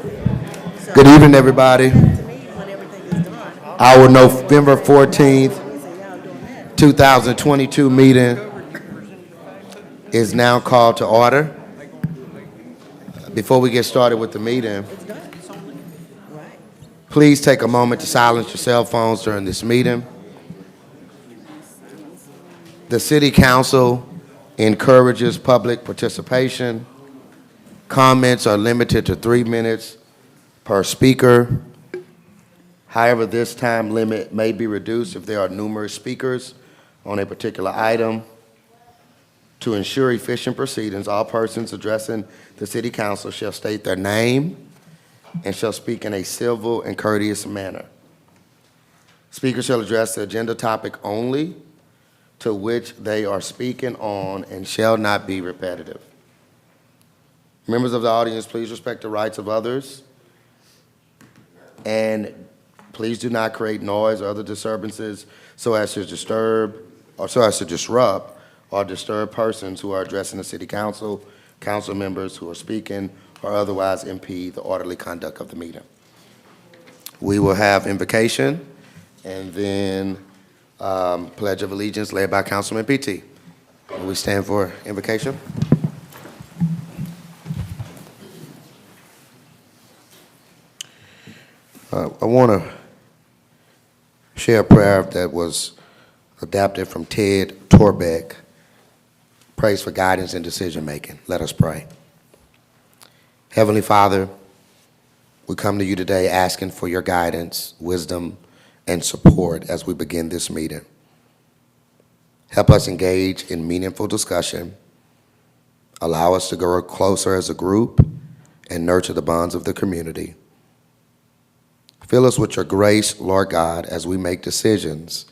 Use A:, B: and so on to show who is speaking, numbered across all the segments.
A: Good evening, everybody. Our November 14th, 2022 meeting is now called to order. Before we get started with the meeting, please take a moment to silence your cell phones during this meeting. The City Council encourages public participation. Comments are limited to 3 minutes per speaker. However, this time limit may be reduced if there are numerous speakers on a particular item. To ensure efficient proceedings, all persons addressing the City Council shall state their name and shall speak in a civil and courteous manner. Speakers shall address the agenda topic only to which they are speaking on and shall not be repetitive. Members of the audience, please respect the rights of others and please do not create noise or other disturbances so as to disturb or disturb persons who are addressing the City Council, council members who are speaking, or otherwise impede the orderly conduct of the meeting. We will have invocation and then Pledge of Allegiance led by Councilman PT. Will we stand for invocation? I want to share a prayer that was adapted from Ted Torbeck, Praise for Guidance and Decision Making. Let us pray. Heavenly Father, we come to you today asking for your guidance, wisdom, and support as we begin this meeting. Help us engage in meaningful discussion. Allow us to grow closer as a group and nurture the bonds of the community. Fill us with your grace, Lord God, as we make decisions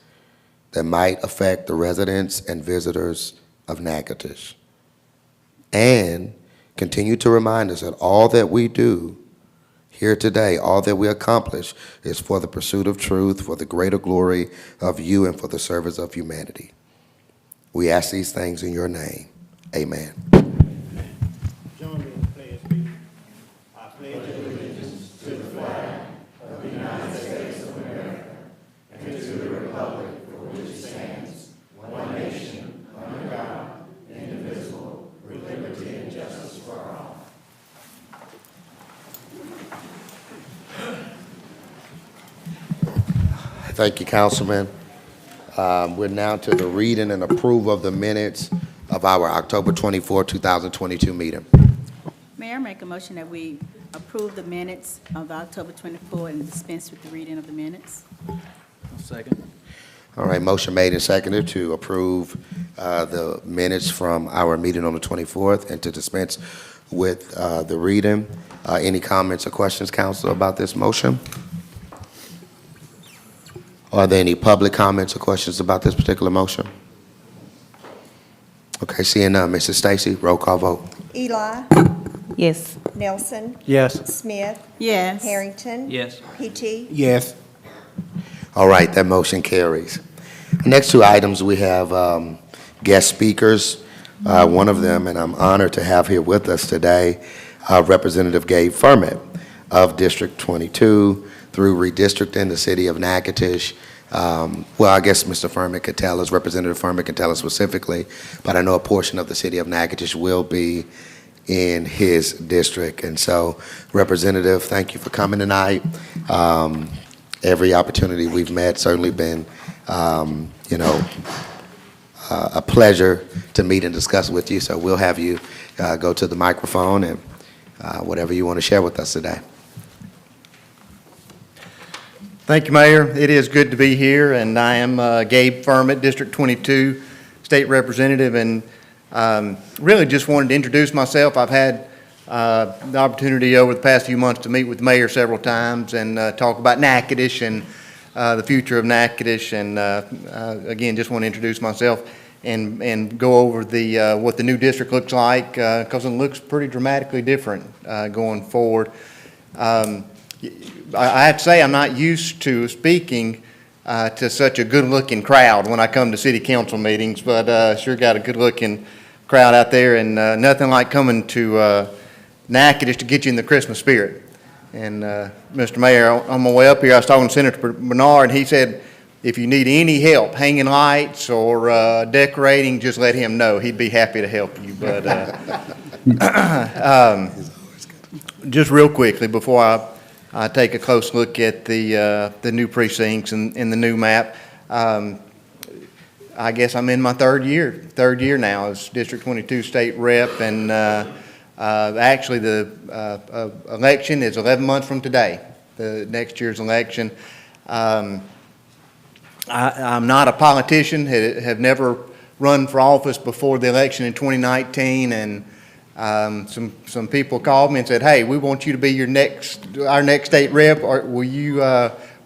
A: that might affect the residents and visitors of Natchitoches. And continue to remind us that all that we do here today, all that we accomplish is for the pursuit of truth, for the greater glory of you, and for the service of humanity. We ask these things in your name. Amen.
B: Join me in the pledge, please. I pledge allegiance to the flag of the United States of America and to the republic for which it stands, one nation, under God, indivisible, with liberty and justice for all.
A: Thank you, Councilman. We're now to the reading and approval of the minutes of our October 24, 2022 meeting.
C: Mayor, make a motion that we approve the minutes of the October 24 and dispense with the reading of the minutes.
D: Second.
A: All right, motion made and seconded to approve the minutes from our meeting on the 24th and to dispense with the reading. Any comments or questions, Council, about this motion? Are there any public comments or questions about this particular motion? Okay, seeing none, Mrs. Stacy, roll call vote.
E: Eli,
C: Yes.
E: Nelson,
D: Yes.
E: Smith,
C: Yes.
E: Harrington,
D: Yes.
E: PT,
D: Yes.
A: All right, that motion carries. The next two items, we have guest speakers. One of them, and I'm honored to have here with us today, Representative Gabe Furman of District 22 through redistricting the city of Natchitoches. Well, I guess Mr. Furman could tell us, Representative Furman can tell us specifically, but I know a portion of the city of Natchitoches will be in his district. And so, Representative, thank you for coming tonight. Every opportunity we've met, certainly been, a pleasure to meet and discuss with you. So we'll have you go to the microphone and whatever you want to share with us today.
B: Thank you, Mayor. It is good to be here, and I am Gabe Furman, District 22 State Representative, and really just wanted to introduce myself. I've had the opportunity over the past few months to meet with the Mayor several times and talk about Natchitoches and the future of Natchitoches, and again, just want to introduce myself and go over the what the new district looks like, because it looks pretty dramatically different going forward. I have to say I'm not used to speaking to such a good-looking crowd when I come to city council meetings, but sure got a good-looking crowd out there, and nothing like coming to Natchitoches to get you in the Christmas spirit. And Mr. Mayor, on my way up here, I was talking to Senator Bernard, and he said, if you need any help hanging lights or decorating, just let him know. He'd be happy to help you. But just real quickly, before I take a close look at the new precincts and the new map, I guess I'm in my third year now as District 22 state rep, and actually the election is 11 months from today, the next year's election. I'm not a politician, have never run for office before the election in 2019, and some people called me and said, hey, we want you to be our next state rep, or will you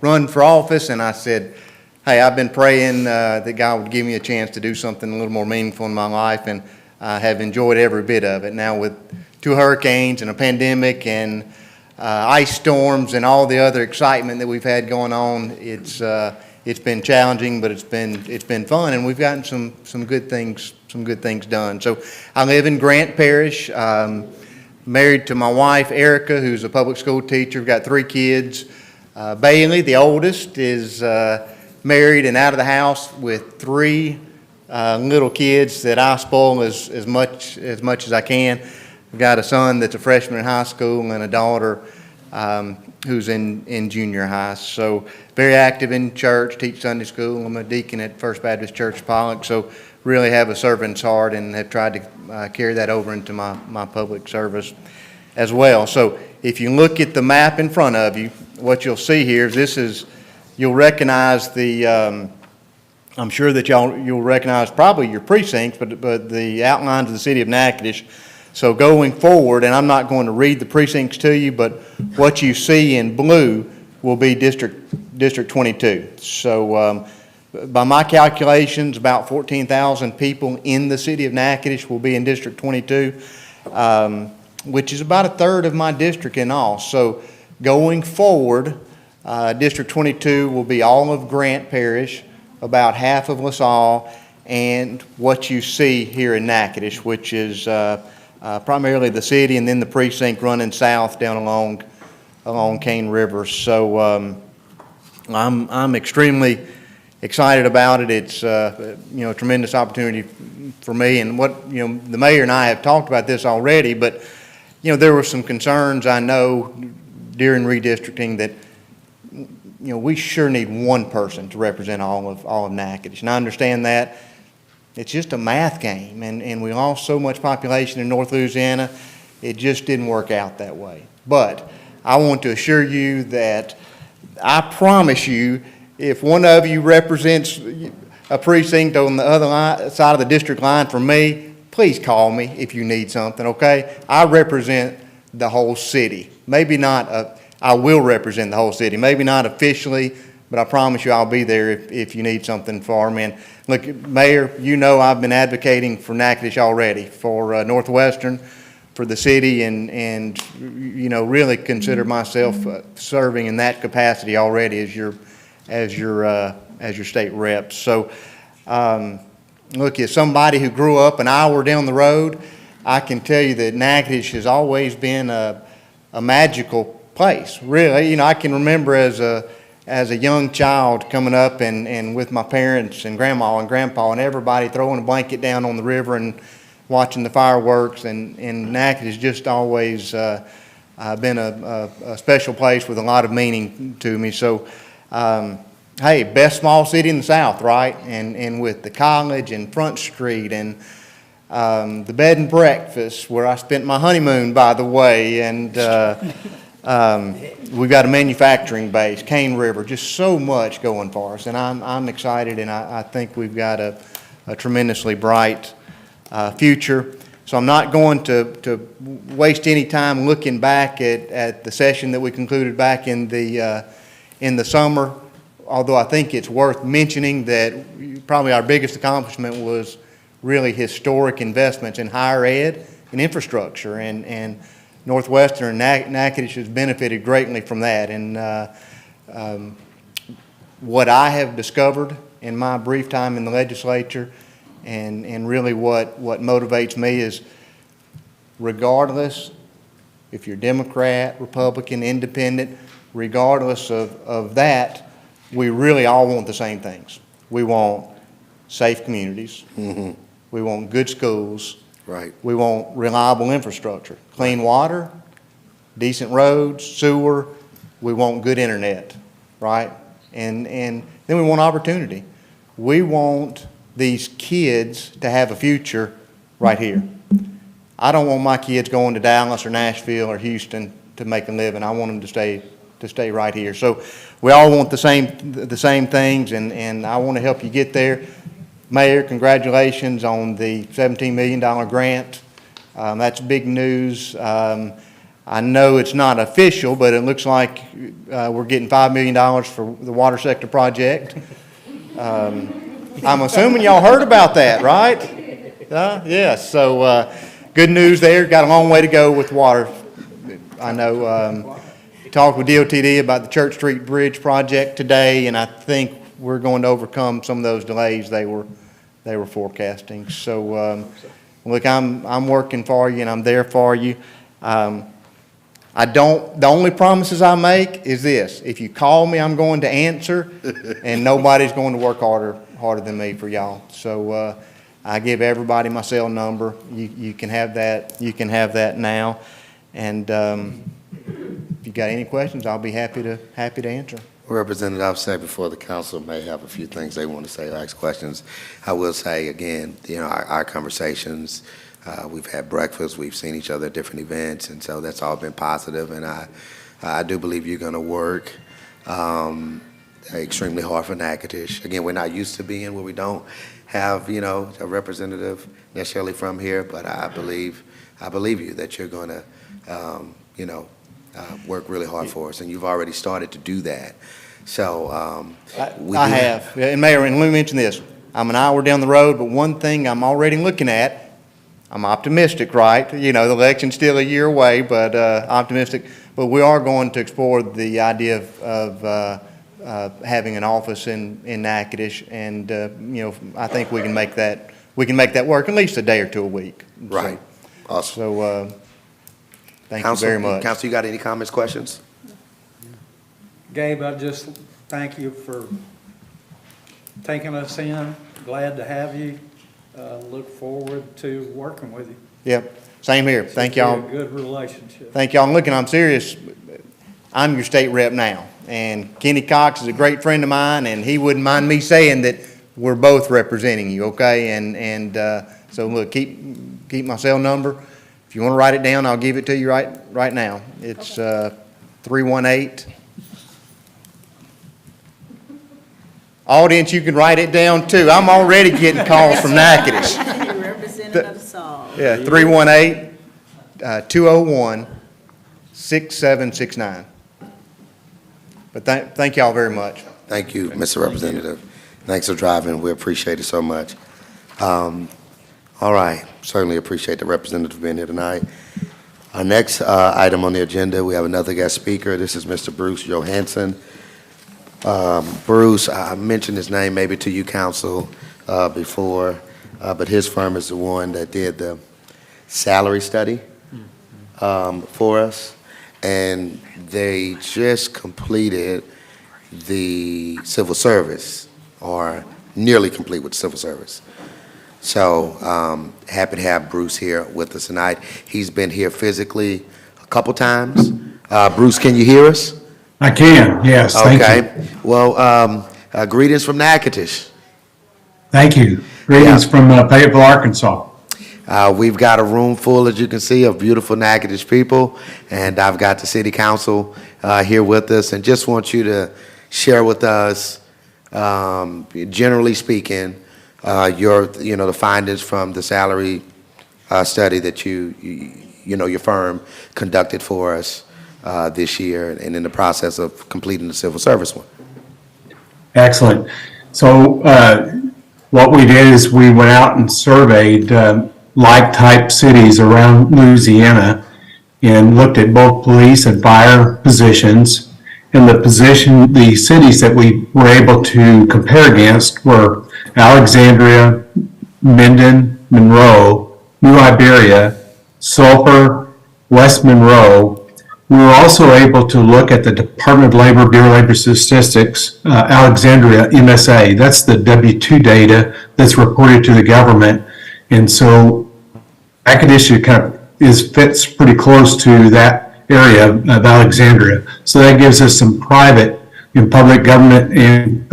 B: run for office? And I said, hey, I've been praying that God would give me a chance to do something a little more meaningful in my life, and I have enjoyed every bit of it. Now with 2 hurricanes and a pandemic and ice storms and all the other excitement that we've had going on, it's been challenging, but it's been fun, and we've gotten some good things done. So I live in Grant Parish, married to my wife Erica, who's a public school teacher. We've got 3 kids. Bailey, the oldest, is married and out of the house with 3 little kids that I spoil as much as I can. We've got a son that's a freshman in high school and a daughter who's in junior high. So very active in church, teach Sunday school. I'm a deacon at First Baptist Church Pollock, so really have a servant's heart and have tried to carry that over into my public service as well. So if you look at the map in front of you, what you'll see here is you'll recognize I'm sure that you'll recognize probably your precincts, but the outlines of the city of Natchitoches. So going forward, and I'm not going to read the precincts to you, but what you see in blue will be District 22. So by my calculations, about 14,000 people in the city of Natchitoches will be in District 22, which is about 1/3 of my district in all. So going forward, District 22 will be all of Grant Parish, about half of LaSalle, and what you see here in Natchitoches, which is primarily the city and then the precinct running south down along Cane River. So I'm extremely excited about it. It's a tremendous opportunity for me, and the mayor and I have talked about this already, but there were some concerns I know during redistricting that we sure need one person to represent all of Natchitoches, and I understand that. It's just a math game, and we lost so much population in North Louisiana, it just didn't work out that way. But I want to assure you that I promise you, if one of you represents a precinct on the other side of the district line from me, please call me if you need something, okay? I represent the whole city. Maybe not, I will represent the whole city. Maybe not officially, but I promise you I'll be there if you need something for me. And look, Mayor, I've been advocating for Natchitoches already, for Northwestern, for the city, and really consider myself serving in that capacity already as your state rep. So, look, as somebody who grew up an hour down the road, I can tell you that Natchitoches has always been a magical place. Really, I can remember as a young child coming up and with my parents and grandma and grandpa and everybody throwing a blanket down on the river and watching the fireworks, and Natchitoches just always been a special place with a lot of meaning to me. So, hey, best small city in the South, right? And with the college and Front Street and the bed and breakfast where I spent my honeymoon, by the way, and we've got a manufacturing base, Cane River, just so much going for us, and I'm excited, and I think we've got a tremendously bright future. So I'm not going to waste any time looking back at the session that we concluded back in the summer, although I think it's worth mentioning that probably our biggest accomplishment was really historic investments in higher ed and infrastructure, and Northwestern and Natchitoches has benefited greatly from that. And what I have discovered in my brief time in the legislature, and really what motivates me is, regardless if you're Democrat, Republican, Independent, regardless of that, we really all want the same things. We want safe communities.
A: Mm-hmm.
B: We want good schools.
A: Right.
B: We want reliable infrastructure, clean water, decent roads, sewer. We want good internet, right? And then we want opportunity. We want these kids to have a future right here. I don't want my kids going to Dallas or Nashville or Houston to make a living. I want them to stay right here. So we all want the same things, and I want to help you get there. Mayor, congratulations on the $17 million grant. That's big news. I know it's not official, but it looks like we're getting $5 million for the water sector project. I'm assuming y'all heard about that, right? Yes, so good news there. Got a long way to go with water. I know talked with DOTD about the Church Street Bridge project today, and I think we're going to overcome some of those delays they were forecasting. So look, I'm working for you, and I'm there for you. The only promises I make is this: if you call me, I'm going to answer, and nobody's going to work harder than me for y'all. So I give everybody my cell number. You can have that. You can have that now. And if you got any questions, I'll be happy to answer.
A: Representative, I've said before, the council may have a few things they want to say or ask questions. I will say again, our conversations, we've had breakfast, we've seen each other at different events, and so that's all been positive. And I do believe you're going to work extremely hard for Natchitoches. Again, we're not used to being where we don't have a representative necessarily from here, but I believe you that you're going to work really hard for us, and you've already started to do that. So
B: I have. And Mayor, and let me mention this. I'm an hour down the road, but one thing I'm already looking at, I'm optimistic, right? The election's still a year away, but optimistic. But we are going to explore the idea of having an office in Natchitoches, and I think we can make that work at least a day or two a week.
A: Right. Awesome.
B: So thank you very much.
A: Council, you got any comments, questions?
D: Gabe, I just thank you for taking us in. Glad to have you. Look forward to working with you.
B: Yep, same here. Thank y'all.
D: It's a good relationship.
B: Thank y'all. And look, I'm serious. I'm your state rep now, and Kenny Cox is a great friend of mine, and he wouldn't mind me saying that we're both representing you, okay? And so look, keep my cell number. If you want to write it down, I'll give it to you right now. It's 318. Audience, you can write it down too. I'm already getting calls from Natchitoches.
C: Representative Saul.
B: Yeah, 318-201-6769. But thank y'all very much.
A: Thank you, Mr. Representative. Thanks for driving. We appreciate it so much. All right, certainly appreciate the representative being here tonight. Our next item on the agenda, we have another guest speaker. This is Mr. Bruce Johansson. Bruce, I mentioned his name maybe to you, council, before, but his firm is the one that did the salary study for us, and they just completed the civil service, or nearly complete with civil service. So happy to have Bruce here with us tonight. He's been here physically a couple times. Bruce, can you hear us?
E: I can, yes, thank you.
A: Okay. Well, greetings from Natchitoches.
E: Thank you. Greetings from Fayetteville, Arkansas.
A: We've got a room full, as you can see, of beautiful Natchitoches people, and I've got the city council here with us, and just want you to share with us, generally speaking, the findings from the salary study that your firm conducted for us this year, and in the process of completing the civil service one.
E: Excellent. So what we did is we went out and surveyed like-type cities around Louisiana and looked at both police and fire positions. And the cities that we were able to compare against were Alexandria, Minden, Monroe, New Iberia, Sulphur, West Monroe. We were also able to look at the Department of Labor, Bureau of Labor Statistics, Alexandria MSA. That's the W-2 data that's reported to the government. And so Natchitoches kind of fits pretty close to that area of Alexandria. So that gives us some private and public government and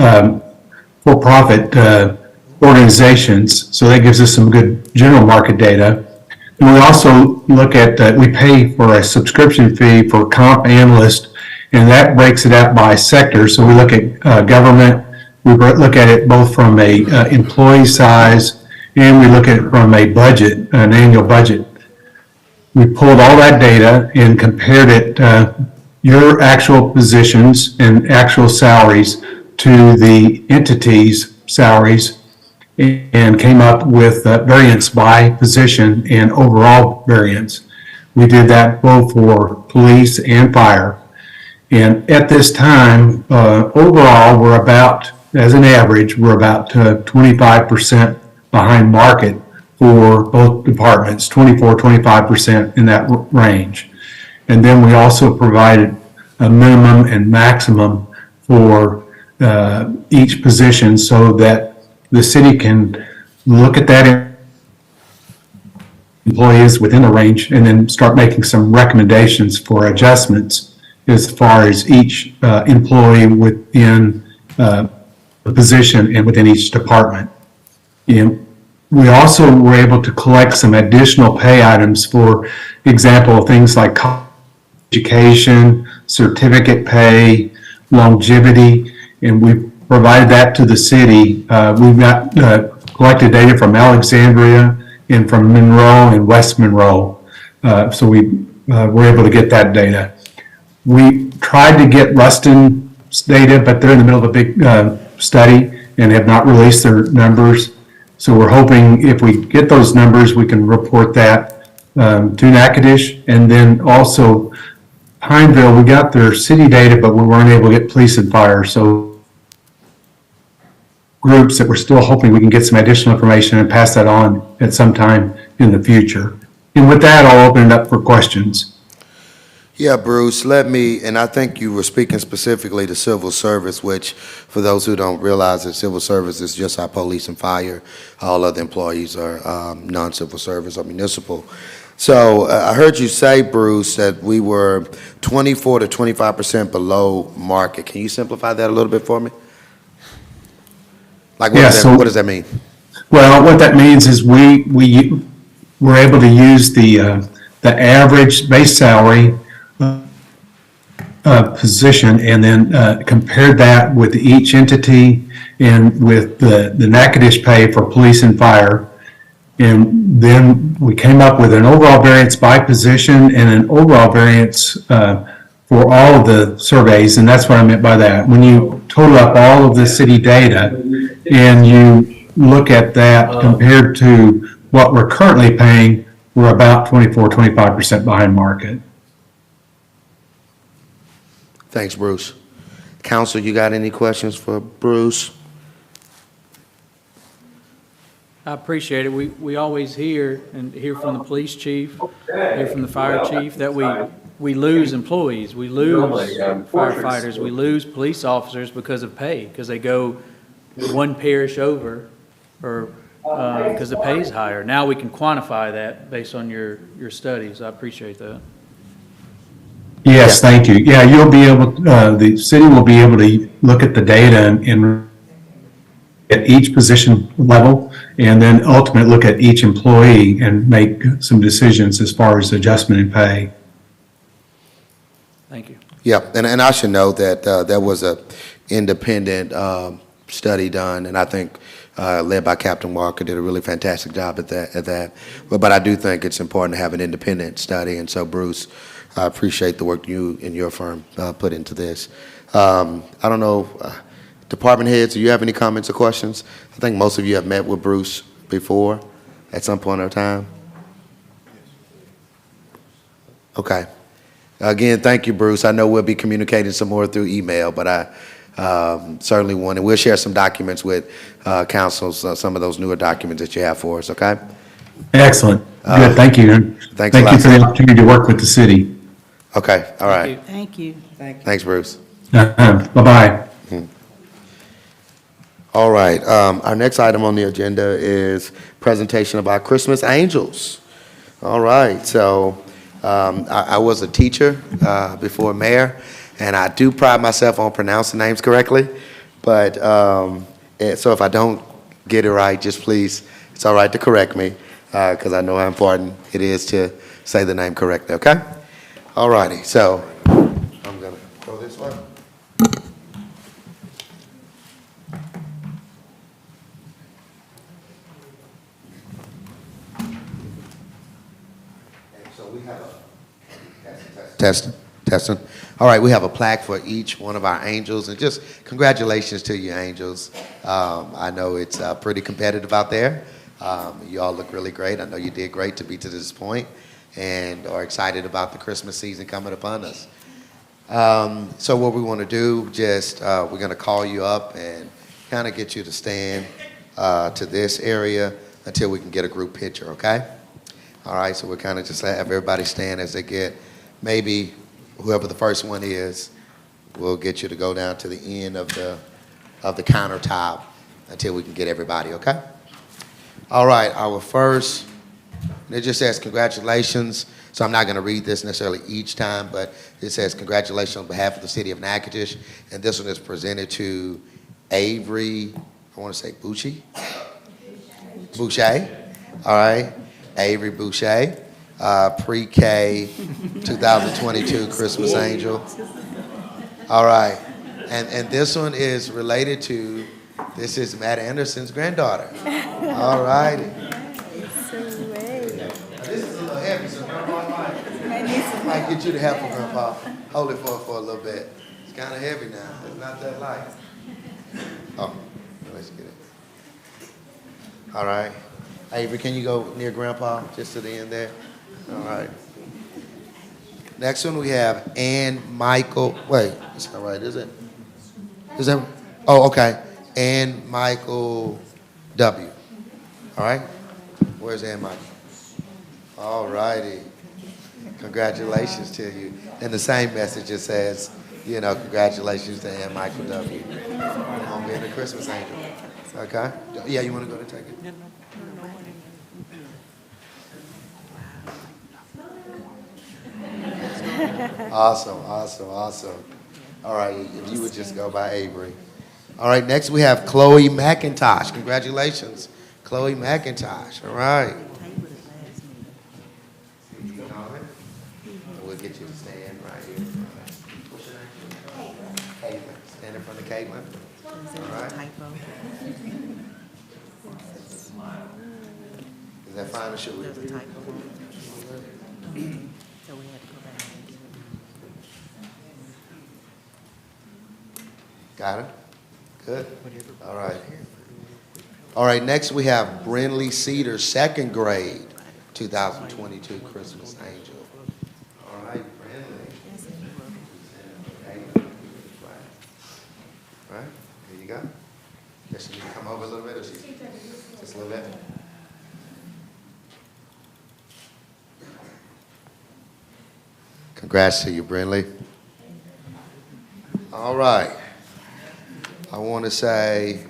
E: for-profit organizations. So that gives us some good general market data. And we also look at, we pay for a subscription fee for comp analyst, and that breaks it out by sector. So we look at government, we look at it both from a employee size, and we look at it from a budget, an annual budget. We pulled all that data and compared it, your actual positions and actual salaries to the entity's salaries, and came up with variance by position and overall variance. We did that both for police and fire. And at this time, overall, we're about, as an average, we're about 25% behind market for both departments, 25% in that range. And then we also provided a minimum and maximum for each position so that the city can look at that employees within a range and then start making some recommendations for adjustments as far as each employee within the position and within each department. And we also were able to collect some additional pay items, for example, things like education, certificate pay, longevity, and we provided that to the city. We've got collected data from Alexandria and from Monroe and West Monroe. So we were able to get that data. We tried to get Ruston's data, but they're in the middle of a big study and have not released their numbers. So we're hoping if we get those numbers, we can report that to Natchitoches. And then also Pineville, we got their city data, but we weren't able to get police and fire. So groups that we're still hoping we can get some additional information and pass that on at some time in the future. And with that, I'll open it up for questions.
A: Yeah, Bruce, and I think you were speaking specifically to civil service, which, for those who don't realize, that civil service is just our police and fire. All other employees are non-civil service or municipal. So I heard you say, Bruce, that we were 24 to 25% below market. Can you simplify that a little bit for me? Like, what does that mean?
E: Well, what that means is we were able to use the average base salary position and then compared that with each entity and with the Natchitoches pay for police and fire. And then we came up with an overall variance by position and an overall variance for all of the surveys, and that's what I meant by that. When you total up all of the city data and you look at that compared to what we're currently paying, we're about 25% behind market.
A: Thanks, Bruce. Counsel, you got any questions for Bruce?
F: I appreciate it. We always hear from the police chief, hear from the fire chief, that we lose employees, we lose firefighters, we lose police officers because of pay, because they go one parish over, or because the pay is higher. Now we can quantify that based on your studies. I appreciate that.
E: Yes, thank you. Yeah, you'll be able, the city will be able to look at the data and at each position level, and then ultimately look at each employee and make some decisions as far as adjustment in pay.
F: Thank you.
A: Yeah, and I should note that there was a independent study done, and I think led by Captain Walker, did a really fantastic job at that. But I do think it's important to have an independent study, and so Bruce, I appreciate the work you and your firm put into this. I don't know, department heads, do you have any comments or questions? I think most of you have met with Bruce before at some point in time. Okay. Again, thank you, Bruce. I know we'll be communicating some more through email, but I certainly want, and we'll share some documents with councils, some of those newer documents that you have for us, okay?
E: Excellent. Good, thank you.
A: Thanks a
E: Thank
A: lot,
E: you for the
A: sir.
E: opportunity to work with the city.
A: Okay, all right.
F: you.
C: Thank you.
D: Thank you.
A: Thanks, Bruce.
E: Bye-bye.
A: All right, our next item on the agenda is presentation of our Christmas angels. All right, so I was a teacher before mayor, and I do pride myself on pronouncing names correctly, but, so if I don't get it right, just please, it's all right to correct me, because I know how important it is to say the name correctly, okay? All righty, so I'm gonna go this way. So we have a testing. All right, we have a plaque for each one of our angels, and just congratulations to you, angels. I know it's pretty competitive out there. You all look really great. I know you did great to be to this point, and are excited about the Christmas season coming upon us. So what we want to do, just we're going to call you up and kind of get you to stand to this area until we can get a group picture, okay? All right, so we'll kind of just have everybody stand as they get, maybe whoever the first one is, we'll get you to go down to the end of the countertop until we can get everybody, okay? All right, our first, it just says congratulations. So I'm not going to read this necessarily each time, but it says congratulations on behalf of the city of Natchitoches. And this one is presented to Avery, I want to say Boucher. All right, Avery Boucher, pre-K 2022 Christmas Angel. All right, and this one is related to, this is Matt Anderson's granddaughter. All righty. This is a little heavy, so Grandpa might get you to help him, Grandpa. Hold it for a little bit. It's kind of heavy now. It's not that light. Oh, let's get it. All right. Avery, can you go near Grandpa, just to the end there? All right. Next one we have Ann Michael. Wait, that's not right, is it? Is that? Oh, okay. Ann Michael W. All right. Where's Ann Michael? All righty. Congratulations to you. And the same message it says, you know, congratulations to Ann Michael W. on being a Christmas angel. Okay? Yeah, you want to go to take it? Awesome. All right, if you would just go by Avery. All right, next we have Chloe McIntosh. Congratulations, Chloe McIntosh. All right. We'll get you to stand right here. What's your name? Caitlin. Stand in front of Caitlin. All right. Is that fine or should we? Got it? Good. All right. All right, next we have Brinley Cedar, second grade, 2022 Christmas Angel. All right, Brinley. All right, here you go. Guess you need to come over a little bit, or just a little bit? Congrats to you, Brinley. All right. I want to say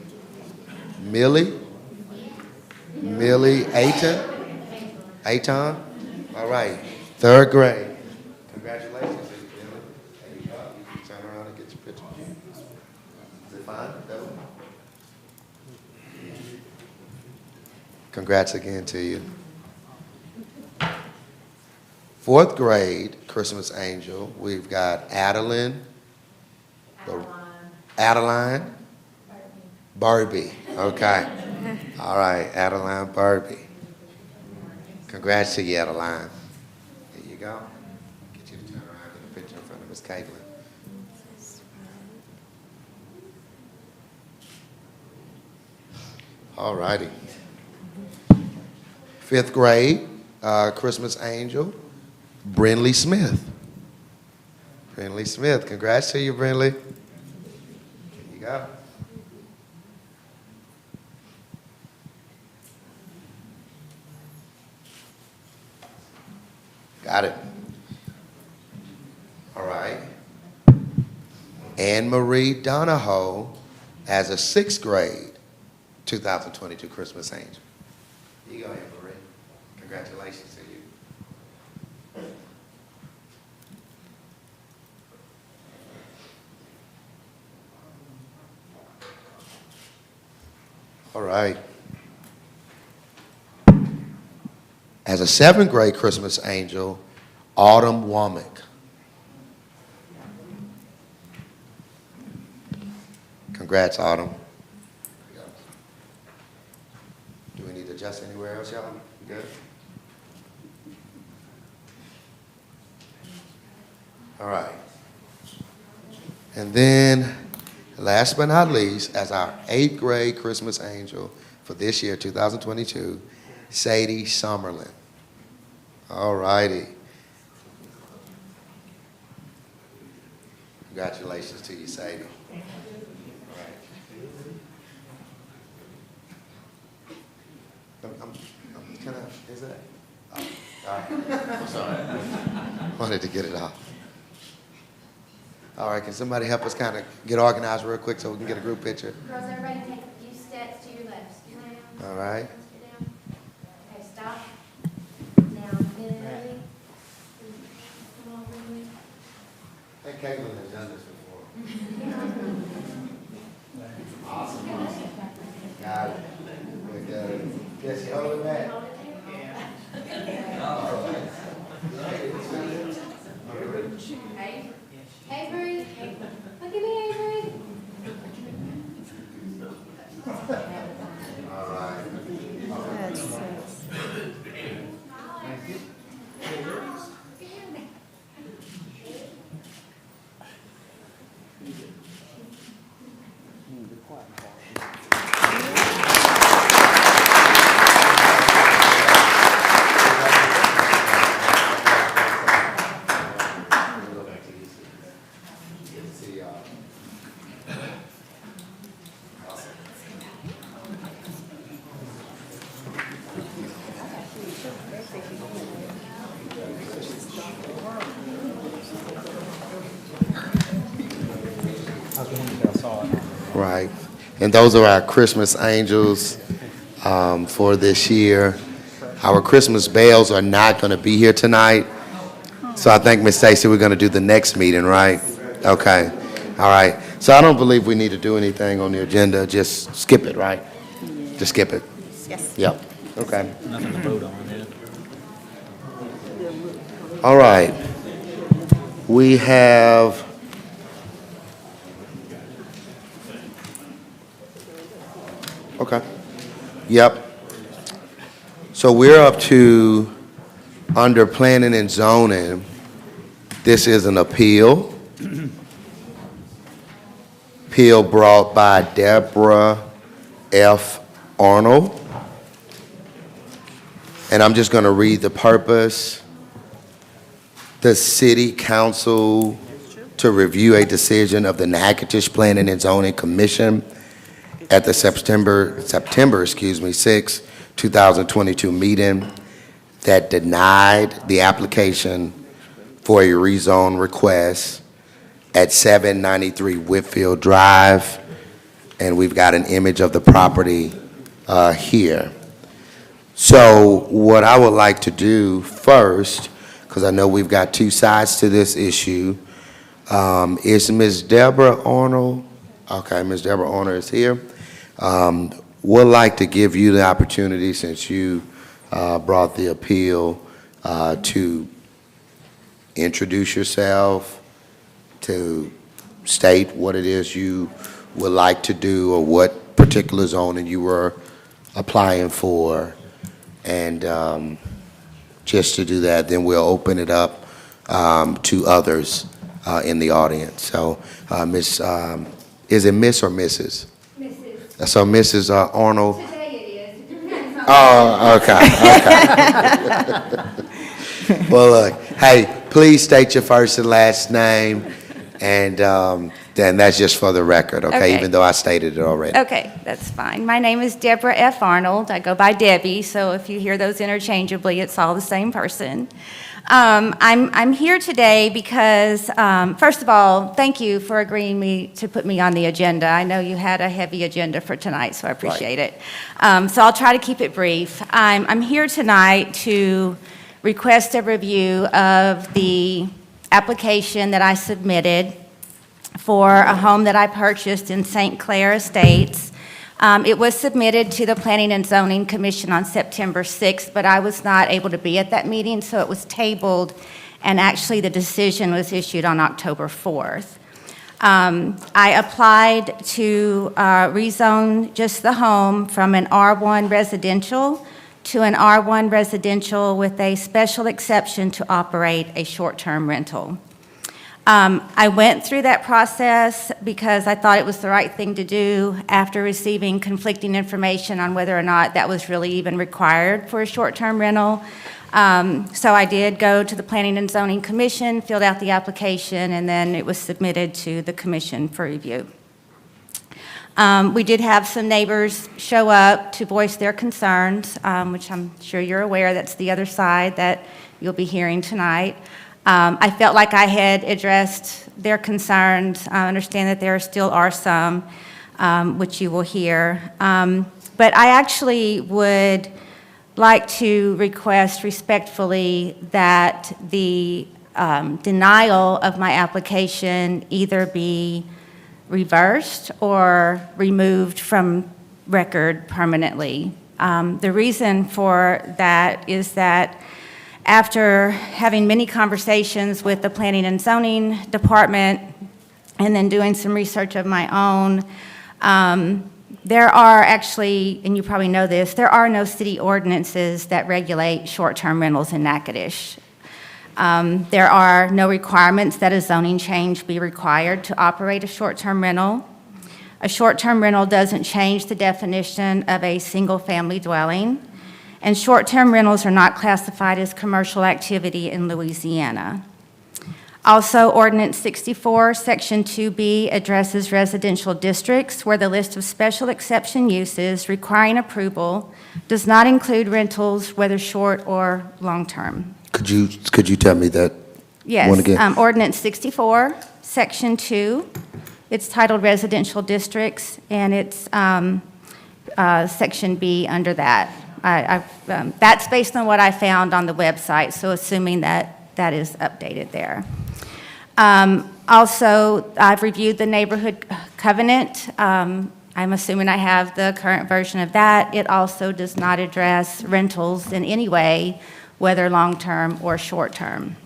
A: Millie Aton. All right, third grade. Congratulations, Millie. There you go. You can turn around and get your picture. Is it fine? That one? Congrats again to you. Fourth grade Christmas Angel, we've got Adeline. Adeline Barbie. Okay. All right, Adeline Barbie. Congrats to you, Adeline. There you go. Get you to turn around, get a picture in front of Miss Caitlin. All righty. Fifth grade Christmas Angel, Brinley Smith. Brinley Smith. Congrats to you, Brinley. Go. Got it. All right. Anne Marie Donahoe as a 6th grade 2022 Christmas angel. Here you go, Anne Marie. Congratulations to you. All right. As a 7th grade Christmas angel, Autumn Womack. Congrats, Autumn. Do we need to adjust anywhere else, y'all? You good? All right. And then, last but not least, as our 8th grade Christmas angel for this year, 2022, Sadie Summerlin. All righty. Congratulations to you, Sadie. Is that? Oh, all right. I'm sorry. Wanted to get it off. All right, can somebody help us kind of get organized real quick so we can get a group picture?
G: Girls, everybody take a few steps to your left.
A: All right.
G: Okay, stop. Now, Lily. Come on, Lily.
A: Hey, Caitlin has done this before. Awesome. Got it. Good. Yes, you hold it back.
G: Hey, Avery. Look at me, Avery.
A: All right. Good to see y'all. Right. And those are our Christmas angels for this year. Our Christmas bells are not going to be here tonight. So I think, Ms. Stacy, we're going to do the next meeting, right? Okay. All right. So I don't believe we need to do anything on the agenda. Just skip it, right? Just skip it.
C: Yes.
A: Yep. Okay.
F: Nothing to vote on, yeah.
A: All right. We have okay. Yep. So we're up to under planning and zoning. This is an appeal. Appeal brought by Deborah F. Arnold. And I'm just going to read the purpose. The city council to review a decision of the Natchitoches Planning and Zoning Commission at the September 6, 2022 meeting that denied the application for a rezone request at 793 Whitfield Drive. And we've got an image of the property here. So what I would like to do first, because I know we've got two sides to this issue, is Ms. Deborah Arnold. Okay, Ms. Deborah Arnold is here. Would like to give you the opportunity, since you brought the appeal, to introduce yourself, to state what it is you would like to do or what particular zoning you were applying for. And just to do that, then we'll open it up to others in the audience. So, Miss, is it Miss or Mrs.?
G: Mrs.
A: So, Mrs. Arnold.
G: Today it is. It depends on.
A: Oh, okay. Well, look, hey, please state your first and last name, and then that's just for the record, okay?
H: Okay.
A: Even though I stated it already.
H: Okay, that's fine. My name is Deborah F. Arnold. I go by Debbie, so if you hear those interchangeably, it's all the same person. I'm here today because, first of all, thank you for agreeing to put me on the agenda. I know you had a heavy agenda for tonight, so I appreciate it. So I'll try to keep it brief. I'm here tonight to request a review of the application that I submitted for a home that I purchased in St. Clair Estates. It was submitted to the Planning and Zoning Commission on September 6th, but I was not able to be at that meeting, so it was tabled, and actually the decision was issued on October 4th. I applied to rezone just the home from an R1 residential to an R1 residential with a special exception to operate a short-term rental. I went through that process because I thought it was the right thing to do after receiving conflicting information on whether or not that was really even required for a short-term rental. So I did go to the Planning and Zoning Commission, filled out the application, and then it was submitted to the commission for review. We did have some neighbors show up to voice their concerns, which I'm sure you're aware, that's the other side that you'll be hearing tonight. I felt like I had addressed their concerns. I understand that there still are some, which you will hear. But I actually would like to request respectfully that the denial of my application either be reversed or removed from record permanently. The reason for that is that after having many conversations with the Planning and Zoning Department and then doing some research of my own, there are actually, and you probably know this, there are no city ordinances that regulate short-term rentals in Natchitoches. There are no requirements that a zoning change be required to operate a short-term rental. A short-term rental doesn't change the definition of a single-family dwelling, and short-term rentals are not classified as commercial activity in Louisiana. Also, Ordinance 64, Section 2B addresses residential districts where the list of special exception uses requiring approval does not include rentals, whether short or long-term.
A: Could you tell me that one again?
H: Yes, Ordinance 64, Section 2. It's titled Residential Districts, and it's Section B under that. That's based on what I found on the website, so assuming that that is updated there. Also, I've reviewed the neighborhood covenant. I'm assuming I have the current version of that. It also does not address rentals in any way, whether long-term or short-term.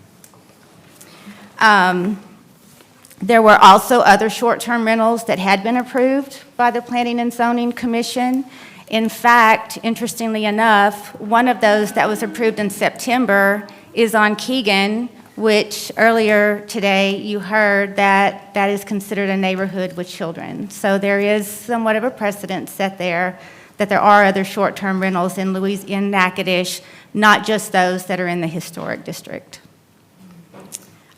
H: There were also other short-term rentals that had been approved by the Planning and Zoning Commission. In fact, interestingly enough, one of those that was approved in September is on Keegan, which earlier today you heard that that is considered a neighborhood with children. So there is somewhat of a precedent set there that there are other short-term rentals in Natchitoches, not just those that are in the historic district.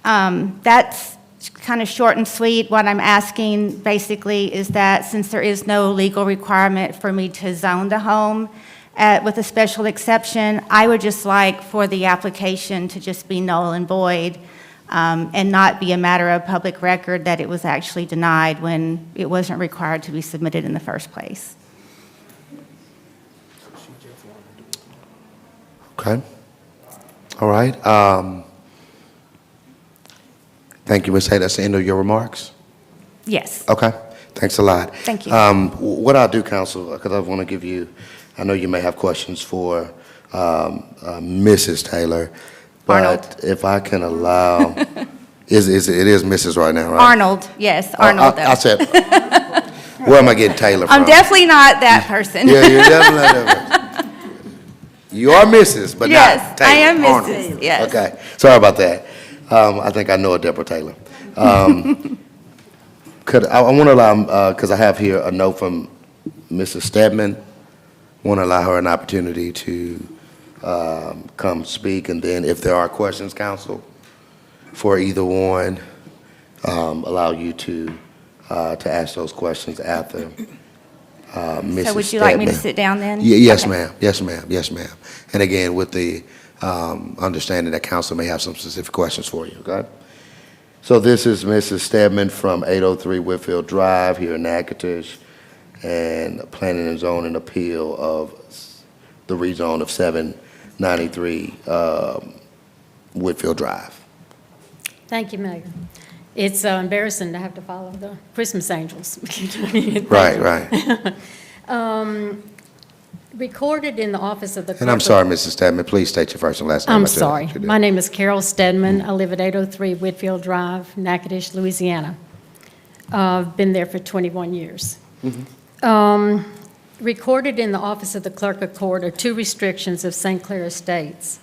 H: That's kind of short and sweet. What I'm asking basically is that since there is no legal requirement for me to zone the home with a special exception, I would just like for the application to just be null and void and not be a matter of public record that it was actually denied when it wasn't required to be submitted in the first place.
A: Okay. All right. Thank you, Ms. Hay. That's the end of your remarks?
H: Yes.
A: Okay. Thanks a lot.
H: Thank you.
A: What I'll do, Council, because I want to give you, I know you may have questions for Mrs. Taylor, but
H: Arnold.
A: if I can allow, it is Mrs. right now, right?
H: Arnold, yes, Arnold.
A: I said, where am I getting Taylor from?
H: I'm definitely not that person.
A: Yeah, you're definitely not that person. You are Mrs., but
H: Yes,
A: not Taylor.
H: I am
A: Arnold.
H: Mrs., yes.
A: Okay, sorry about that. I think I know a Deborah Taylor. I want to allow, because I have here a note from Mrs. Stedman, want to allow her an opportunity to come speak, and then if there are questions, Council, for either one, allow you to ask those questions after Mrs.
H: So would you like me to
A: Stedman.
H: sit down then?
A: Yes,
H: Okay.
A: ma'am. Yes, ma'am. Yes, ma'am. And again, with the understanding that council may have some specific questions for you, okay? So this is Mrs. Stedman from 803 Whitfield Drive here in Natchitoches, and planning and zoning appeal of the rezone of 793 Whitfield Drive.
I: Thank you, Mayor. It's embarrassing to have to follow the Christmas angels.
A: Right, right.
I: Recorded in the office of the.
A: And I'm sorry, Mrs. Stedman, please state your first and last name.
I: I'm
A: I did-
I: sorry.
A: I did.
I: My name is Carol Stedman. I live at 803 Whitfield Drive, Natchitoches, Louisiana. I've been there for 21 years. Recorded in the office of the clerk of court are two restrictions of St. Clair Estates.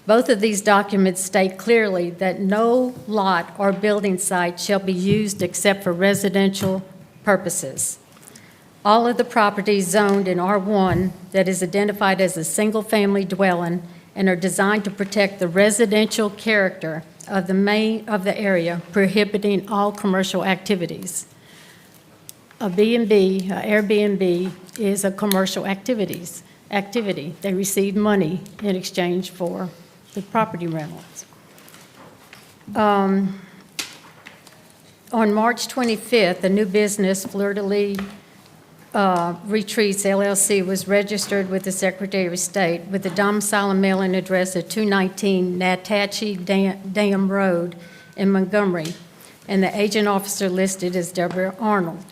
I: Both of these documents state clearly that no lot or building site shall be used except for residential purposes. All of the properties zoned in R1 that is identified as a single-family dwelling and are designed to protect the residential character of the area, prohibiting all commercial activities. A B&B, a Airbnb, is a commercial activity. They receive money in exchange for the property rentals. On March 25th, a new business, Fleur de Lis Retreats LLC, was registered with the Secretary of State with a domicile and mailing address at 219 Natchitoches Dam Road in Montgomery, and the agent officer listed as Deborah Arnold.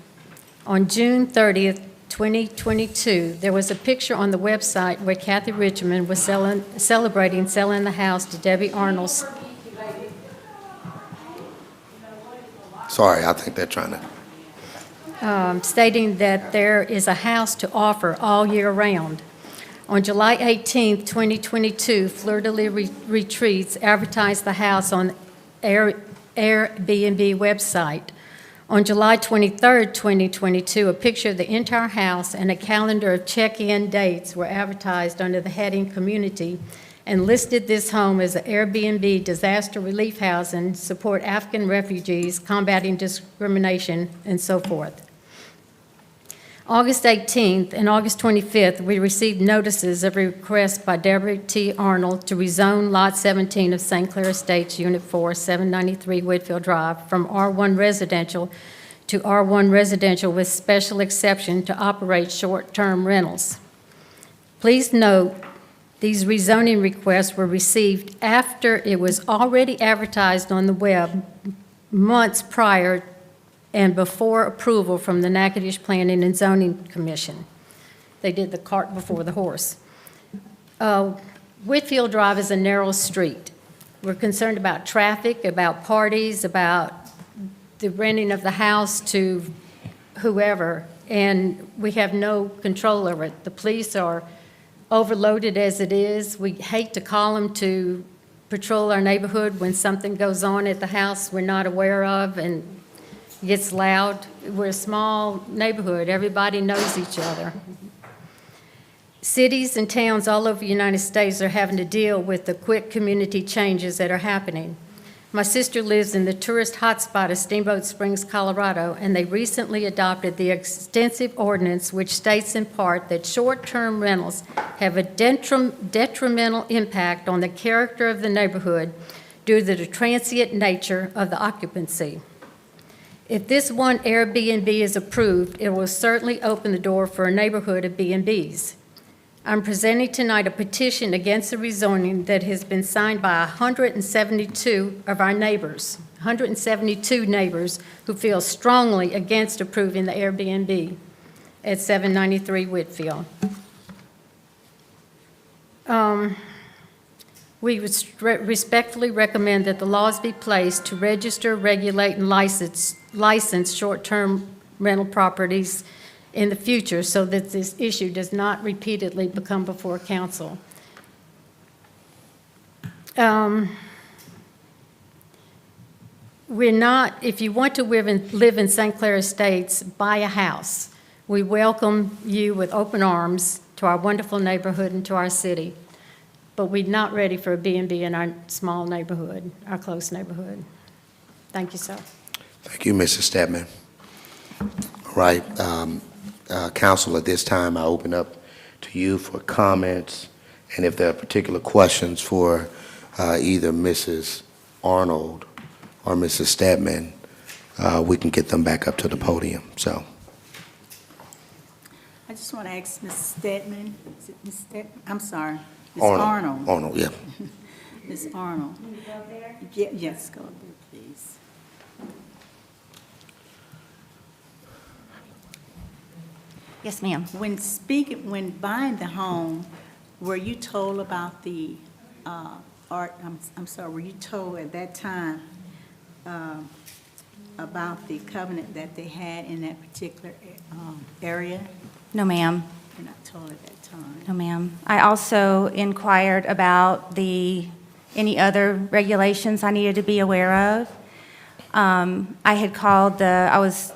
I: On June 30th, 2022, there was a picture on the website where Kathy Richmond was celebrating selling the house to Debbie Arnold's.
A: Sorry, I think they're trying to.
I: Stating that there is a house to offer all year round. On July 18th, 2022, Fleur de Lis Retreats advertised the house on Airbnb website. On July 23rd, 2022, a picture of the entire house and a calendar of check-in dates were advertised under the heading Community and listed this home as an Airbnb disaster relief housing, support African refugees, combating discrimination, and so forth. August 18th and August 25th, we received notices of a request by Deborah T. Arnold to rezone Lot 17 of St. Clair Estates, Unit 4, 793 Whitfield Drive, from R1 residential to R1 residential with special exception to operate short-term rentals. Please note, these rezoning requests were received after it was already advertised on the web months prior and before approval from the Natchitoches Planning and Zoning Commission. They did the cart before the horse. Whitfield Drive is a narrow street. We're concerned about traffic, about parties, about the renting of the house to whoever, and we have no control over it. The police are overloaded as it is. We hate to call them to patrol our neighborhood when something goes on at the house we're not aware of and gets loud. We're a small neighborhood. Everybody knows each other. Cities and towns all over the United States are having to deal with the quick community changes that are happening. My sister lives in the tourist hotspot of Steamboat Springs, Colorado, and they recently adopted the extensive ordinance which states in part that short-term rentals have a detrimental impact on the character of the neighborhood due to the transient nature of the occupancy. If this one Airbnb is approved, it will certainly open the door for a neighborhood of B&Bs. I'm presenting tonight a petition against the rezoning that has been signed by 172 of our neighbors, 172 neighbors who feel strongly against approving the Airbnb at 793 Whitfield. We respectfully recommend that the laws be placed to register, regulate, and license short-term rental properties in the future so that this issue does not repeatedly become before council. If you want to live in St. Clair Estates, buy a house. We welcome you with open arms to our wonderful neighborhood and to our city. But we're not ready for a B&B in our small neighborhood, our close neighborhood. Thank you, sir.
A: Thank you, Mrs. Stedman. All right, council, at this time, I open up to you for comments And if there are particular questions for either Mrs. Arnold or Mrs. Stedman, we can get them back up to the podium, so.
C: I just want to ask Ms. Stedman, is it Ms. Stedman? I'm sorry, Ms.
A: Arnold.
C: Arnold.
A: Arnold, yeah.
C: Ms. Arnold.
G: Can you go there?
C: Yes, go there, please.
H: Yes, ma'am.
C: When buying the home, were you told about the, I'm sorry, were you told at that time about the covenant that they had in that particular area?
H: No, ma'am.
C: You're not told at that time.
H: No, ma'am. I also inquired about any other regulations I needed to be aware of. I had called I was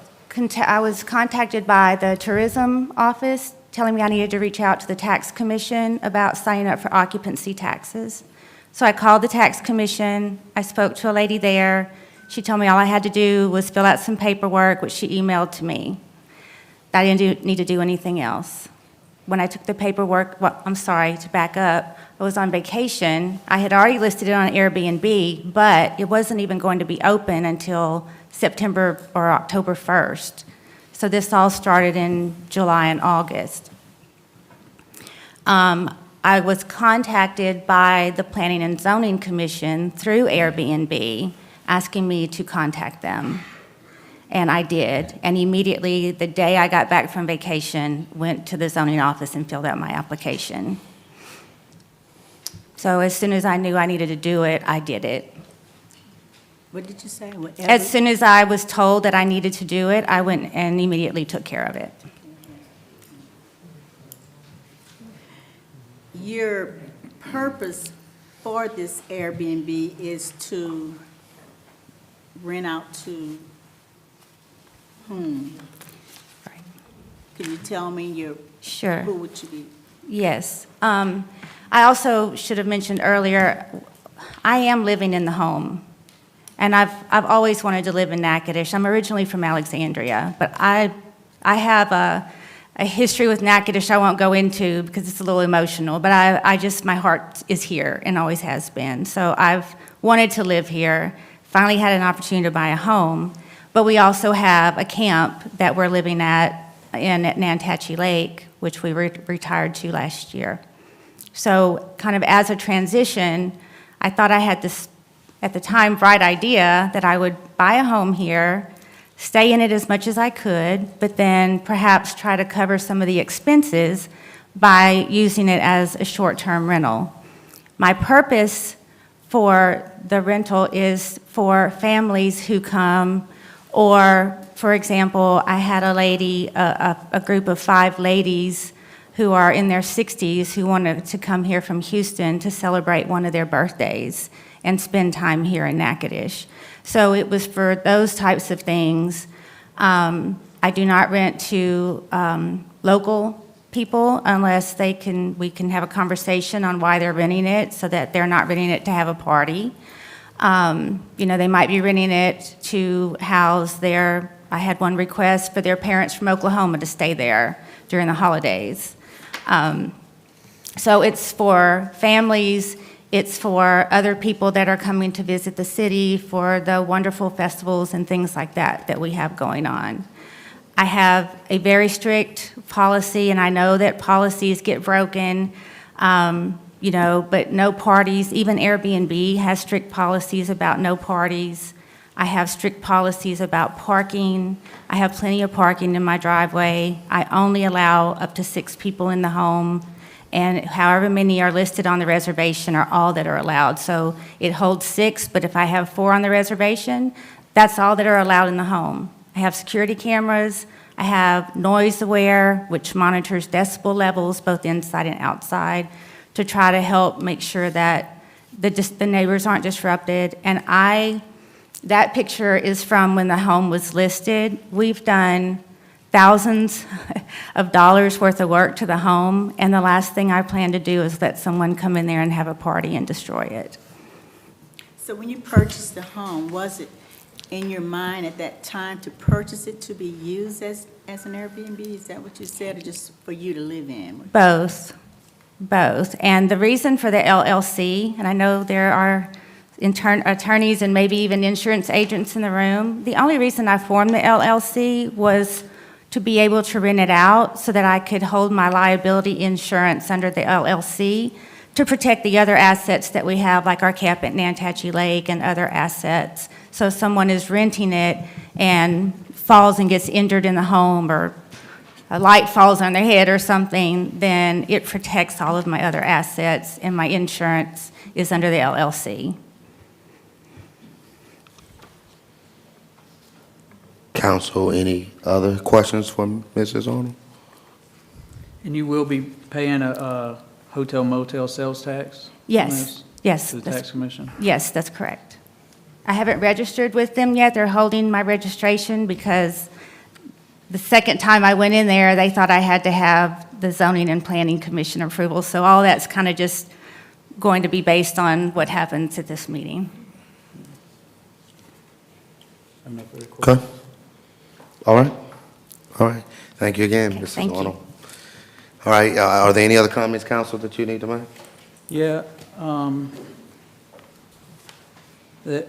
H: contacted by the tourism office telling me I needed to reach out to the tax commission about signing up for occupancy taxes. So I called the tax commission. I spoke to a lady there. She told me all I had to do was fill out some paperwork, which she emailed to me. I didn't need to do anything else. When I took the paperwork, to back up, I was on vacation. I had already listed it on Airbnb, but it wasn't even going to be open until September or October 1st. So this all started in July and August. I was contacted by the Planning and Zoning Commission through Airbnb, asking me to contact them. And I did. And immediately, the day I got back from vacation, went to the zoning office and filled out my application. So as soon as I knew I needed to do it, I did it.
C: What did you say?
H: As soon as I was told that I needed to do it, I went and immediately took care of it.
C: Your purpose for this Airbnb is to rent out to whom?
H: Right.
C: Can you tell me
H: Sure.
C: who would you be?
H: Yes. I also should have mentioned earlier, I am living in the home. And I've always wanted to live in Natchitoches. I'm originally from Alexandria, but I have a history with Natchitoches I won't go into because it's a little emotional, but my heart is here and always has been. So I've wanted to live here, finally had an opportunity to buy a home, but we also have a camp that we're living at Natchitoches Lake, which we retired to last year. So kind of as a transition, I thought I had this, at the time, bright idea that I would buy a home here, stay in it as much as I could, but then perhaps try to cover some of the expenses by using it as a short-term rental. My purpose for the rental is for families who come, or, for example, I had a lady, a group of 5 ladies who are in their 60s who wanted to come here from Houston to celebrate one of their birthdays and spend time here in Natchitoches. So it was for those types of things. I do not rent to local people unless we can have a conversation on why they're renting it, so that they're not renting it to have a party. They might be renting it to house I had one request for their parents from Oklahoma to stay there during the holidays. So it's for families, it's for other people that are coming to visit the city, for the wonderful festivals and things like that we have going on. I have a very strict policy, and I know that policies get broken, but no parties. Even Airbnb has strict policies about no parties. I have strict policies about parking. I have plenty of parking in my driveway. I only allow up to 6 people in the home, and however many are listed on the reservation are all that are allowed. So it holds 6, but if I have 4 on the reservation, that's all that are allowed in the home. I have security cameras. I have Noise Aware, which monitors decibel levels both inside and outside to try to help make sure that the neighbors aren't disrupted. And that picture is from when the home was listed. We've done thousands of dollars worth of work to the home, and the last thing I plan to do is let someone come in there and have a party and destroy it.
C: So when you purchased the home, was it in your mind at that time to purchase it to be used as an Airbnb? Is that what you said, or just for you to live in?
H: Both. both. And the reason for the LLC, and I know there are attorneys and maybe even insurance agents in the room, the only reason I formed the LLC was to be able to rent it out so that I could hold my liability insurance under the LLC to protect the other assets that we have, like our camp at Natchitoches Lake and other assets. So if someone is renting it and falls and gets injured in the home, or a light falls on their head or something, then it protects all of my other assets, and my insurance is under the LLC.
A: Council, any other questions from Mrs. Arnold?
F: And you will be paying a hotel motel sales tax? on
H: Yes,
F: this
H: yes.
F: To the
H: that's-
F: tax commission?
H: Yes, that's correct. I haven't registered with them yet. They're holding my registration because the second time I went in there, they thought I had to have the zoning and planning commission approval. So all that's kind of just going to be based on what happens at this meeting.
F: I have no further questions.
A: Okay. All right. All right. Thank you again,
H: Okay,
A: Mrs.
H: thank you.
A: Arnold. All right, are there any other comments, council, that you need to make?
F: Yeah, the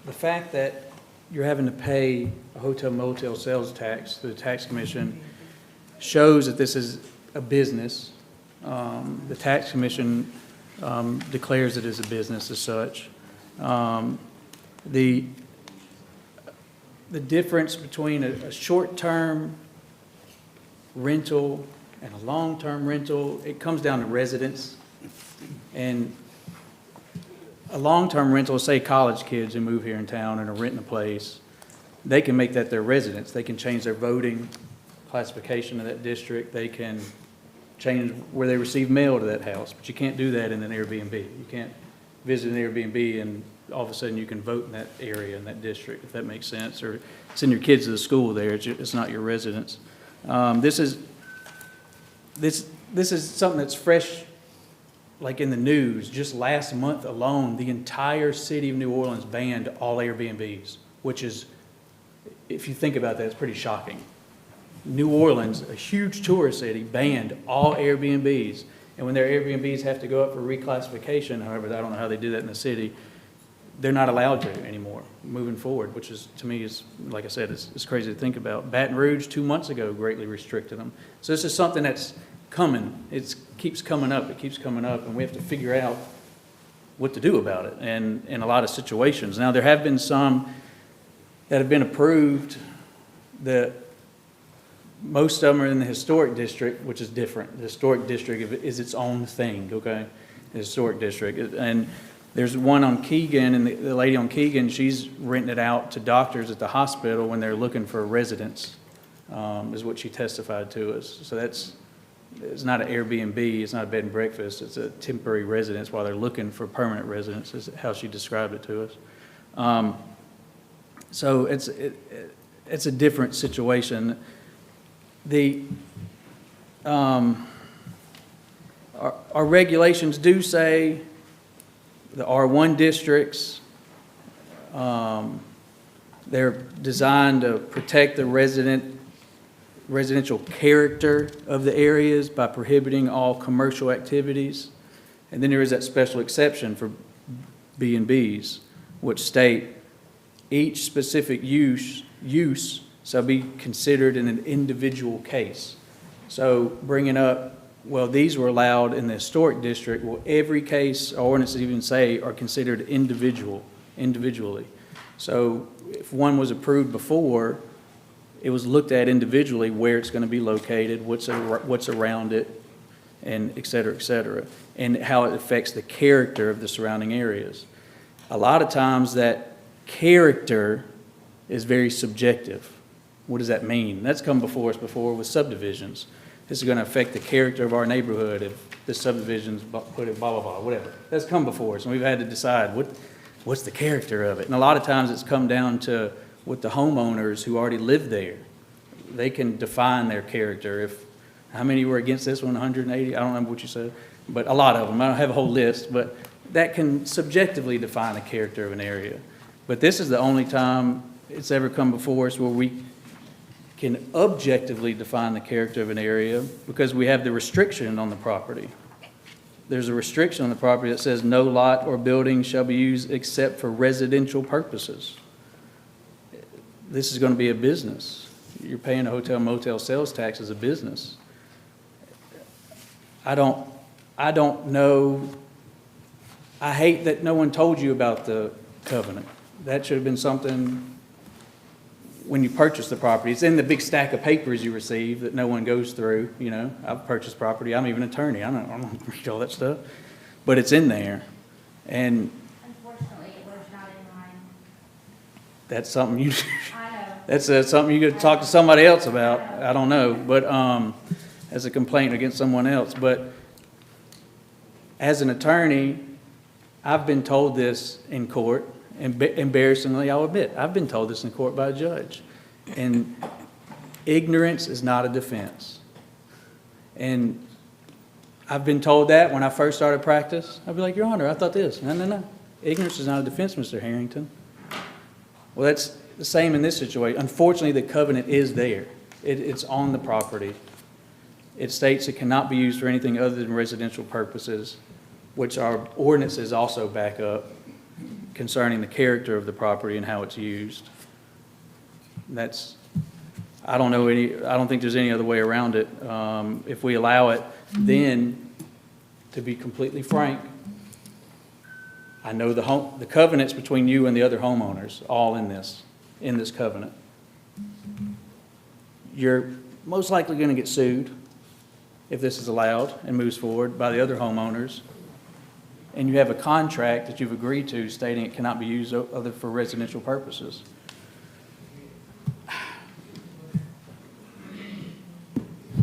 F: fact that you're having to pay a hotel motel sales tax to the tax commission shows that this is a business. The tax commission declares it as a business as such. The difference between a short-term rental and a long-term rental, it comes down to residence. And a long-term rental, say college kids who move here in town and are renting a place, they can make that their residence. They can change their voting classification of that district. They can change where they receive mail to that house, but you can't do that in an Airbnb. You can't visit an Airbnb and all of a sudden you can vote in that area, in that district, if that makes sense, or send your kids to the school there. It's not your residence. This is something that's fresh, like in the news. Just last month alone, the entire city of New Orleans banned all Airbnbs, which is, if you think about that, it's pretty shocking. New Orleans, a huge tourist city, banned all Airbnbs. And when their Airbnbs have to go up for reclassification, however, I don't know how they do that in the city, they're not allowed to anymore moving forward, which is, to me, is, like I said, it's crazy to think about. Baton Rouge 2 months ago greatly restricted them. So this is something that's coming. It keeps coming up. It keeps coming up, and we have to figure out what to do about it and in a lot of situations. Now, there have been some that have been approved that most of them are in the historic district, which is different. The historic district is its own thing, okay? The historic district. And there's one on Keegan, and the lady on Keegan, she's renting it out to doctors at the hospital when they're looking for a residence, is what she testified to us. So it's not an Airbnb, it's not a bed and breakfast, it's a temporary residence while they're looking for permanent residence, is how she described it to us. So it's a different situation. Our regulations do say the R1 districts, they're designed to protect the residential character of the areas by prohibiting all commercial activities. And then there is that special exception for B&Bs, which state each specific use shall be considered in an individual case. So bringing up, well, these were allowed in the historic district. Well, every case, our ordinances even say, are considered individually. So if one was approved before, it was looked at individually where it's going to be located, what's around it, and et cetera, and how it affects the character of the surrounding areas. A lot of times that character is very subjective. What does that mean? That's come before us before with subdivisions. This is going to affect the character of our neighborhood if this subdivision's put it blah, blah, blah, whatever. That's come before us, and we've had to decide what's the character of it. And a lot of times it's come down to what the homeowners who already live there, they can define their character. How many were against this one, 180? I don't remember what you said, but a lot of them. I don't have a whole list, but that can subjectively define the character of an area. But this is the only time it's ever come before us where can objectively define the character of an area because we have the restriction on the property. There's a restriction on the property that says no lot or building shall be used except for residential purposes. This is going to be a business. You're paying a hotel motel sales tax as a business. I don't know. I hate that no one told you about the covenant. That should have been something when you purchase the property. It's in the big stack of papers you receive that no one goes through, you know. I've purchased property. I'm even an attorney. I don't read all that stuff. But it's in there. And
H: Unfortunately, it was not in line.
F: that's something you,
H: I know.
F: that's something you could talk to somebody else about. I don't know. But as a complaint against someone else. But as an attorney, I've been told this in court. Embarrassingly, I'll admit, I've been told this in court by a judge. And ignorance is not a defense. And I've been told that when I first started practice. I'd be like, Your Honor, I thought this. No. Ignorance is not a defense, Mr. Harrington. Well, that's the same in this situation. Unfortunately, the covenant is there. It's on the property. It states it cannot be used for anything other than residential purposes, which our ordinances also back up concerning the character of the property and how it's used. I don't think there's any other way around it. If we allow it, then, to be completely frank, I know the covenants between you and the other homeowners, all in this covenant. You're most likely going to get sued if this is allowed and moves forward by the other homeowners. And you have a contract that you've agreed to stating it cannot be used other for residential purposes. I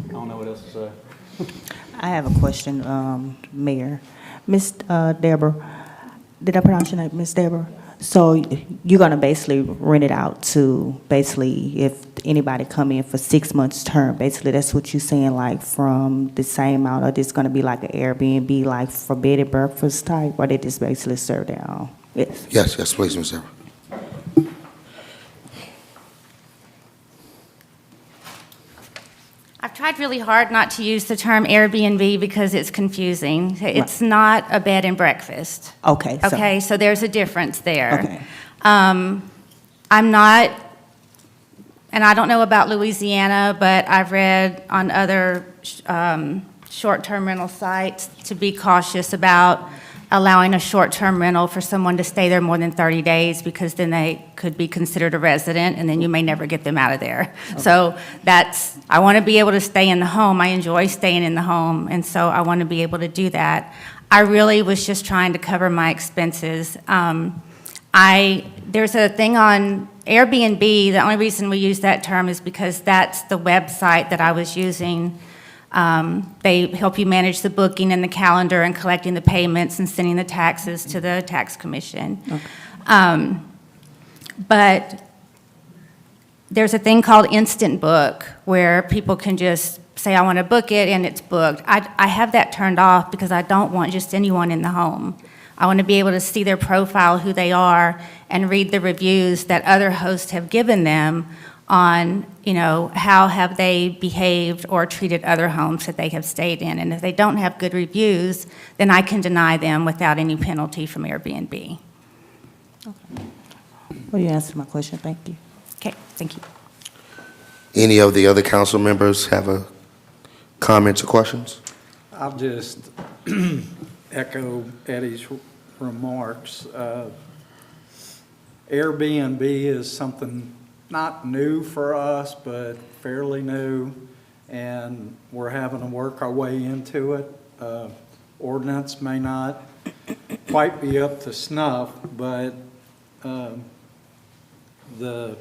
F: don't know what else to say.
J: I have a question, Mayor. Miss Deborah, did I pronounce your name, Miss Deborah? So you're gonna basically rent it out to basically if anybody come in for 6 months term, basically that's what you're saying, like from the same amount, or this gonna be like an Airbnb, like for bed and breakfast type, or they just basically serve their own? Yes.
A: Yes, please, Ms. Sarah.
H: I've tried really hard not to use the term Airbnb because it's confusing. It's not a bed and breakfast.
J: Okay.
H: Okay, so there's a difference there.
J: Okay.
H: I'm not, and I don't know about Louisiana, but I've read on other short-term rental sites to be cautious about allowing a short-term rental for someone to stay there more than 30 days because then they could be considered a resident and then you may never get them out of there. Okay. So I want to be able to stay in the home. I enjoy staying in the home, and so I want to be able to do that. I really was just trying to cover my expenses. There's a thing on Airbnb. The only reason we use that term is because that's the website that I was using. They help you manage the booking and the calendar and collecting the payments and sending the taxes to the tax commission. Okay. But there's a thing called Instant Book where people can just say, I want to book it, and it's booked. I have that turned off because I don't want just anyone in the home. I want to be able to see their profile, who they are, and read the reviews that other hosts have given them on, how have they behaved or treated other homes that they have stayed in. And if they don't have good reviews, then I can deny them without any penalty from Airbnb.
J: Okay. Well, you answered my question. Thank you.
H: Okay, thank you.
A: Any of the other council members have comments or questions?
D: I'll just echo Eddie's remarks. Airbnb is something not new for us, but fairly new, and we're having to work our way into it. Ordinance may not quite be up to snuff, but I go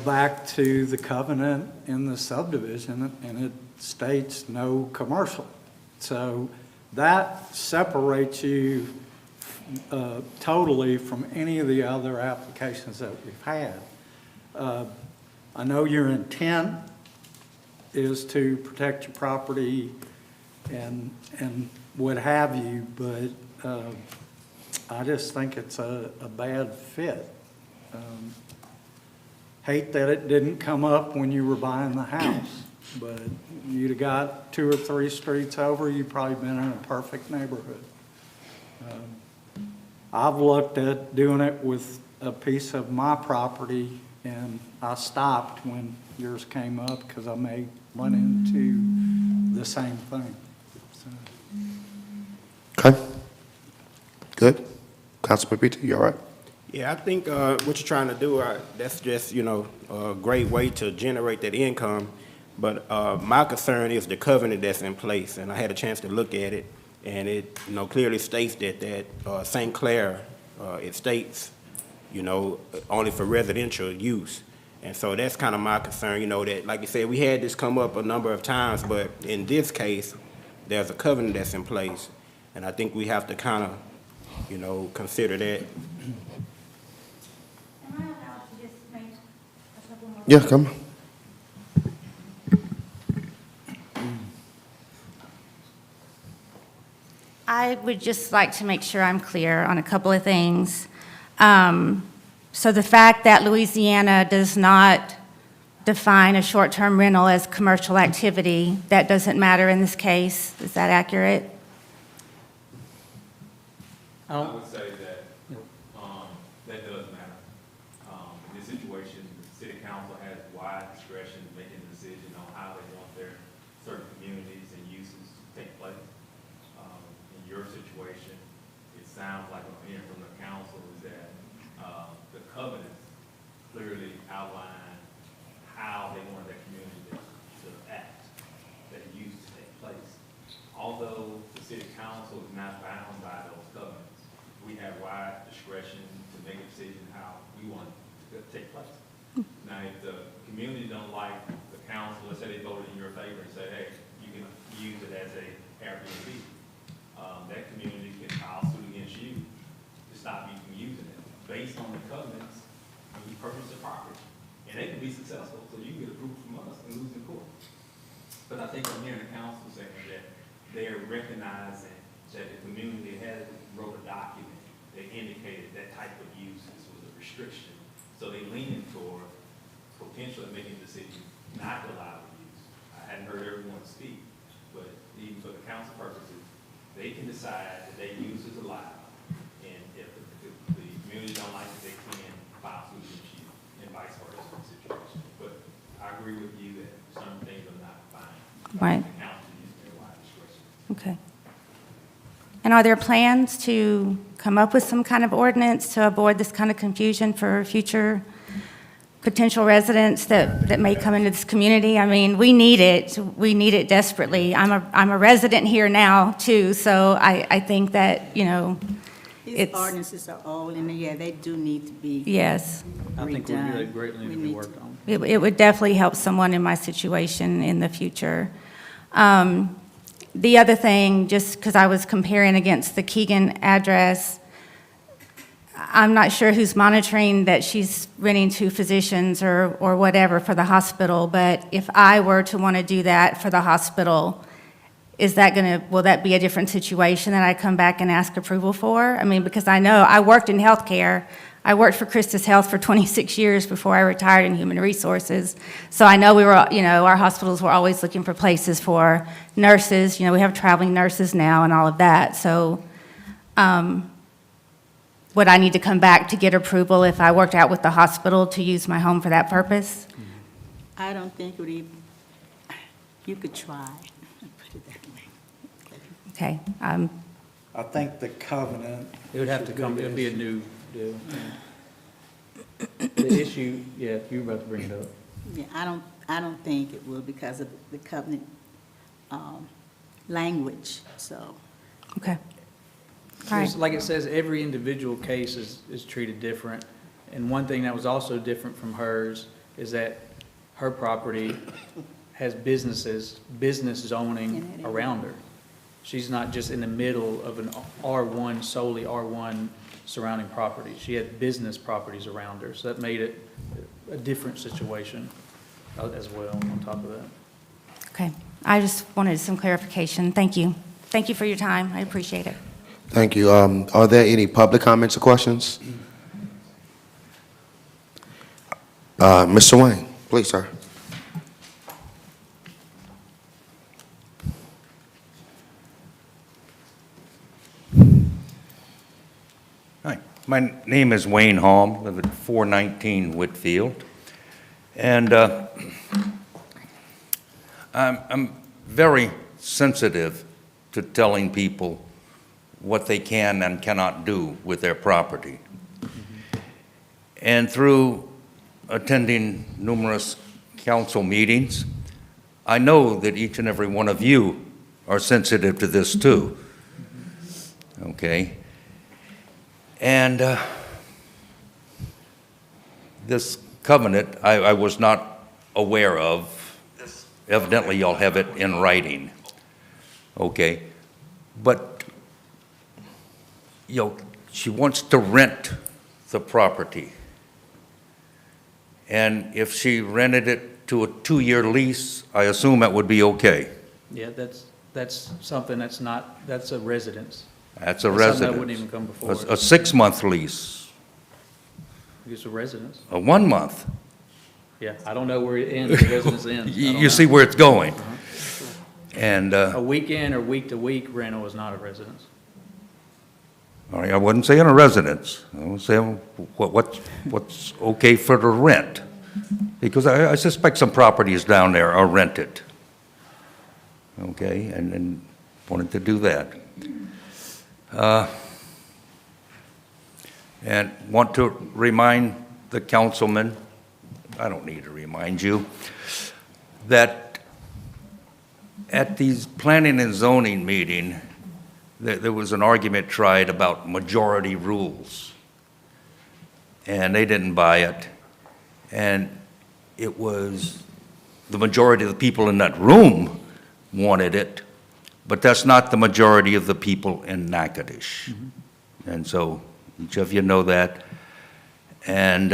D: back to the covenant in the subdivision, and it states no commercial. So that separates you totally from any of the other applications that we've had. I know your intent is to protect your property and what have you, but I just think it's a bad fit. hate that it didn't come up when you were buying the house, but you'd have got 2 or 3 streets over, you'd probably been in a perfect neighborhood. I've looked at doing it with a piece of my property, and I stopped when yours came up because I may run into the same thing. So,
A: Okay. Good. Councilman Peter, you all right?
K: Yeah, I think what you're trying to do, that's just, a great way to generate that income. But my concern is the covenant that's in place, and I had a chance to look at it, and it, clearly states that St. Clair, it states, only for residential use. And so that's kind of my concern, that, like you said, we had this come up a number of times, but in this case, there's a covenant that's in place, and I think we have to kind of, consider that.
H: Am I allowed to just make a couple more?
A: Yeah, come on.
H: I would just like to make sure I'm clear on a couple of things. So the fact that Louisiana does not define a short-term rental as commercial activity, that doesn't matter in this case, is that accurate?
F: I
L: I
F: don't,
L: would say that, that does matter. In this situation, the city council has wide discretion to make a decision on how they want their certain communities and uses to take place. In your situation, it sounds like I'm hearing from the council is that, the covenants clearly outline how they want that community to act, that use to take place. Although the city council is not bound by those covenants, we have wide discretion to make a decision how we want it to take place. Now, if the community don't like the council, let's say they voted in your favor and say, hey, you can use it as a Airbnb, that community can file suit against you to stop you from using it based on the covenants when you purchase the property. And they can be successful, so you get approval from us and lose in court. But I think I'm hearing the council saying that they're recognizing that the community has wrote a document that indicated that type of use was a restriction. So they leaning toward potentially making a decision not to allow the use. I hadn't heard everyone speak, but even for the council purposes, they can decide that they use is allowed. And if the community don't like it, they can file suit against you and vice versa in the situation. But I agree with you that some things are not fine.
H: Right.
L: The council uses their wide discretion.
H: Okay. And are there plans to come up with some kind of ordinance to avoid this kind of confusion for future potential residents that may come into this community? I mean, we need it. We need it desperately. I'm a resident here now, too, so I think that,
C: These
H: it's,
C: ordinances are all in there, yeah, they do need to be
H: yes.
F: I think
C: redone.
F: we greatly need to be worked on.
H: It would definitely help someone in my situation in the future. The other thing, just because I was comparing against the Keegan address, I'm not sure who's monitoring that she's renting to physicians or whatever for the hospital, but if I were to want to do that for the hospital, will that be a different situation that I come back and ask approval for? I mean, because I know I worked in healthcare. I worked for Christus Health for 26 years before I retired in human resources. So I know our hospitals were always looking for places for nurses. We have traveling nurses now and all of that. So would I need to come back to get approval if I worked out with the hospital to use my home for that purpose?
C: I don't think it would even, you could try, put it that way.
H: Okay.
D: I think the covenant.
F: It would have to come, it'd be a new deal. The issue, yeah, you were about to bring it up.
C: Yeah, I don't think it will because of the covenant language, so.
H: Okay. All right.
F: Just like it says, every individual case is treated different. And one thing that was also different from hers is that her property has business zoning around her. She's not just in the middle of an R1, solely R1 surrounding property. She had business properties around her, so that made it a different situation as well on top of that.
H: Okay. I just wanted some clarification. Thank you. Thank you for your time. I appreciate it.
A: Thank you. Are there any public comments or questions? Mr. Wayne, please, sir.
M: Hi, my name is Wayne Halm, live at 419 Whitfield, and I'm very sensitive to telling people what they can and cannot do with their property. And through attending numerous council meetings, I know that each and every one of you are sensitive to this too, okay? And this covenant, I was not aware of. Evidently, y'all have it in writing, okay? But, she wants to rent the property. And if she rented it to a 2-year lease, I assume that would be okay.
F: Yeah, that's something that's a residence.
M: That's a
F: That's something
M: residence.
F: that wouldn't even come before
M: A 6-month lease,
F: It's a residence.
M: a 1 month.
F: Yeah, I don't know where it ends, the residence ends. I don't
M: You see
F: know.
M: where it's going. And,
F: A weekend or week-to-week rental is not a residence.
M: all right, I wasn't saying a residence. I was saying what's okay for the rent. Because I suspect some properties down there are rented. Okay, and wanted to do that. And want to remind the councilman, I don't need to remind you, that at these planning and zoning meeting, there was an argument tried about majority rules. And they didn't buy it. And it was, the majority of the people in that room wanted it, but that's not the majority of the people in Natchitoches. And so each of you know that. And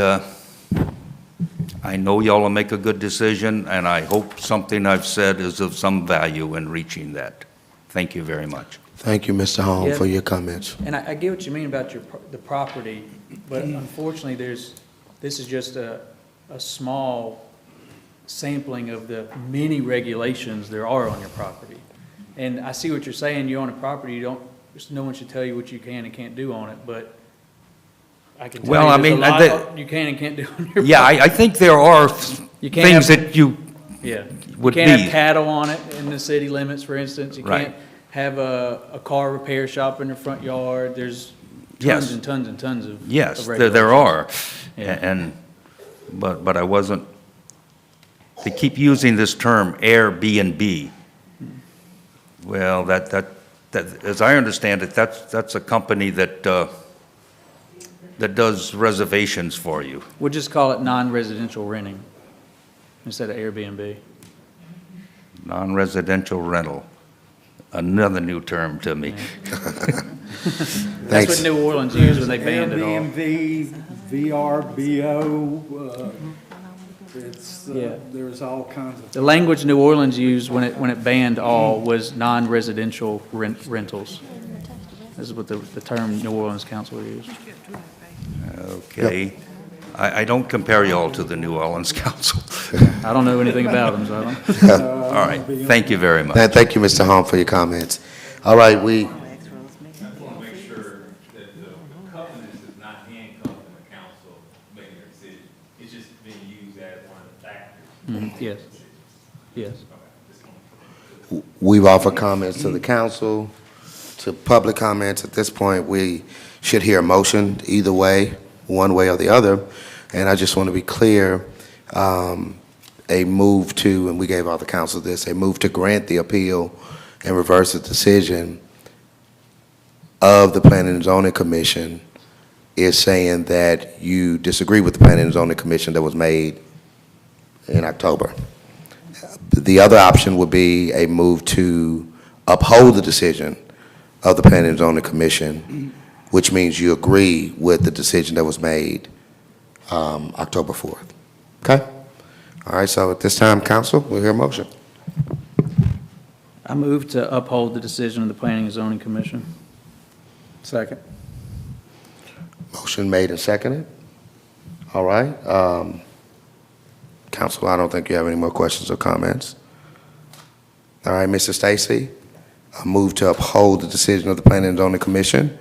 M: I know y'all will make a good decision, and I hope something I've said is of some value in reaching that. Thank you very much.
A: Thank you, Mr. Hall,
F: Yeah.
A: for your comments.
F: And I get what you mean about the property, but unfortunately, this is just a small sampling of the many regulations there are on your property. And I see what you're saying, you own a property, no one should tell you what you can and can't do on it, but I can tell
M: Well,
F: you
M: I
F: there's a
M: mean,
F: lot you can and can't do on your property.
M: Yeah, I think there are
F: You can't
M: things
F: have-
M: that you
F: Yeah.
M: would
F: You can't
M: be.
F: have cattle on it in the city limits, for instance. You
M: Right.
F: can't have a car repair shop in the front yard. There's
M: Yes.
F: tons and tons and tons of.
M: Yes,
F: of
M: there are.
F: regulations. Yeah.
M: And, but I wasn't, they keep using this term Airbnb. Well, that, as I understand it, that's a company that does reservations for you.
F: We'll just call it non-residential renting instead of Airbnb.
M: Non-residential rental, another new term to me.
F: That's
A: Thanks.
F: what New Orleans used when they banned it all.
D: Airbnb, VRBO,
F: Yeah.
D: there's all kinds of.
F: The language New Orleans used when it banned all was non-residential rentals. This is what the term New Orleans Council used.
M: Okay. I don't compare y'all to the New Orleans Council.
F: I don't know anything about them, so I don't.
M: All right, thank you very much.
A: Thank you, Mr. Hall, for your comments. All right, we,
L: I just want to make sure that the covenants is not handcuffing the council making a decision. It's just being used as one of the factors.
F: Yes, yes.
A: we've offered comments to the council, to public comments. At this point, we should hear a motion either way, one way or the other. And I just want to be clear, a move to, and we gave all the council this, a move to grant the appeal and reverse the decision of the Planning and Zoning Commission is saying that you disagree with the Planning and Zoning Commission that was made in October. The other option would be a move to uphold the decision of the Planning and Zoning Commission, which means you agree with the decision that was made October 4th. Okay? All right, so at this time, council, we'll hear a motion.
F: I move to uphold the decision of the Planning and Zoning Commission.
D: Second.
A: Motion made and seconded. All right. Council, I don't think you have any more questions or comments. All right, Mr. Stacy, I move to uphold the decision of the Planning and Zoning Commission,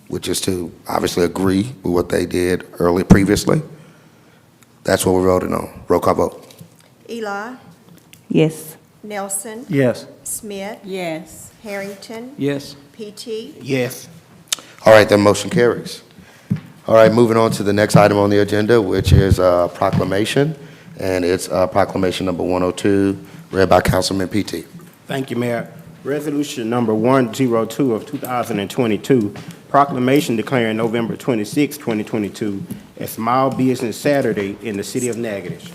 A: which is to obviously agree with what they did previously. That's what we're voting on. Roll call vote.
N: Eli,
J: Yes.
N: Nelson,
D: Yes.
N: Smith,
C: Yes.
N: Harrington,
F: Yes.
N: PT,
K: Yes.
A: All right, that motion carries. All right, moving on to the next item on the agenda, which is proclamation, and it's proclamation number 102, read by Councilman PT.
K: Thank you, Mayor. Resolution number 102 of 2022, proclamation declaring November 26, 2022 as Small Business Saturday in the city of Natchitoches.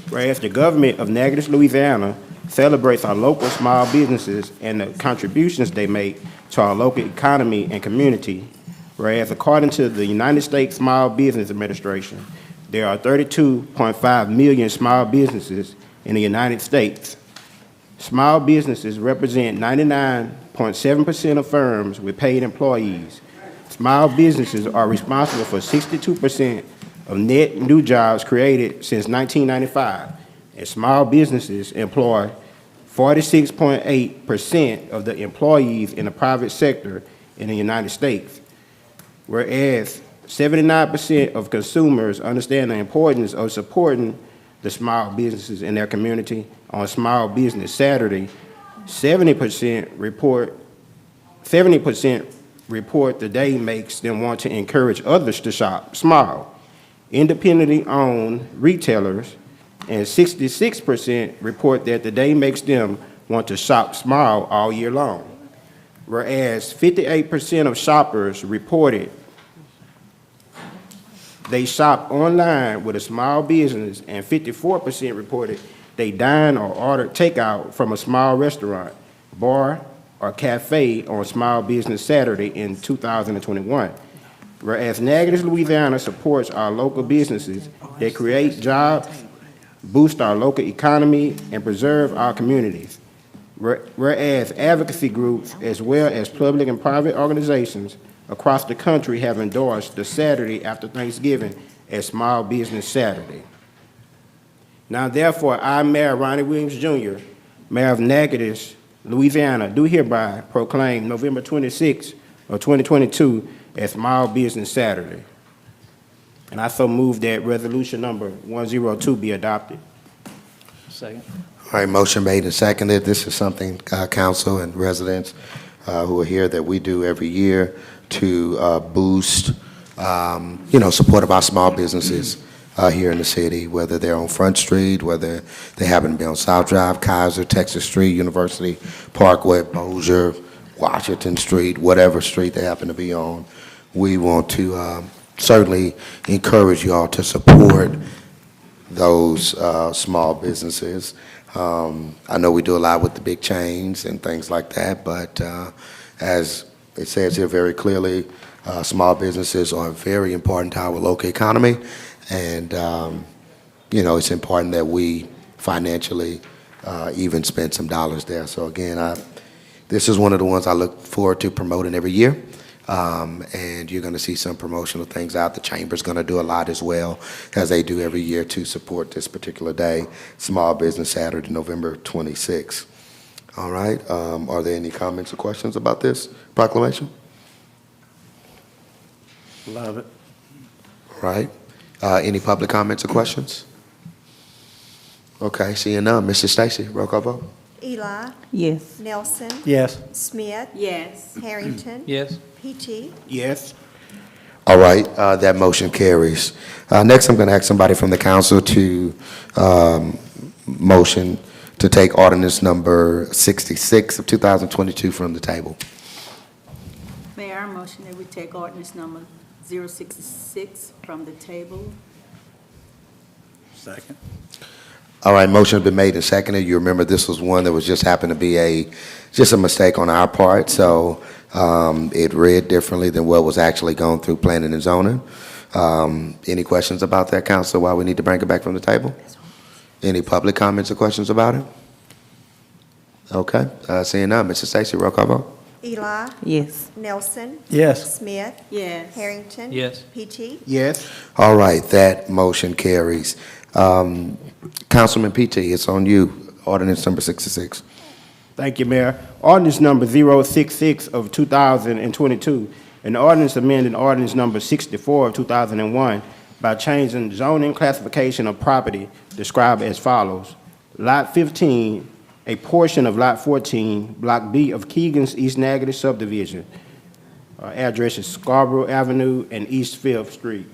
K: Whereas the government of Natchitoches, Louisiana celebrates our local small businesses and the contributions they make to our local economy and community. Whereas according to the United States Small Business Administration, there are 32.5 million small businesses in the United States. Small businesses represent 99.7% of firms with paid employees. Small businesses are responsible for 62% of net new jobs created since 1995, and small businesses employ 46.8% of the employees in the private sector in the United States. Whereas 79% of consumers understand the importance of supporting the small businesses in their community on Small Business Saturday, 70% report the day makes them want to encourage others to shop small. Independently owned retailers and 66% report that the day makes them want to shop small all year long. Whereas 58% of shoppers reported they shop online with a small business, and 54% reported they dine or order takeout from a small restaurant, bar, or cafe on Small Business Saturday in 2021. Whereas Natchitoches, Louisiana supports our local businesses that create jobs, boost our local economy, and preserve our communities. Whereas advocacy groups, as well as public and private organizations across the country, have endorsed the Saturday after Thanksgiving as Small Business Saturday. Now therefore, I, Mayor Ronnie Williams Jr., Mayor of Natchitoches, Louisiana, do hereby proclaim November 26 of 2022 as Small Business Saturday. And I so move that resolution number 102 be adopted.
F: Second.
A: All right, motion made and seconded. This is something, council and residents who are here, that we do every year to boost, support of our small businesses here in the city, whether they're on Front Street, whether they happen to be on South Drive, Kaiser, Texas Street, University Parkway, Bossier, Washington Street, whatever street they happen to be on. We want to certainly encourage you all to support those small businesses. I know we do a lot with the big chains and things like that, but as it says here very clearly, small businesses are very important to our local economy, and it's important that we financially even spend some dollars there. So again, this is one of the ones I look forward to promoting every year. And you're going to see some promotional things out. The Chamber's going to do a lot as well, as they do every year, to support this particular day, Small Business Saturday, November 26th. All right. Are there any comments or questions about this proclamation?
D: Love it.
A: All right. Any public comments or questions? Okay, seeing none. Mrs. Stacy, roll call vote.
N: Eli,
J: Yes.
N: Nelson,
D: Yes.
N: Smith,
C: Yes.
N: Harrington,
F: Yes.
N: PT,
K: Yes.
A: All right, that motion carries. Next, I'm going to ask somebody from the council to motion to take ordinance number 66 of 2022 from the table.
C: Mayor, I motion that we take ordinance number 066 from the table.
D: Second.
A: All right, motion has been made and seconded. You remember this was one that was just happened to be just a mistake on our part, so it read differently than what was actually going through planning and zoning. Any questions about that, council, why we need to bring it back from the table? Any public comments or questions about it? Okay, seeing none, Mrs. Stacy, roll call vote.
N: Eli,
J: Yes.
N: Nelson,
D: Yes.
N: Smith,
C: Yes.
N: Harrington,
F: Yes.
N: PT,
K: Yes.
A: All right, that motion carries. Councilman PT, it's on you, ordinance number 66.
K: Thank you, Mayor. Ordinance number 066 of 2022, an ordinance amending ordinance number 64 of 2001 by changing zoning classification of property described as follows. Lot 15, a portion of Lot 14, Block B of Keegan's East Natchitoches subdivision. Address is Scarborough Avenue and East 5th Street.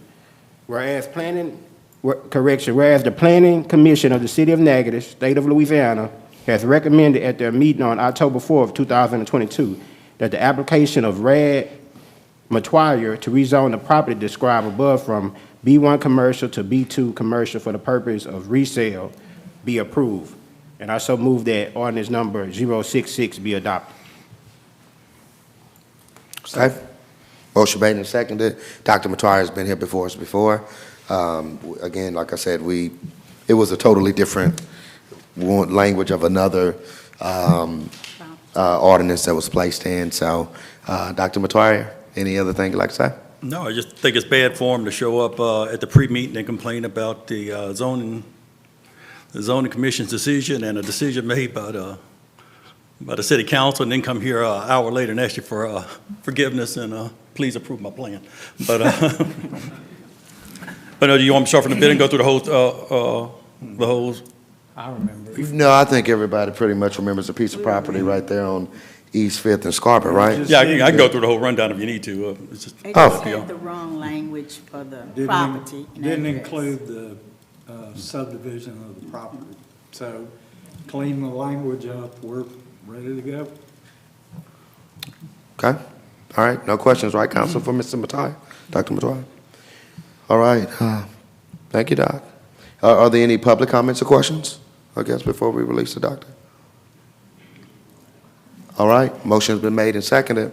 K: Whereas the Planning Commission of the City of Natchitoches, State of Louisiana, has recommended at their meeting on October 4th, 2022, that the application of Rad Matwire to rezone the property described above from B1 commercial to B2 commercial for the purpose of resale be approved. And I so move that ordinance number 066 be adopted.
A: Okay. Motion made and seconded. Dr. Matwire has been here before us before. Again, like I said, it was a totally different language of another ordinance that was placed in. So, Dr. Matwire, any other thing you'd like to say?
O: No, I just think it's bad form to show up at the pre-meeting and complain about the zoning commission's decision and a decision made by the city council, and then come here an hour later and ask you for forgiveness and please approve my plan. But do you want me to start from the beginning, go through the whole?
F: I remember.
A: No, I think everybody pretty much remembers a piece of property right there on East 5th and Scarborough, right?
O: Yeah, I can go through the whole rundown if you need to. It's just,
C: They just had the wrong language for the property. and
D: Didn't
C: address.
D: include the subdivision of the property. So clean the language up, we're ready to go.
A: Okay. All right. No questions, right, Counsel, for Mr. Matwire? Dr. Matwire? All right. Thank you, Doc. Are there any public comments or questions, I guess, before we release the doctor? All right. Motion's been made and seconded.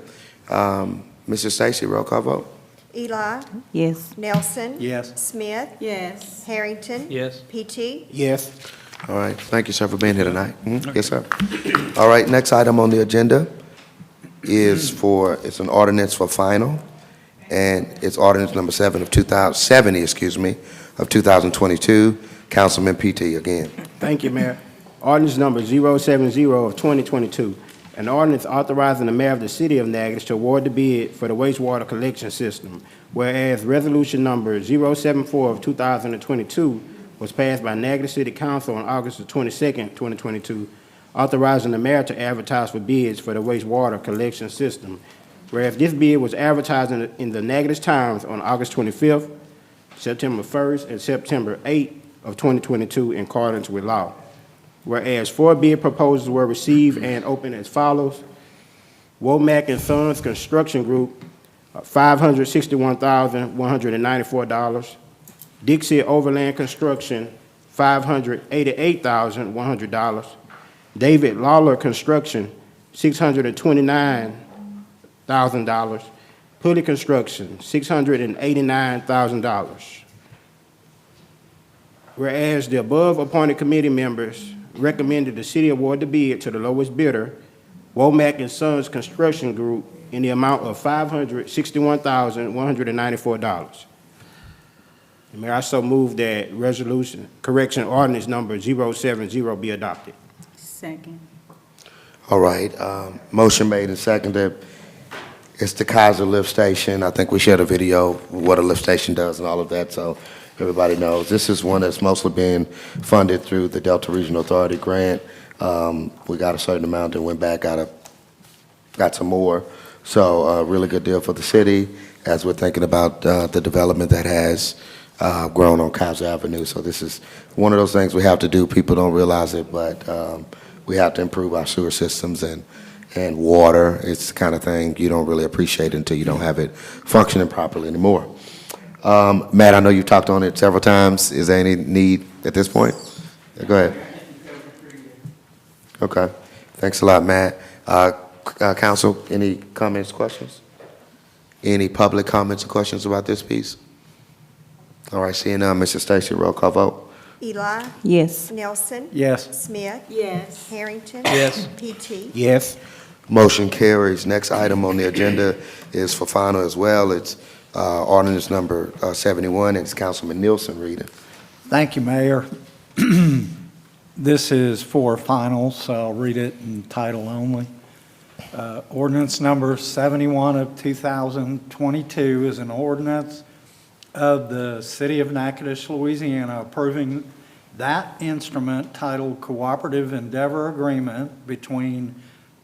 A: Mrs. Stacy, roll call vote.
N: Eli,
J: Yes.
N: Nelson.
D: Yes.
N: Smith,
C: Yes.
N: Harrington.
F: Yes.
N: PT.
K: Yes.
A: All right. Thank you, sir, for being here tonight. Yes, sir. All right. Next item on the agenda is it's an ordinance for final, and it's ordinance number 70, of 2022. Councilman PT again.
K: Thank you, Mayor. Ordinance number 070 of 2022, an ordinance authorizing the mayor of the city of Natchitoches to award the bid for the wastewater collection system, whereas resolution number 074 of 2022 was passed by Natchitoches City Council on August the 22nd, 2022, authorizing the mayor to advertise for bids for the wastewater collection system. Whereas this bid was advertised in the Natchitoches Times on August 25th, September 1st, and September 8th of 2022 in accordance with law. Whereas 4 bid proposals were received and open as follows. Womack and Sons Construction Group, $561,194. Dixie Overland Construction, $588,100. David Lawler Construction, $629,000. Pulley Construction, $689,000. Whereas the above appointed committee members recommended the city award the bid to the lowest bidder, Womack and Sons Construction Group, in the amount of $561,194. Mayor, I so move that ordinance number 070 be adopted.
C: Second.
A: All right. Motion made and seconded. It's the Kaiser Lift Station. I think we shared a video of what a lift station does and all of that, so everybody knows. This is one that's mostly being funded through the Delta Regional Authority grant. We got a certain amount and went back, got some more. So a really good deal for the city as we're thinking about the development that has grown on Kaiser Avenue. So this is one of those things we have to do. People don't realize it, but we have to improve our sewer systems and water. It's the kind of thing you don't really appreciate until you don't have it functioning properly anymore. Matt, I know you've talked on it several times. Is there any need at this point? Yeah, go ahead. Okay. Thanks a lot, Matt. Council, any comments, questions? Any public comments or questions about this piece? All right, seeing none, Mr. Stacy, roll call vote.
N: Eli,
J: Yes.
N: Nelson.
D: Yes.
N: Smith,
C: Yes.
N: Harrington.
F: Yes.
N: PT.
K: Yes.
A: Motion carries. Next item on the agenda is for final as well. It's ordinance number 71, and it's Councilman Nielsen reading.
D: Thank you, Mayor. This is for final, so I'll read it in title only. Ordinance number 71 of 2022 is an ordinance of the City of Natchitoches, Louisiana, approving that instrument titled Cooperative Endeavor Agreement between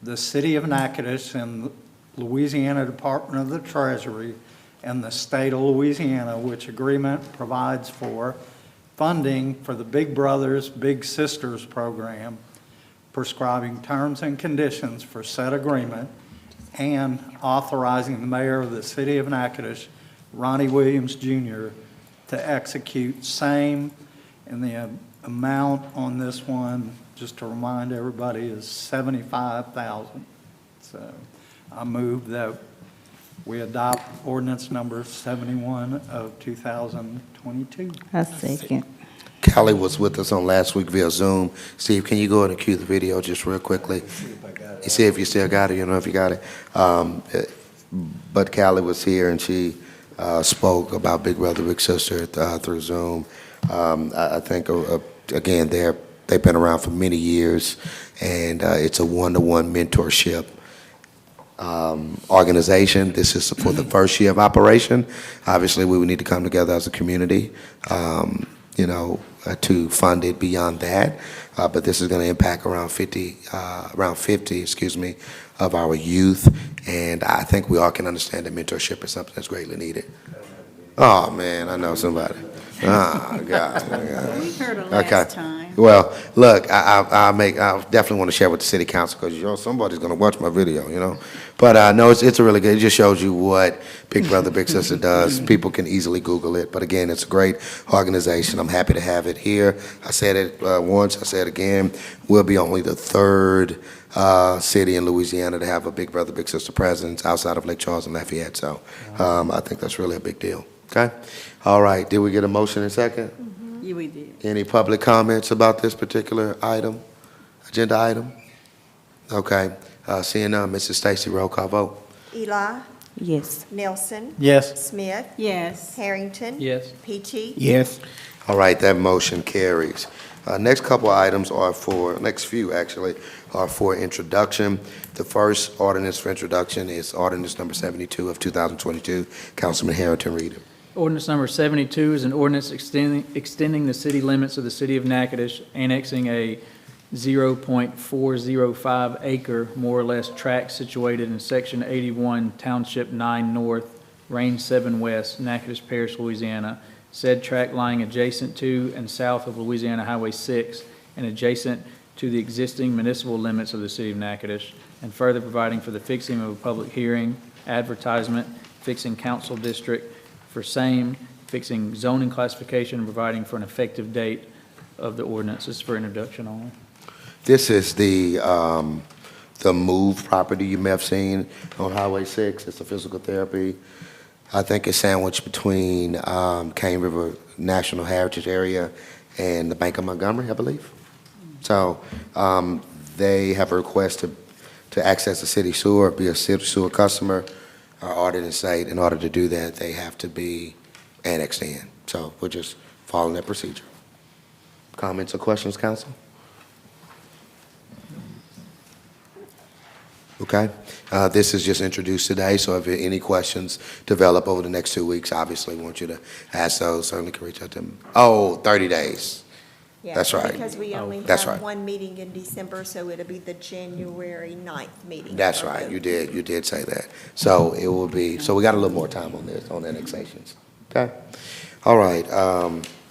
D: the City of Natchitoches and Louisiana Department of the Treasury and the State of Louisiana, which agreement provides for funding for the Big Brothers Big Sisters program, prescribing terms and conditions for said agreement, and authorizing the mayor of the City of Natchitoches, Ronnie Williams Jr., to execute same. And the amount on this one, just to remind everybody, is $75,000. So I move that we adopt ordinance number 71 of 2022.
J: I second.
A: Callie was with us on last week via Zoom. Steve, can you go ahead and cue the video just real quickly? You see if you still got it, you know if you got it. But Callie was here and she spoke about Big Brother, Big Sister through Zoom. I think, again, they've been around for many years, and it's a one-to-one mentorship organization. This is for the first year of operation. Obviously, we would need to come together as a community, to fund it beyond that. But this is going to impact around 50, of our youth. And I think we all can understand that mentorship is something that's greatly needed. Oh, man, I know somebody. Oh, God.
C: We heard it last time.
A: Well, look, I definitely want to share with the city council because somebody's going to watch my video, But no, it's a really good. It just shows you what Big Brother Big Sister does. People can easily Google it. But again, it's a great organization. I'm happy to have it here. I said it once. I said it again. We'll be only the third city in Louisiana to have a Big Brother Big Sister presence outside of Lake Charles and Lafayette. So I think that's really a big deal. Okay. All right. Did we get a motion in a second?
C: Yeah, we did.
A: Any public comments about this particular item, agenda item? Okay, seeing none, Mrs. Stacy, roll call vote.
N: Eli,
J: Yes.
N: Nelson,
D: Yes.
N: Smith,
C: Yes.
N: Harrington.
F: Yes.
N: Peachy.
K: Yes.
A: All right, that motion carries. Next couple items next few actually, are for introduction. The first ordinance for introduction is ordinance number 72 of 2022. Councilman Harrington, read it.
F: Ordinance number 72 is an ordinance extending the city limits of the City of Natchitoches, annexing a 0.405 acre, more or less, tract situated in Section 81, Township 9 North, Range 7 West, Natchitoches Parish, Louisiana. Said tract lying adjacent to and south of Louisiana Highway 6 and adjacent to the existing municipal limits of the City of Natchitoches, and further providing for the fixing of a public hearing, advertisement, fixing council district for same, fixing zoning classification, and providing for an effective date of the ordinance. This is for introduction only.
A: This is the Move property you may have seen on Highway 6. It's a physical therapy. I think it's sandwiched between Cane River National Heritage Area and the Bank of Montgomery, I believe. So they have a request to access the city sewer, be a city sewer customer. Our ordinance state, in order to do that, they have to be annexed in. So we're just following that procedure. Comments or questions, council? Okay. This is just introduced today, so if any questions develop over the next 2 weeks, obviously we want you to ask those. Certainly can reach out to them. 30 days.
N: Yeah,
A: That's right.
N: Because we only
A: That's
N: have
A: right.
N: one meeting in December, so it'll be the January 9th meeting.
A: That's right. You did say that. So it will be, so we got a little more time on this, on annexations. Okay? All right.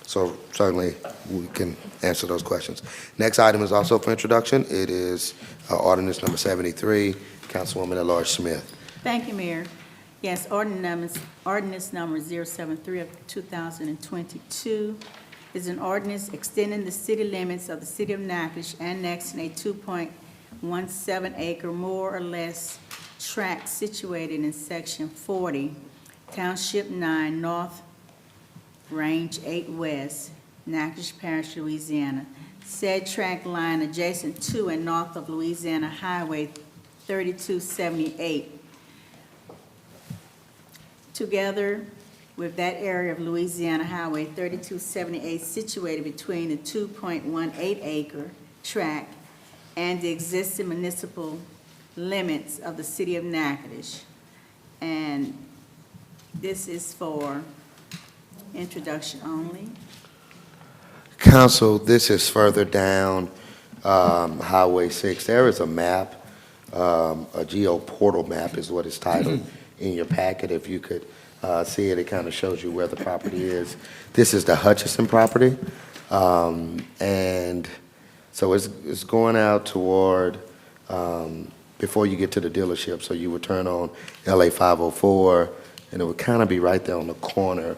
A: So certainly we can answer those questions. Next item is also for introduction. It is ordinance number 73. Councilwoman at-large Smith.
C: Thank you, Mayor. Yes, ordinance number 073 of 2022 is an ordinance extending the city limits of the City of Natchitoches, annexing a 2.17 acre, more or less, tract situated in Section 40, Township 9 North, Range 8 West, Natchitoches Parish, Louisiana. Said tract lying adjacent to and north of Louisiana Highway 3278. Together with that area of Louisiana Highway 3278 situated between the 2.18 acre tract and the existing municipal limits of the city of Natchitoches. And this is for introduction only.
A: Council, this is further down Highway 6. There is a map, a geo-portal map is what it's titled in your packet. If you could see it, it kind of shows you where the property is. This is the Hutchison property. And so it's going out toward, before you get to the dealership, so you would turn on LA 504, and it would kind of be right there on the corner,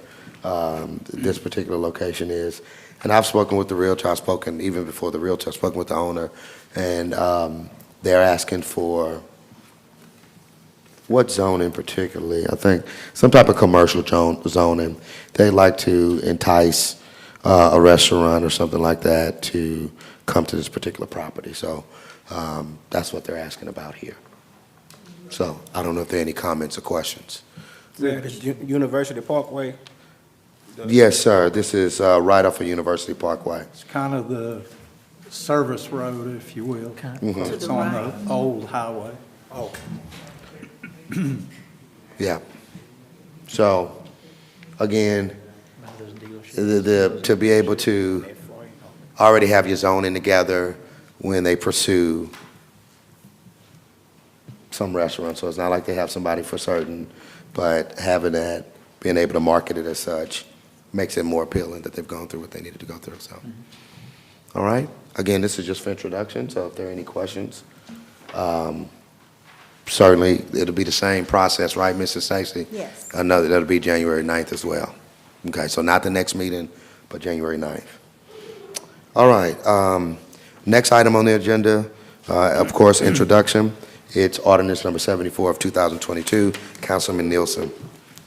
A: this particular location is. And I've spoken with the realtor, I've spoken, even before the realtor, I've spoken with the owner, and they're asking for, what zoning particularly? I think some type of commercial zoning. They like to entice a restaurant or something like that to come to this particular property. So that's what they're asking about here. So I don't know if there are any comments or questions.
K: University Parkway?
A: Yes, sir. This is right off of University Parkway.
D: It's kind of the service road, if you will.
A: Mhm.
D: It's on the old highway.
K: Oh.
A: Yeah. So, again, to be able to already have your zoning together when they pursue some restaurants. So it's not like they have somebody for certain, but having that, being able to market it as such, makes it more appealing that they've gone through what they needed to go through. So, all right. Again, this is just for introduction, so if there are any questions, certainly it'll be the same process, right, Mrs. Stacy?
N: Yes.
A: That'll be January 9th as well. Okay, so not the next meeting, but January 9th. All right. Next item on the agenda, of course, introduction. It's ordinance number 74 of 2022. Councilman Nielsen.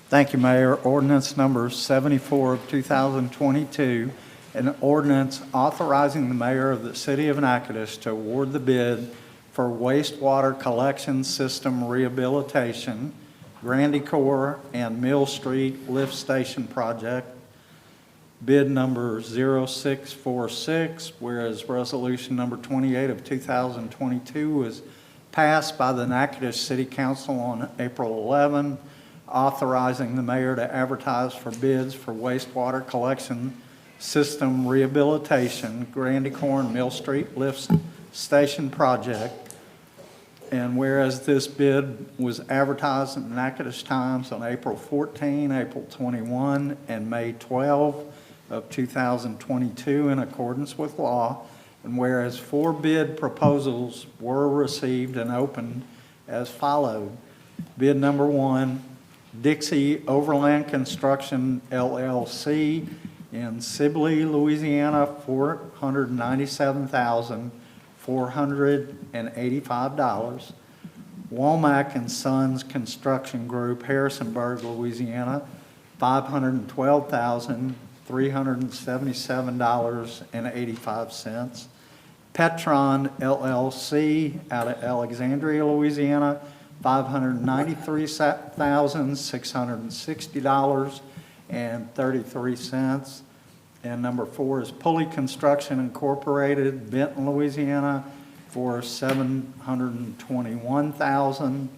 D: Thank you, Mayor. Ordinance number 74 of 2022, an ordinance authorizing the mayor of the city of Natchitoches to award the bid for wastewater collection system rehabilitation, Grandy Core and Mill Street Lift Station project, bid number 0646, whereas resolution number 28 of 2022 was passed by the Natchitoches City Council on April 11, authorizing the mayor to advertise for bids for wastewater collection system rehabilitation, Grandy Core and Mill Street Lift Station project. And whereas this bid was advertised in the Natchitoches Times on April 14, April 21, and May 12 of 2022 in accordance with law, and whereas 4 bid proposals were received and opened as followed. Bid number 1, Dixie Overland Construction LLC in Sibley, Louisiana, $497,485. Womack and Sons Construction Group, Harrisonburg, Louisiana, $512,377.85. Petron LLC out of Alexandria, Louisiana, $593,660.33. And number 4 is Pulley Construction Incorporated, Benton, Louisiana, for $721,000.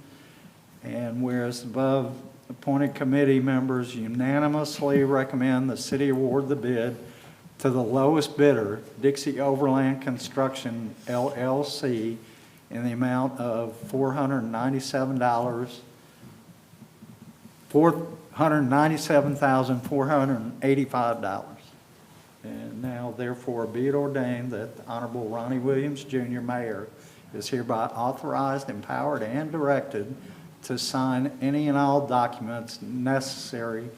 D: And whereas above appointed committee members unanimously recommend the city award the bid to the lowest bidder, Dixie Overland Construction LLC, in the amount of $497,485. And now therefore be it ordained that the Honorable Ronnie Williams, Jr., Mayor, is hereby authorized, empowered, and directed to sign any and all documents necessary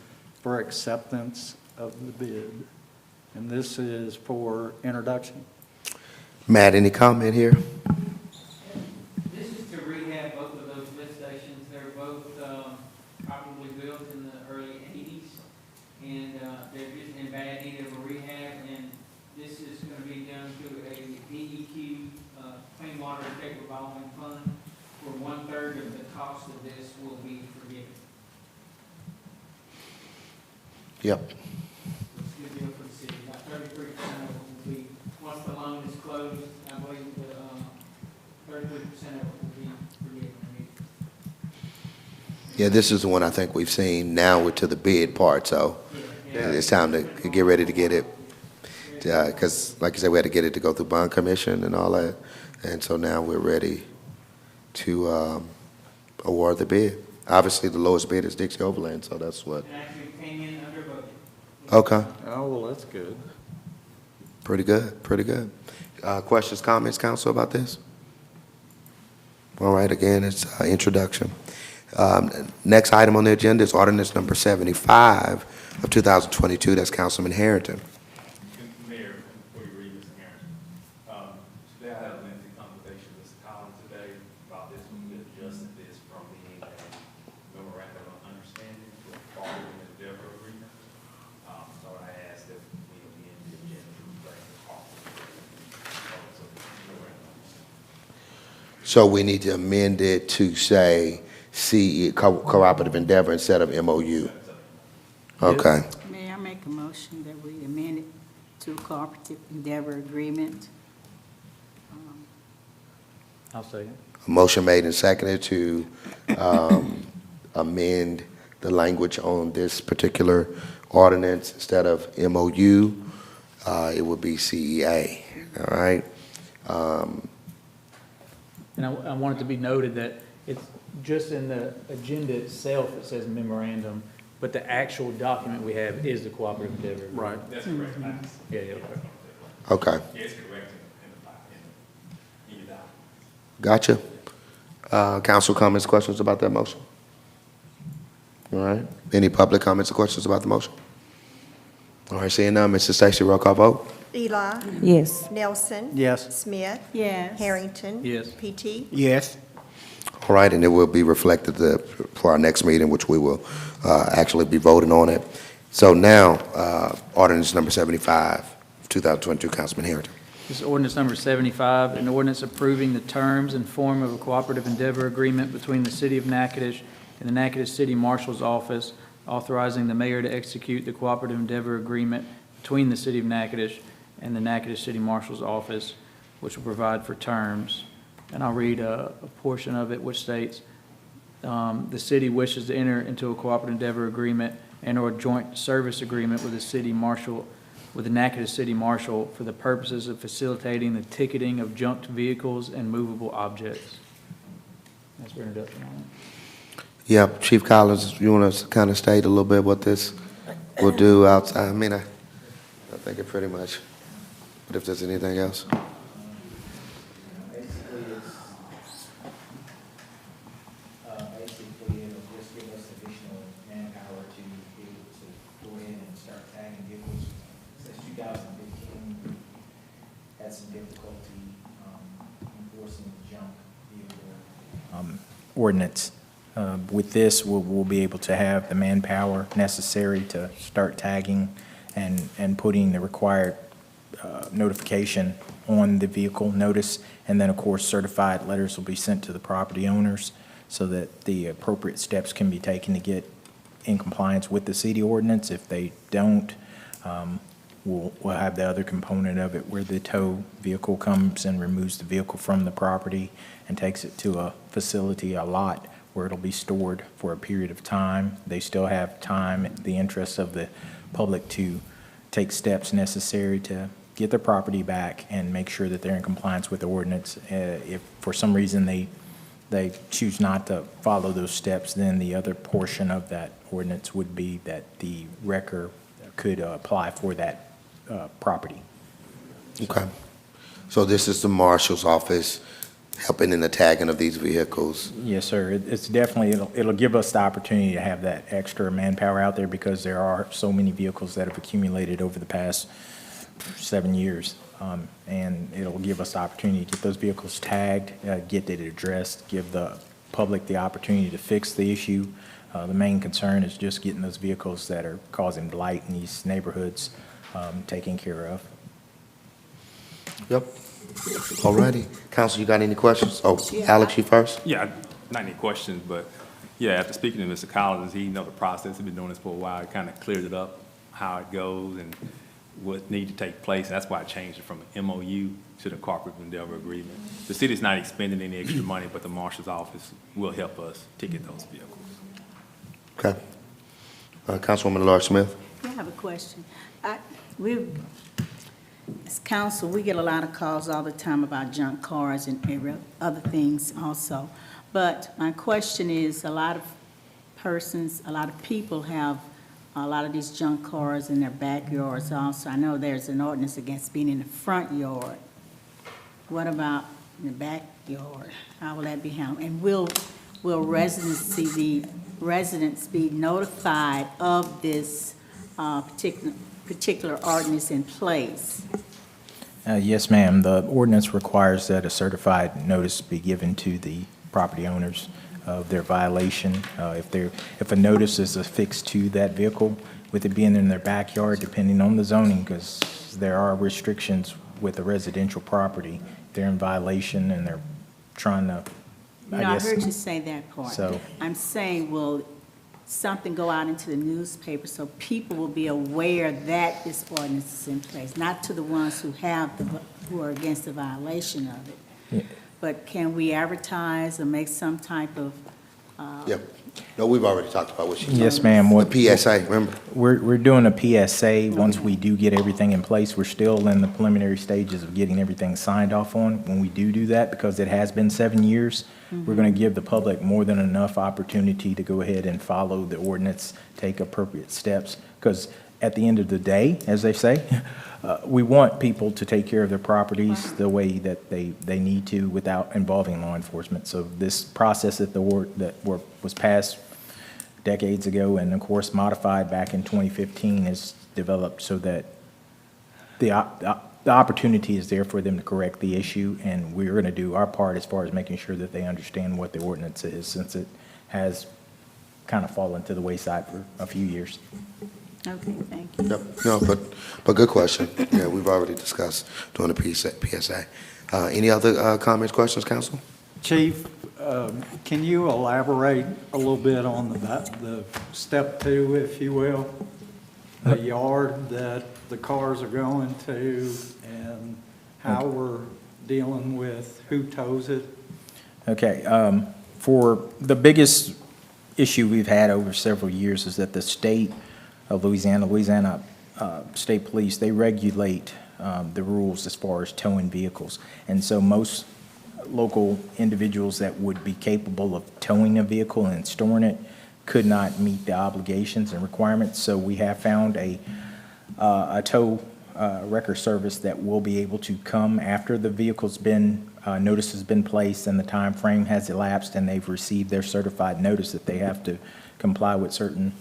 D: for acceptance of the bid. And this is for introduction.
A: Matt, any comment here?
F: This is to rehab both of those lift stations. They're both probably built in the early 80s, and they're just in bad need of a rehab, and this is going to be done through a DEQ, Clean Water State Revolving Fund, where 1/3 of the cost of this will be forgiven.
A: Yep.
F: It's a good deal for the city. About 33% of it will be, once the loan is closed, I believe the 33% of it will be forgiven immediately.
A: Yeah, this is the one I think we've seen. Now we're to the bid part, so it's time to get ready to get it. Because, like you said, we had to get it to go through bond commission and all that. And so now we're ready to award the bid. Obviously, the lowest bid is Dixie Overland, so that's what.
F: It actually came in under budget.
A: Okay,
D: Oh, well, that's good.
A: pretty good, pretty good. Questions, comments, council, about this? All right, again, it's introduction. Next item on the agenda is ordinance number 75 of 2022. That's Councilman Harrington.
L: Mayor, before you read this, Aaron, today I had a lengthy conversation with Mr. Collins today about this. We adjusted this from being a memorandum of understanding to a following endeavor agreement. So I asked if we amend the agenda to reflect the cost.
A: So we need to amend it to say cooperative endeavor instead of MOU. Okay.
C: May I make a motion that we amend it to a cooperative endeavor agreement?
F: I'll say it.
A: A motion made and seconded to amend the language on this particular ordinance. Instead of MOU, it would be CEA, all right?
F: And I want it to be noted that it's just in the agenda itself, it says memorandum, but the actual document we have is the cooperative endeavor.
D: Right.
L: That's correct.
F: Yeah, yeah, okay.
A: Okay,
L: Yeah, it's correct in the document.
A: gotcha. Council comments, questions about that motion? All right, any public comments or questions about the motion? All right, seeing none, Mrs. Stacy, roll call vote.
N: Eli,
J: Yes.
N: Nelson.
D: Yes.
N: Smith.
C: Yes.
N: Harrington.
F: Yes.
N: PT.
K: Yes.
A: All right, and it will be reflected for our next meeting, which we will actually be voting on it. So now, ordinance number 75, 2022, Councilman Harrington.
F: This is ordinance number 75, an ordinance approving the terms and form of a cooperative endeavor agreement between the City of Natchitoches and the Natchitoches City Marshal's Office, authorizing the mayor to execute the cooperative endeavor agreement between the City of Natchitoches and the Natchitoches City Marshal's Office, which will provide for terms. And I'll read a portion of it, which states, the city wishes to enter into a cooperative endeavor agreement and/or joint service agreement with the city marshal, with the Natchitoches City Marshal for the purposes of facilitating the ticketing of junked vehicles and movable objects. That's your introduction on it.
A: Yeah, Chief Collins, you want to kind of state a little bit what this will do outside? I mean, I think it pretty much, but if there's anything else?
P: Basically, it'll just give us additional manpower to be able to go ahead and start tagging vehicles. Since 2015, we had some difficulty enforcing the junk vehicle ordinance. With this, we'll be able to have the manpower necessary to start tagging and putting the required notification on the vehicle notice. And then, of course, certified letters will be sent to the property owners so that the appropriate steps can be taken to get in compliance with the city ordinance. If they don't, we'll have the other component of it where the tow vehicle comes and removes the vehicle from the property and takes it to a facility, a lot, where it'll be stored for a period of time. They still have time, the interest of the public, to take steps necessary to get their property back and make sure that they're in compliance with the ordinance. If for some reason they choose not to follow those steps, then the other portion of that ordinance would be that the wrecker could apply for that property.
A: Okay. So this is the marshal's office helping in the tagging of these vehicles?
P: Yes, sir. It's definitely, it'll give us the opportunity to have that extra manpower out there because there are so many vehicles that have accumulated over the past 7 years. And it'll give us the opportunity to get those vehicles tagged, get it addressed, give the public the opportunity to fix the issue. The main concern is just getting those vehicles that are causing blight in these neighborhoods taken care of.
A: Yep. All righty. Council, you got any questions? Oh, Alex, you first?
L: Yeah, not any questions, but yeah, after speaking to Mr. Collins, he know the process. He's been doing this for a while. It kind of cleared it up how it goes and what need to take place. That's why I changed it from an MOU to the cooperative endeavor agreement. The city's not expending any extra money, but the marshal's office will help us ticket those vehicles.
A: Okay. Councilwoman Laura Smith?
C: I have a question. As council, we get a lot of calls all the time about junk cars and other things also. But my question is, a lot of people have a lot of these junk cars in their backyards also. I know there's an ordinance against being in the front yard. What about in the backyard? How will that be handled? And will residents be notified of this particular ordinance in place?
P: Yes, ma'am. The ordinance requires that a certified notice be given to the property owners of their violation. If a notice is affixed to that vehicle, with it being in their backyard, depending on the zoning, because there are restrictions with a residential property, they're in violation and they're trying to,
C: I heard you say that part.
P: So-
C: I'm saying, will something go out into the newspaper so people will be aware that this ordinance is in place? Not to the ones who who are against the violation of it.
P: Yeah.
C: But can we advertise or make some type of,
A: Yep. No, we've already talked about what she's talking about.
P: Yes, ma'am.
A: The PSA, remember?
P: We're doing a PSA. Once we do get everything in place, we're still in the preliminary stages of getting everything signed off on. When we do that, because it has been 7 years, we're going to give the public more than enough opportunity to go ahead and follow the ordinance, take appropriate steps. Because at the end of the day, as they say, we want people to take care of their properties the way that they need to without involving law enforcement. So this process that was passed decades ago and of course modified back in 2015 is developed so that the opportunity is there for them to correct the issue, and we're going to do our part as far as making sure that they understand what the ordinance is, since it has kind of fallen to the wayside for a few years.
C: okay, thank you.
A: Yep. No, but good question. Yeah, we've already discussed doing the PSA. Any other comments, questions, council?
D: Chief, can you elaborate a little bit on the step two, if you will? The yard that the cars are going to and how we're dealing with who tows it?
P: Okay, for the biggest issue we've had over several years is that the state of Louisiana State Police, they regulate the rules as far as towing vehicles. And so most local individuals that would be capable of towing a vehicle and storing it could not meet the obligations and requirements. So we have found a tow wrecker service that will be able to come after the vehicle's been, notice has been placed and the time frame has elapsed and they've received their certified notice that they have to comply with certain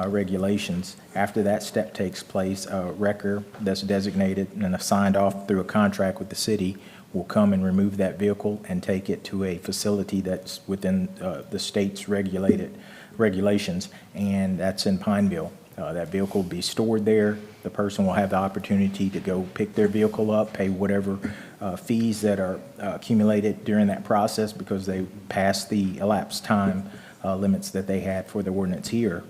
P: regulations. After that step takes place, a wrecker that's designated and signed off through a contract with the city will come and remove that vehicle and take it to a facility that's within the state's regulations, and that's in Pineville. That vehicle will be stored there. The person will have the opportunity to go pick their vehicle up, pay whatever fees that are accumulated during that process because they passed the elapsed time limits that they had for the ordinance here.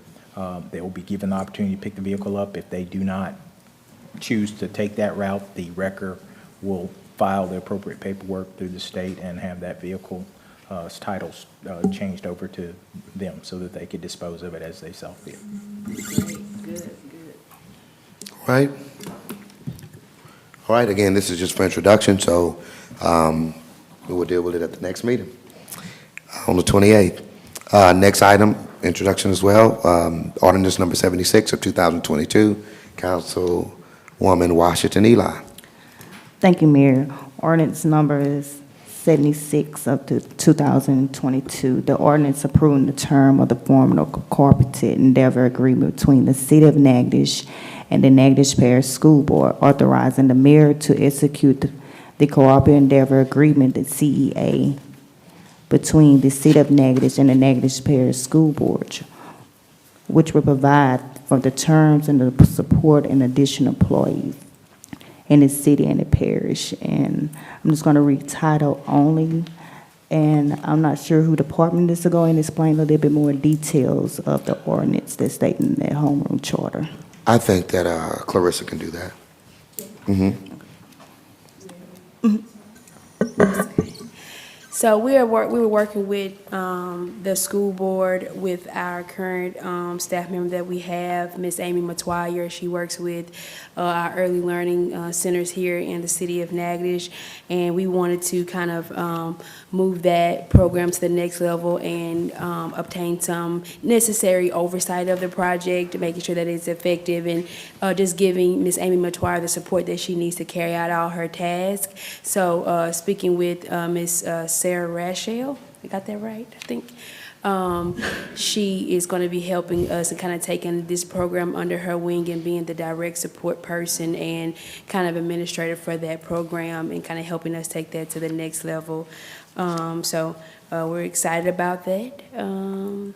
P: They will be given the opportunity to pick the vehicle up. If they do not choose to take that route, the wrecker will file the appropriate paperwork through the state and have that vehicle titles changed over to them so that they could dispose of it as they saw fit.
C: Good.
A: Right? All right, again, this is just for introduction, so we will deal with it at the next meeting on the 28th. Next item, introduction as well, ordinance number 76 of 2022, Councilwoman Washington Eli.
J: Thank you, Mayor. Ordinance number is 76 of the 2022. The ordinance approving the term of the formal cooperative endeavor agreement between the City of Natchitoches and the Natchitoches Parish School Board, authorizing the mayor to execute the cooperative endeavor agreement, the CEA, between the City of Natchitoches and the Natchitoches Parish School Board, which will provide for the terms and the support and additional employees in the city and the parish. And I'm just going to read title only, and I'm not sure who department this is going to explain a little bit more details of the ordinance that's stated in that homeroom charter.
A: I think that Clarissa can do that. Mm-hmm.
Q: So we were working with the school board with our current staff member that we have, Miss Amy Matoyer. She works with our early learning centers here in the city of Natchitoches, and we wanted to kind of move that program to the next level and obtain some necessary oversight of the project, making sure that it's effective, and just giving Miss Amy Matoyer the support that she needs to carry out all her tasks. So speaking with Miss Sarah Rachel, I got that right, I think. She is going to be helping us and kind of taking this program under her wing and being the direct support person and kind of administrator for that program and kind of helping us take that to the next level. So we're excited about that. And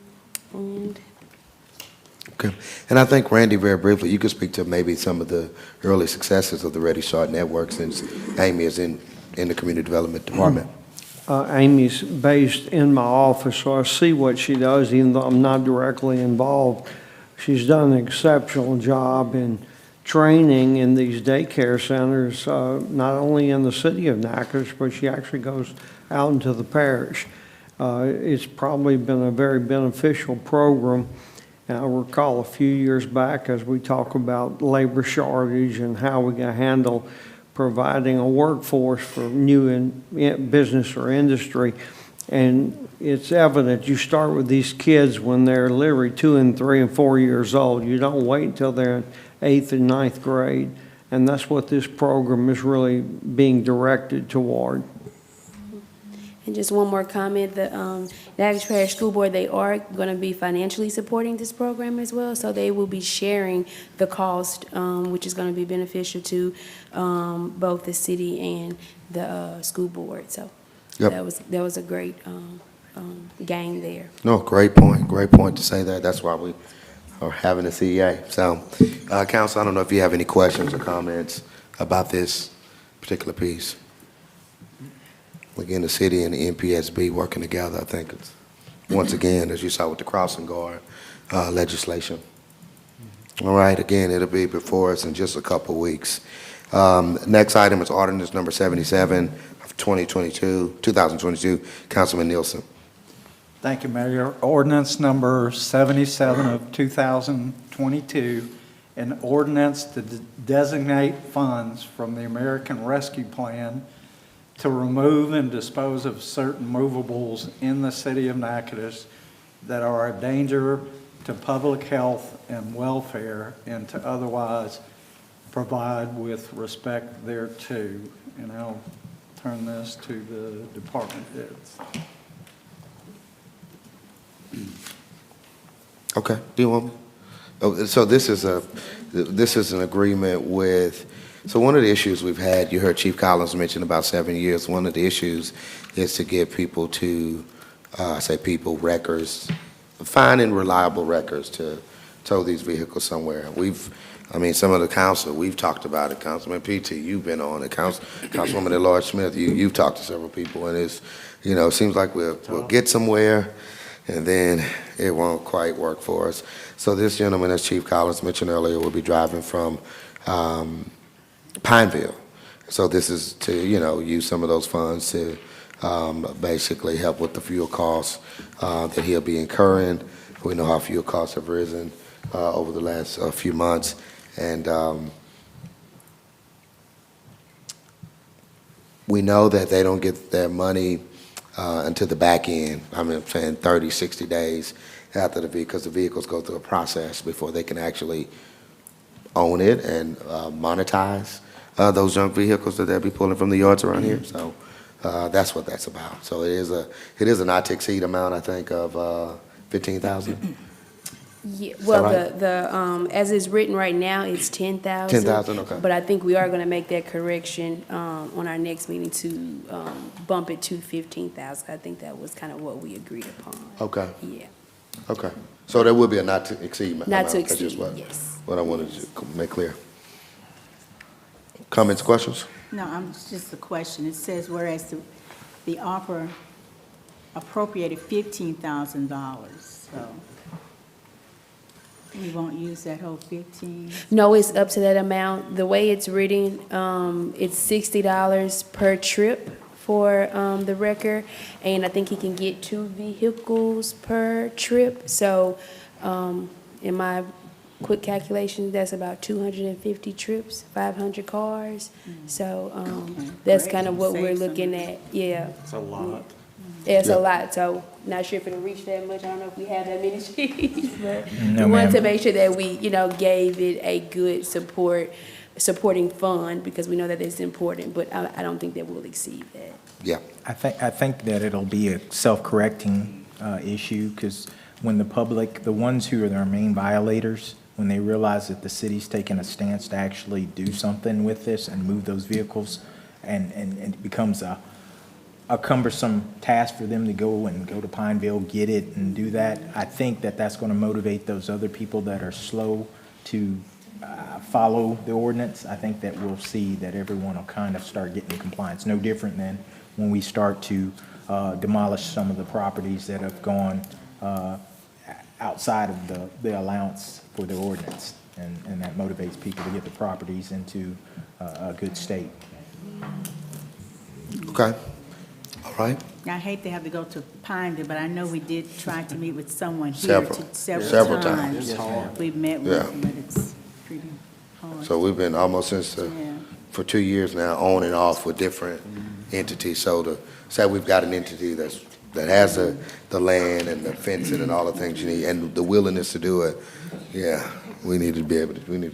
A: Okay. And I think, Randy, very briefly, you could speak to maybe some of the early successes of the Ready Start Network since Amy is in the Community Development Department.
R: Amy's based in my office, so I see what she does, even though I'm not directly involved. She's done an exceptional job in training in these daycare centers, not only in the city of Natchitoches, but she actually goes out into the parish. It's probably been a very beneficial program. And I recall a few years back as we talk about labor shortage and how we can handle providing a workforce for new in business or industry. And it's evident you start with these kids when they're literally 2 and 3 and 4 years old. You don't wait until they're in 8th and 9th grade. And that's what this program is really being directed toward.
Q: And just one more comment, the Natchitoches Parish School Board, they are going to be financially supporting this program as well, so they will be sharing the cost, which is going to be beneficial to both the city and the school board. So
A: Yep.
Q: that was a great gain there.
A: No, great point to say that. That's why we are having a CEA. So, Council, I don't know if you have any questions or comments about this particular piece. Again, the city and the NPSB working together, I think it's, once again, as you saw with the crossing guard legislation. All right, again, it'll be before us in just a couple of weeks. Next item is ordinance number 77 of 2022, Councilman Nielsen.
D: Thank you, Mayor. Ordinance number 77 of 2022, an ordinance to designate funds from the American Rescue Plan to remove and dispose of certain movables in the city of Natchitoches that are a danger to public health and welfare, and to otherwise provide with respect thereto. And I'll turn this to the department heads.
A: Okay, do you want me? Oh, so this is an agreement with, so one of the issues we've had, you heard Chief Collins mention about 7 years, one of the issues is to get people to, records, fine and reliable records to tow these vehicles somewhere. Some of the council, we've talked about it, Councilman PT, you've been on it, Councilwoman at-large Smith, you've talked to several people, and it's, it seems like we'll get somewhere, and then it won't quite work for us. So this gentleman, as Chief Collins mentioned earlier, will be driving from Pineville. So this is to, use some of those funds to basically help with the fuel costs that he'll be incurring. We know how fuel costs have risen over the last few months. And we know that they don't get their money until the back end. I'm saying 30, 60 days after because the vehicles go through a process before they can actually own it and monetize those junk vehicles that they'll be pulling from the yards around here. So that's what that's about. So it is a not to exceed amount, I think, of $15,000.
Q: Yeah,
A: Is
Q: well,
A: that
Q: the as it's written right now, it's 10,000.
A: 10,000, okay.
Q: But I think we are going to make that correction on our next meeting to bump it to 15,000. I think that was kind of what we agreed upon.
A: Okay.
Q: Yeah.
A: Okay. So there will be a not to exceed amount.
Q: Not to
A: That's
Q: exceed,
A: just
Q: yes.
A: what I wanted to make clear. Comments, questions?
C: No, it's just a question. It says, whereas the offer appropriated $15,000, so We won't use that whole 15?
Q: No, it's up to that amount. The way it's written, it's $60 per trip for the wrecker, and I think he can get 2 vehicles per trip. So in my quick calculations, that's about 250 trips, 500 cars. So that's
C: Great.
Q: kind of what we're
C: Save some
Q: looking
C: money.
Q: at, yeah.
D: It's a lot.
Q: Yeah, it's
A: Yeah.
Q: a lot, so not sure if it'll reach that much. I don't know if we have that many sheets, but
P: No,
Q: we wanted to
P: ma'am.
Q: make sure that we, gave it a good supporting fund, because we know that it's important, but I don't think that we'll exceed that.
A: Yeah.
P: I think that it'll be a self-correcting issue, because when the public, the ones who are their main violators, when they realize that the city's taking a stance to actually do something with this and move those vehicles, and it becomes a cumbersome task for them to go to Pineville, get it, and do that, I think that that's going to motivate those other people that are slow to follow the ordinance. I think that we'll see that everyone will kind of start getting in compliance. No different than when we start to demolish some of the properties that have gone outside of the allowance for the ordinance. And that motivates people to get the properties into a good state.
A: Okay. All right.
C: I hate to have to go to Pineville, but I know we did try to meet with someone here
A: Several times.
C: We've met with
A: Yeah.
C: them, but it's pretty hard.
A: So we've been almost for 2 years now, on and off with different entities. So to say we've got an entity that has the land and the fencing and all the things you need, and the willingness to do it, yeah, we need to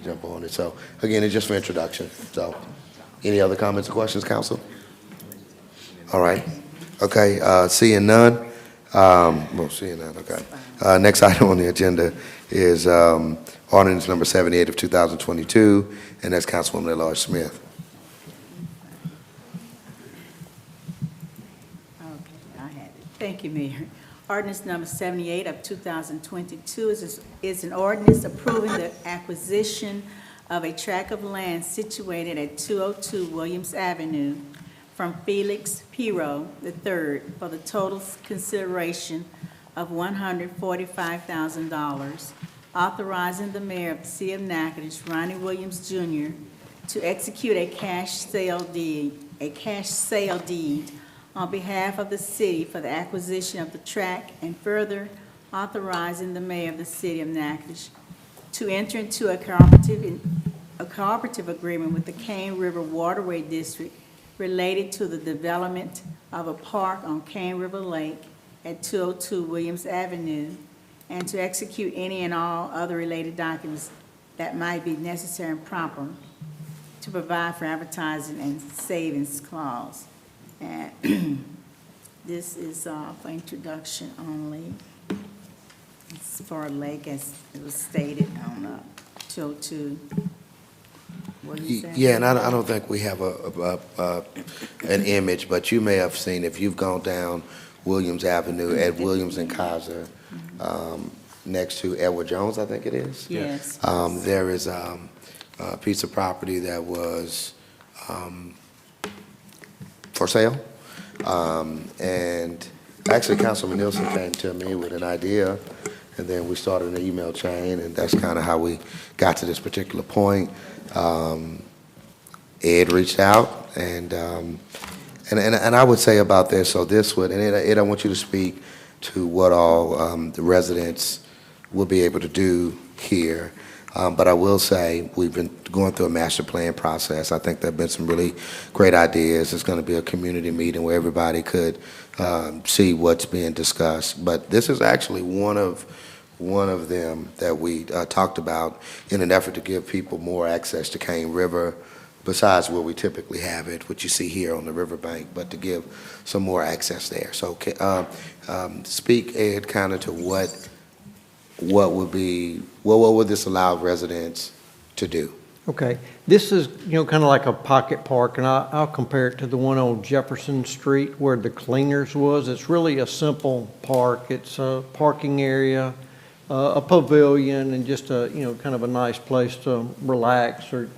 A: jump on it. So again, it's just for introduction. So any other comments or questions, council? All right. Okay, seeing none. Seeing none, okay. Next item on the agenda is ordinance number 78 of 2022, and that's Councilwoman At-Large Smith.
C: Okay, I had it. Thank you, Mayor. Ordinance number 78 of 2022 is an ordinance approving the acquisition of a tract of land situated at 202 Williams Avenue from Felix Piro III for the total consideration of $145,000, authorizing the mayor of the city of Natchitoches, Ronnie Williams Jr., to execute a cash sale deed on behalf of the city for the acquisition of the tract, and further authorizing the mayor of the city of Natchitoches to enter into a cooperative agreement with the Cane River Waterway District related to the development of a park on Cane River Lake at 202 Williams Avenue, and to execute any and all other related documents that might be necessary and proper to provide for advertising and savings clause. And this is for introduction only. It's for a lake, as it was stated on 202.
A: Yeah, and I don't think we have an image, but you may have seen, if you've gone down Williams Avenue at Williams and Kaiser, next to Edward Jones, I think it is.
C: Yes.
A: There is a piece of property that was for sale. And actually, Councilman Nielsen came to me with an idea, and then we started an email chain, and that's kind of how we got to this particular point. Ed reached out, and I would say about this, so this would, and Ed, I want you to speak to what all the residents will be able to do here. But I will say, we've been going through a master plan process. I think there have been some really great ideas. It's going to be a community meeting where everybody could see what's being discussed. But this is actually one of them that we talked about in an effort to give people more access to Cane River, besides where we typically have it, which you see here on the riverbank, but to give some more access there. So speak, Ed, kind of to what would this allow residents to do?
R: Okay, this is, kind of like a pocket park, and I'll compare it to the one on Jefferson Street where the cleaners was. It's really a simple park. It's a parking area, a pavilion, and just a, kind of a nice place to relax or,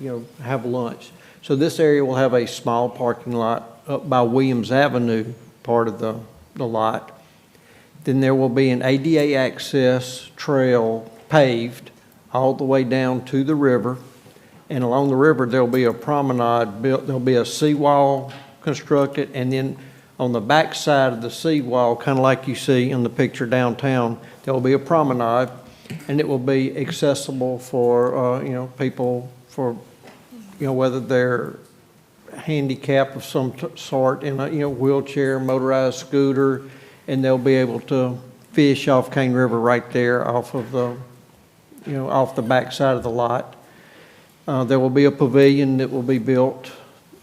R: have lunch. So this area will have a small parking lot up by Williams Avenue, part of the lot. Then there will be an ADA access trail paved all the way down to the river. And along the river, there'll be a promenade built, there'll be a seawall constructed, and then on the back side of the seawall, kind of like you see in the picture downtown, there'll be a promenade, and it will be accessible for, people for, whether they're handicapped of some sort in a, wheelchair, motorized scooter, and they'll be able to fish off Cane River right there off of the, off the back side of the lot. There will be a pavilion that will be built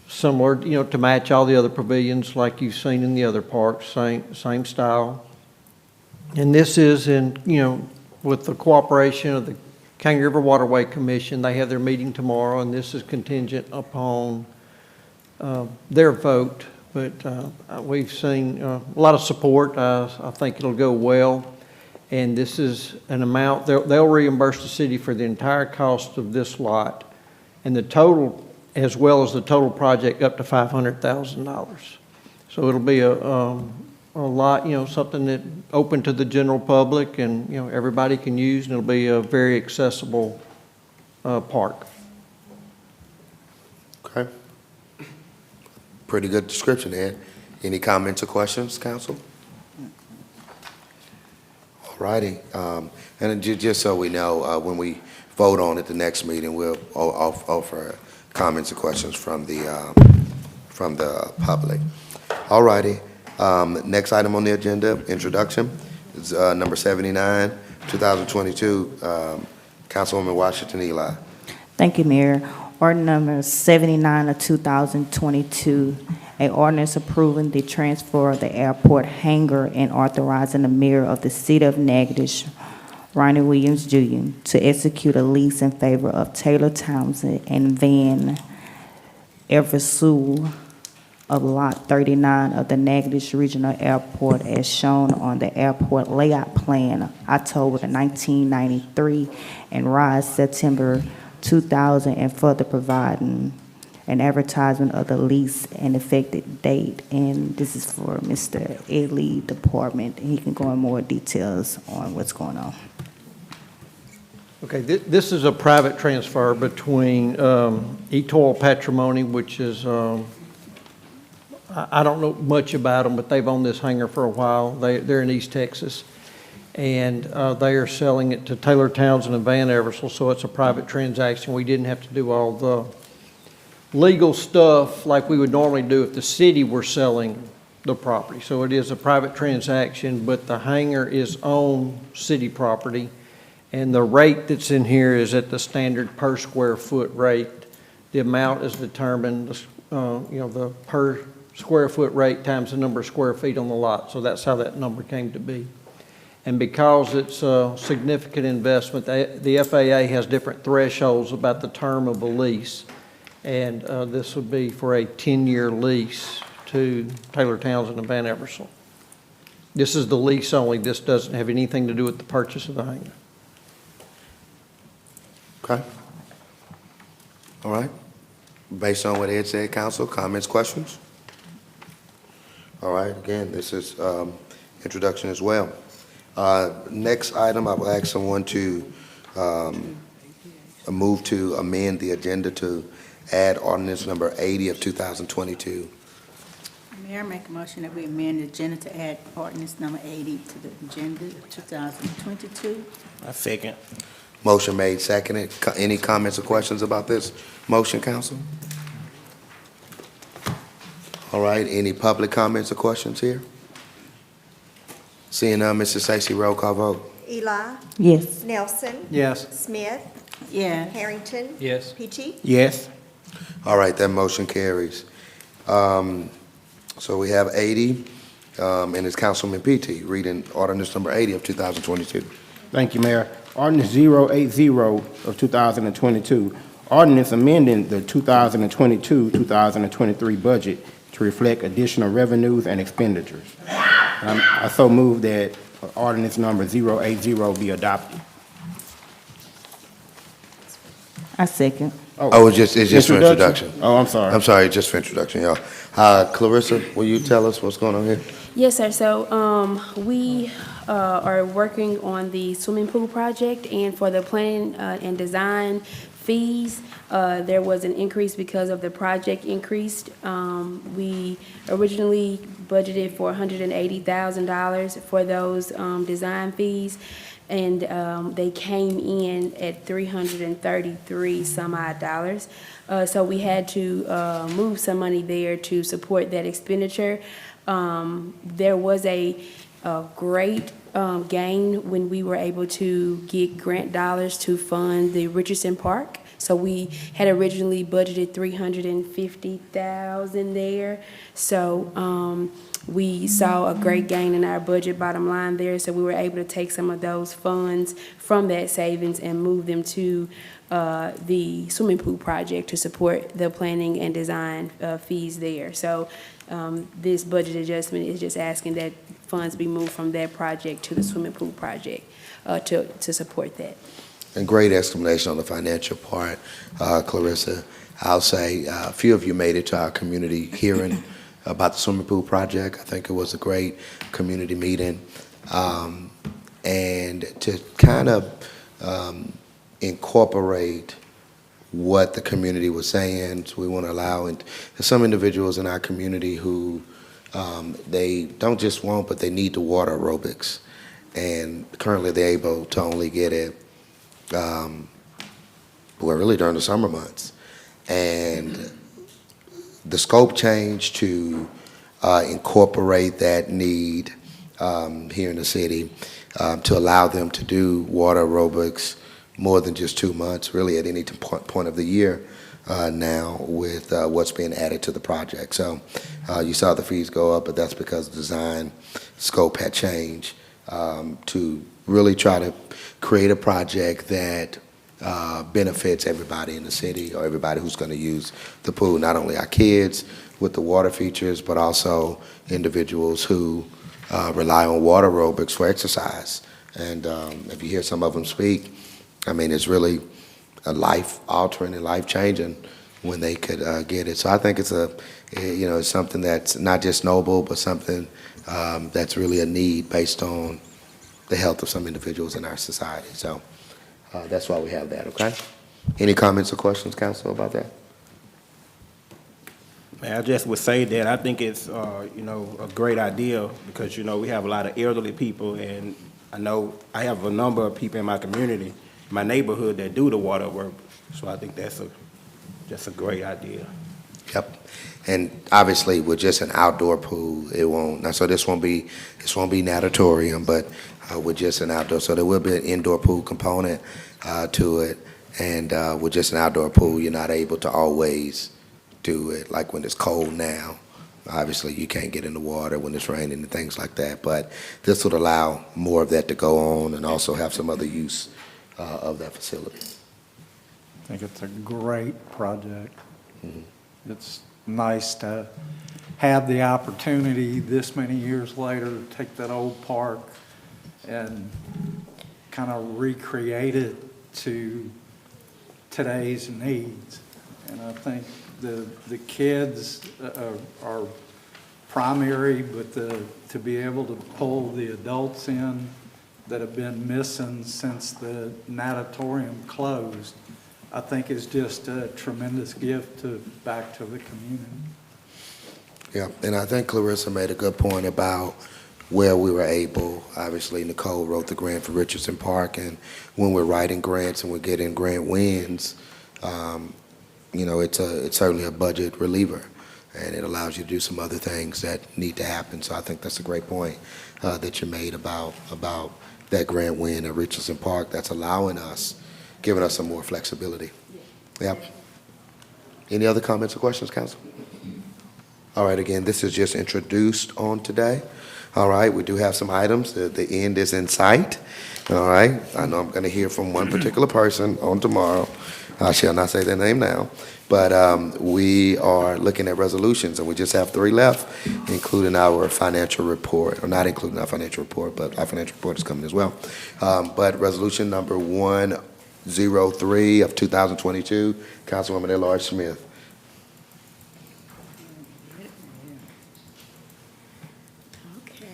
R: similar, to match all the other pavilions like you've seen in the other parks, same style. And this is in, with the cooperation of the Cane River Waterway Commission. They have their meeting tomorrow, and this is contingent upon their vote. But we've seen a lot of support. I think it'll go well. And this is an amount, they'll reimburse the city for the entire cost of this lot, and the total, as well as the total project, up to $500,000. So it'll be a lot, something that open to the general public and, everybody can use, and it'll be a very accessible park.
A: Okay. Pretty good description, Ed. Any comments or questions, council? All righty. And just so we know, when we vote on it the next meeting, we'll offer comments or questions from the public. All righty. Next item on the agenda, introduction, is number 79, 2022, Councilwoman Washington Eli.
J: Thank you, Mayor. Ordinance number 79 of 2022, an ordinance approving the transfer of the airport hangar and authorizing the mayor of the city of Natchitoches, Ronnie Williams Jr., to execute a lease in favor of Taylor Townsend and Van Eversole of Lot 39 of the Natchitoches Regional Airport as shown on the airport layout plan, October 1993, and rise September 2000, and further providing an advertisement of the lease and effective date. And this is for Mr. Ely Department, and he can go in more details on what's going on.
R: Okay, this is a private transfer between eToil Patrimony, which is, I don't know much about them, but they've owned this hangar for a while. They're in East Texas. And they are selling it to Taylor Townsend and Van Eversole, so it's a private transaction. We didn't have to do all the legal stuff like we would normally do if the city were selling the property. So it is a private transaction, but the hangar is on city property, and the rate that's in here is at the standard per square foot rate. The amount is determined, the per square foot rate times the number of square feet on the lot. So that's how that number came to be. And because it's a significant investment, the FAA has different thresholds about the term of a lease. And this would be for a 10-year lease to Taylor Townsend and Van Eversole. This is the lease only. This doesn't have anything to do with the purchase of the hangar.
A: Okay. All right. Based on what Ed said, council, comments, questions? All right, again, this is introduction as well. Next item, I will ask someone to move to amend the agenda to add ordinance number 80 of 2022.
C: Mayor, make a motion that we amend the agenda to add ordinance number 80 to the agenda 2022.
K: I second.
A: Motion made, seconded. Any comments or questions about this motion, council? All right, any public comments or questions here? Seeing none, Mrs. Stacy, roll call vote.
N: Eli.
J: Yes.
N: Nelson.
D: Yes.
N: Smith.
C: Yes.
N: Harrington.
F: Yes.
N: Peachy.
K: Yes.
A: All right, that motion carries. So we have 80, and it's Councilman Petty reading ordinance number 80 of 2022.
K: Thank you, Mayor. Ordinance 080 of 2022. Ordinance amending the 2022-2023 budget to reflect additional revenues and expenditures. I so move that ordinance number 080 be adopted.
J: I second.
A: Oh, it's just for introduction.
K: Oh, I'm sorry.
A: I'm sorry, just for introduction, y'all. Clarissa, will you tell us what's going on here?
Q: Yes, sir. So, we are working on the swimming pool project, and for the planning and design fees, there was an increase because of the project increased. We originally budgeted for $180,000 for those design fees, and they came in at 333 some odd dollars. So we had to move some money there to support that expenditure. There was a great gain when we were able to get grant dollars to fund the Richardson Park. So we had originally budgeted $350,000 there. So we saw a great gain in our budget bottom line there. So we were able to take some of those funds from that savings and move them to the swimming pool project to support the planning and design fees there. So this budget adjustment is just asking that funds be moved from that project to the swimming pool project to support that.
A: And great explanation on the financial part, Clarissa. I'll say a few of you made it to our community hearing about the swimming pool project. I think it was a great community meeting. And to kind of incorporate what the community was saying, so we want to allow some individuals in our community who they don't just want, but they need the water aerobics. And currently they're able to only get it really during the summer months. And the scope changed to incorporate that need here in the city to allow them to do water aerobics more than just 2 months, really at any point of the year now with what's being added to the project. So you saw the fees go up, but that's because the design scope had changed to really try to create a project that benefits everybody in the city or everybody who's going to use the pool, not only our kids with the water features, but also individuals who rely on water aerobics for exercise. And if you hear some of them speak, I mean, it's really a life-altering and life-changing when they could get it. So I think it's it's something that's not just noble, but something that's really a need based on the health of some individuals in our society. So that's why we have that, okay? Any comments or questions, Council, about that?
K: I just would say that I think it's, a great idea because, we have a lot of elderly people, and I know I have a number of people in my community, my neighborhood, that do the water work. So I think that's just a great idea.
A: Yep. And obviously, with just an outdoor pool, it won't. Now, so this won't be natatorium, but with just an outdoor. So there will be an indoor pool component to it, and with just an outdoor pool, you're not able to always do it. Like when it's cold now, obviously you can't get in the water when it's raining and things like that. But this would allow more of that to go on, and also have some other use of that facility.
D: I think it's a great project. It's nice to have the opportunity this many years later to take that old park and kind of recreate it to today's needs. And I think the kids are primary, but to be able to pull the adults in that have been missing since the natatorium closed, I think is just a tremendous gift back to the community.
A: Yeah, and I think Clarissa made a good point about where we were able. Obviously, Nicole wrote the grant for Richardson Park, and when we're writing grants and we're getting grant wins, it's certainly a budget reliever, and it allows you to do some other things that need to happen. So I think that's a great point that you made about that grant win at Richardson Park. That's giving us some more flexibility. Yep. Any other comments or questions, Council? All right, again, this is just introduced on today. All right, we do have some items. The end is in sight. All right, I know I'm going to hear from one particular person on tomorrow. I shall not say their name now. But we are looking at resolutions, and we just have 3 left, including our financial report, or not including our financial report, but our financial report is coming as well. But resolution number 1 103 of 2022. Councilwoman at-large Smith.
C: Okay.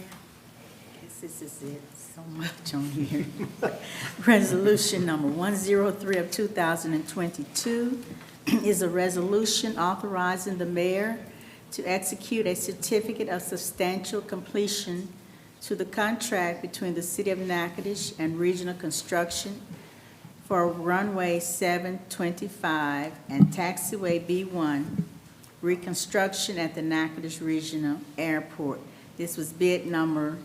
C: Guess this is it. So much on here. Resolution number 103 of 2022 is a resolution authorizing the mayor to execute a certificate of substantial completion to the contract between the City of Natchitoches and Regional Construction for runway 725 and taxiway B1 reconstruction at the Natchitoches Regional Airport. This was bid number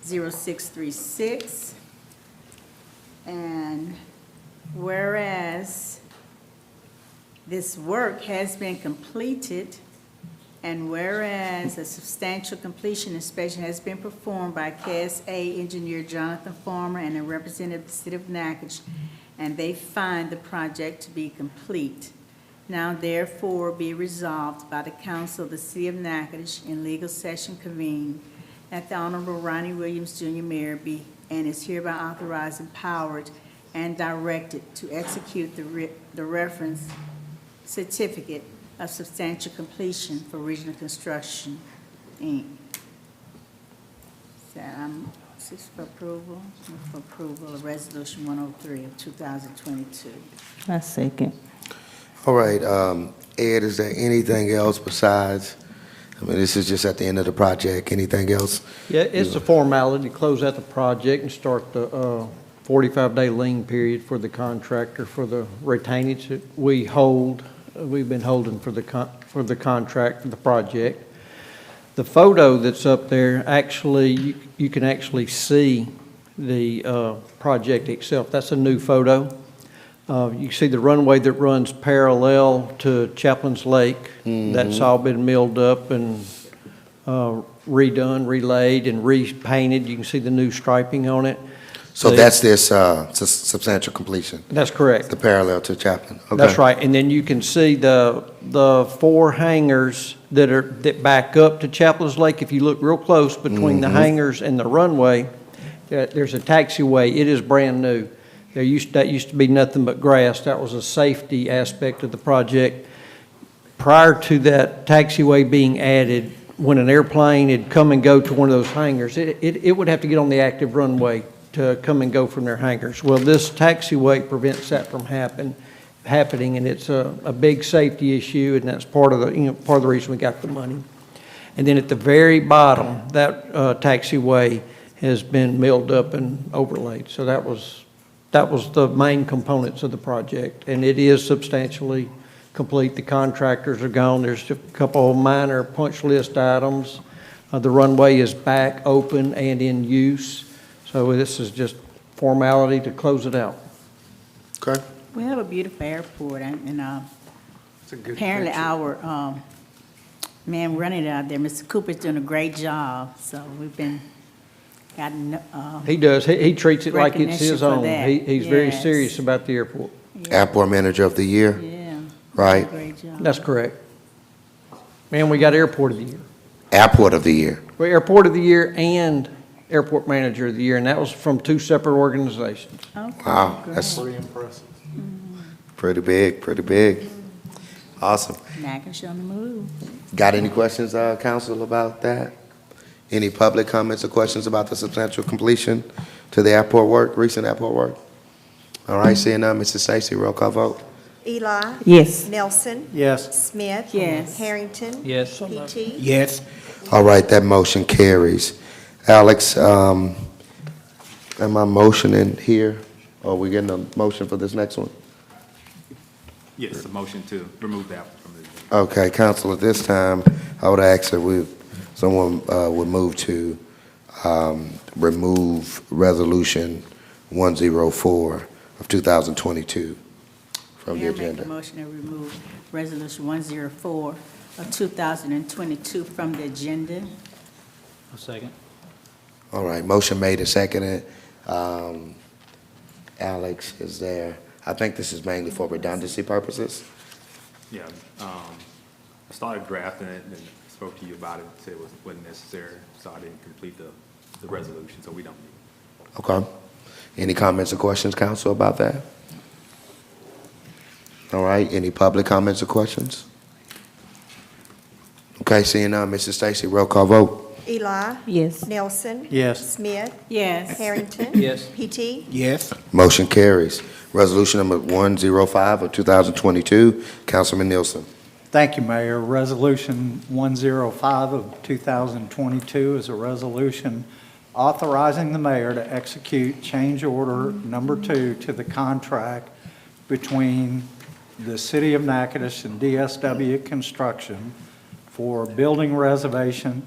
C: 0636. And whereas this work has been completed, and whereas a substantial completion inspection has been performed by KSA engineer Jonathan Farmer and a representative of the City of Natchitoches, and they find the project to be complete. Now therefore be resolved by the Council of the City of Natchitoches in legal session convened that the Honorable Ronnie Williams, Jr. Mayor be and is hereby authorized, empowered, and directed to execute the reference certificate of substantial completion for Regional Construction, Inc. So this is for approval, of Resolution 103 of 2022.
J: I second.
A: All right, Ed, is there anything else besides, I mean, this is just at the end of the project, anything else?
R: Yeah, it's a formality to close out the project and start the 45-day lien period for the contractor for the retainage that we hold. We've been holding for the contract for the project. The photo that's up there, actually, you can actually see the project itself. That's a new photo. You can see the runway that runs parallel to Chaplain's Lake. That's all been milled up and redone, relaid, and repainted. You can see the new striping on it.
A: So that's this substantial completion?
R: That's correct.
A: The parallel to Chaplain? Okay.
R: That's right. And then you can see the four hangars that back up to Chaplain's Lake. If you look real close between the hangars and the runway, there's a taxiway. It is brand new. That used to be nothing but grass. That was a safety aspect of the project. Prior to that taxiway being added, when an airplane had come and go to one of those hangars, it would have to get on the active runway to come and go from their hangars. Well, this taxiway prevents that from happening, and it's a big safety issue, and that's part of the reason we got the money. And then at the very bottom, that taxiway has been milled up and overlaid. So that was the main components of the project, and it is substantially complete. The contractors are gone. There's a couple of minor punch list items. The runway is back open and in use. So this is just formality to close it out.
A: Okay.
C: We have a beautiful airport, and
R: It's a good
C: apparently
R: picture.
C: our man running it out there, Mr. Cooper's doing a great job. So we've been gotten.
R: He does. He treats it like it's his
C: recognition for
R: own.
C: that.
R: He's very
C: Yes.
R: serious about the airport.
A: Airport Manager of the Year?
C: Yeah.
A: Right.
C: Great job.
R: That's correct. And we got Airport of the Year.
A: Airport of the Year.
R: Well, Airport of the Year and Airport Manager of the Year, and that was from two separate organizations.
C: Okay,
A: Wow,
C: great.
A: that's
O: Pretty impressive.
A: pretty big, pretty big. Awesome.
C: Natchitoches on the move.
A: Got any questions, council, about that? Any public comments or questions about the substantial completion to the airport work, recent airport work? All right, seeing none, Mrs. Stacy, roll call vote.
N: Eli.
J: Yes.
N: Nelson.
R: Yes.
N: Smith.
C: Yes.
N: Harrington.
F: Yes.
N: PT.
K: Yes.
A: All right, that motion carries. Alex, am I motioning here? Or are we getting a motion for this next one?
L: Yes, a motion to remove that from the agenda.
A: Okay, council, at this time, I would ask that someone would move to remove Resolution 104 of 2022 from the
C: Mayor, make
A: agenda.
C: a motion to remove Resolution 104 of 2022 from the agenda.
F: A second.
A: All right, motion made and seconded. Alex is there. I think this is mainly for redundancy purposes.
L: Yeah, I started drafting it and spoke to you about it, said it wasn't necessary, so I didn't complete the resolution, so we don't need it.
A: Okay. Any comments or questions, council, about that? All right, any public comments or questions? Okay, seeing none, Mrs. Stacy, roll call vote.
N: Eli.
J: Yes.
N: Nelson.
D: Yes.
N: Smith.
C: Yes.
N: Harrington.
F: Yes.
N: PT.
K: Yes.
A: Motion carries. Resolution number 105 of 2022, Councilman Nielsen.
D: Thank you, Mayor. Resolution 105 of 2022 is a resolution authorizing the mayor to execute change order number 2 to the contract between the City of Natchitoches and DSW Construction for building renovations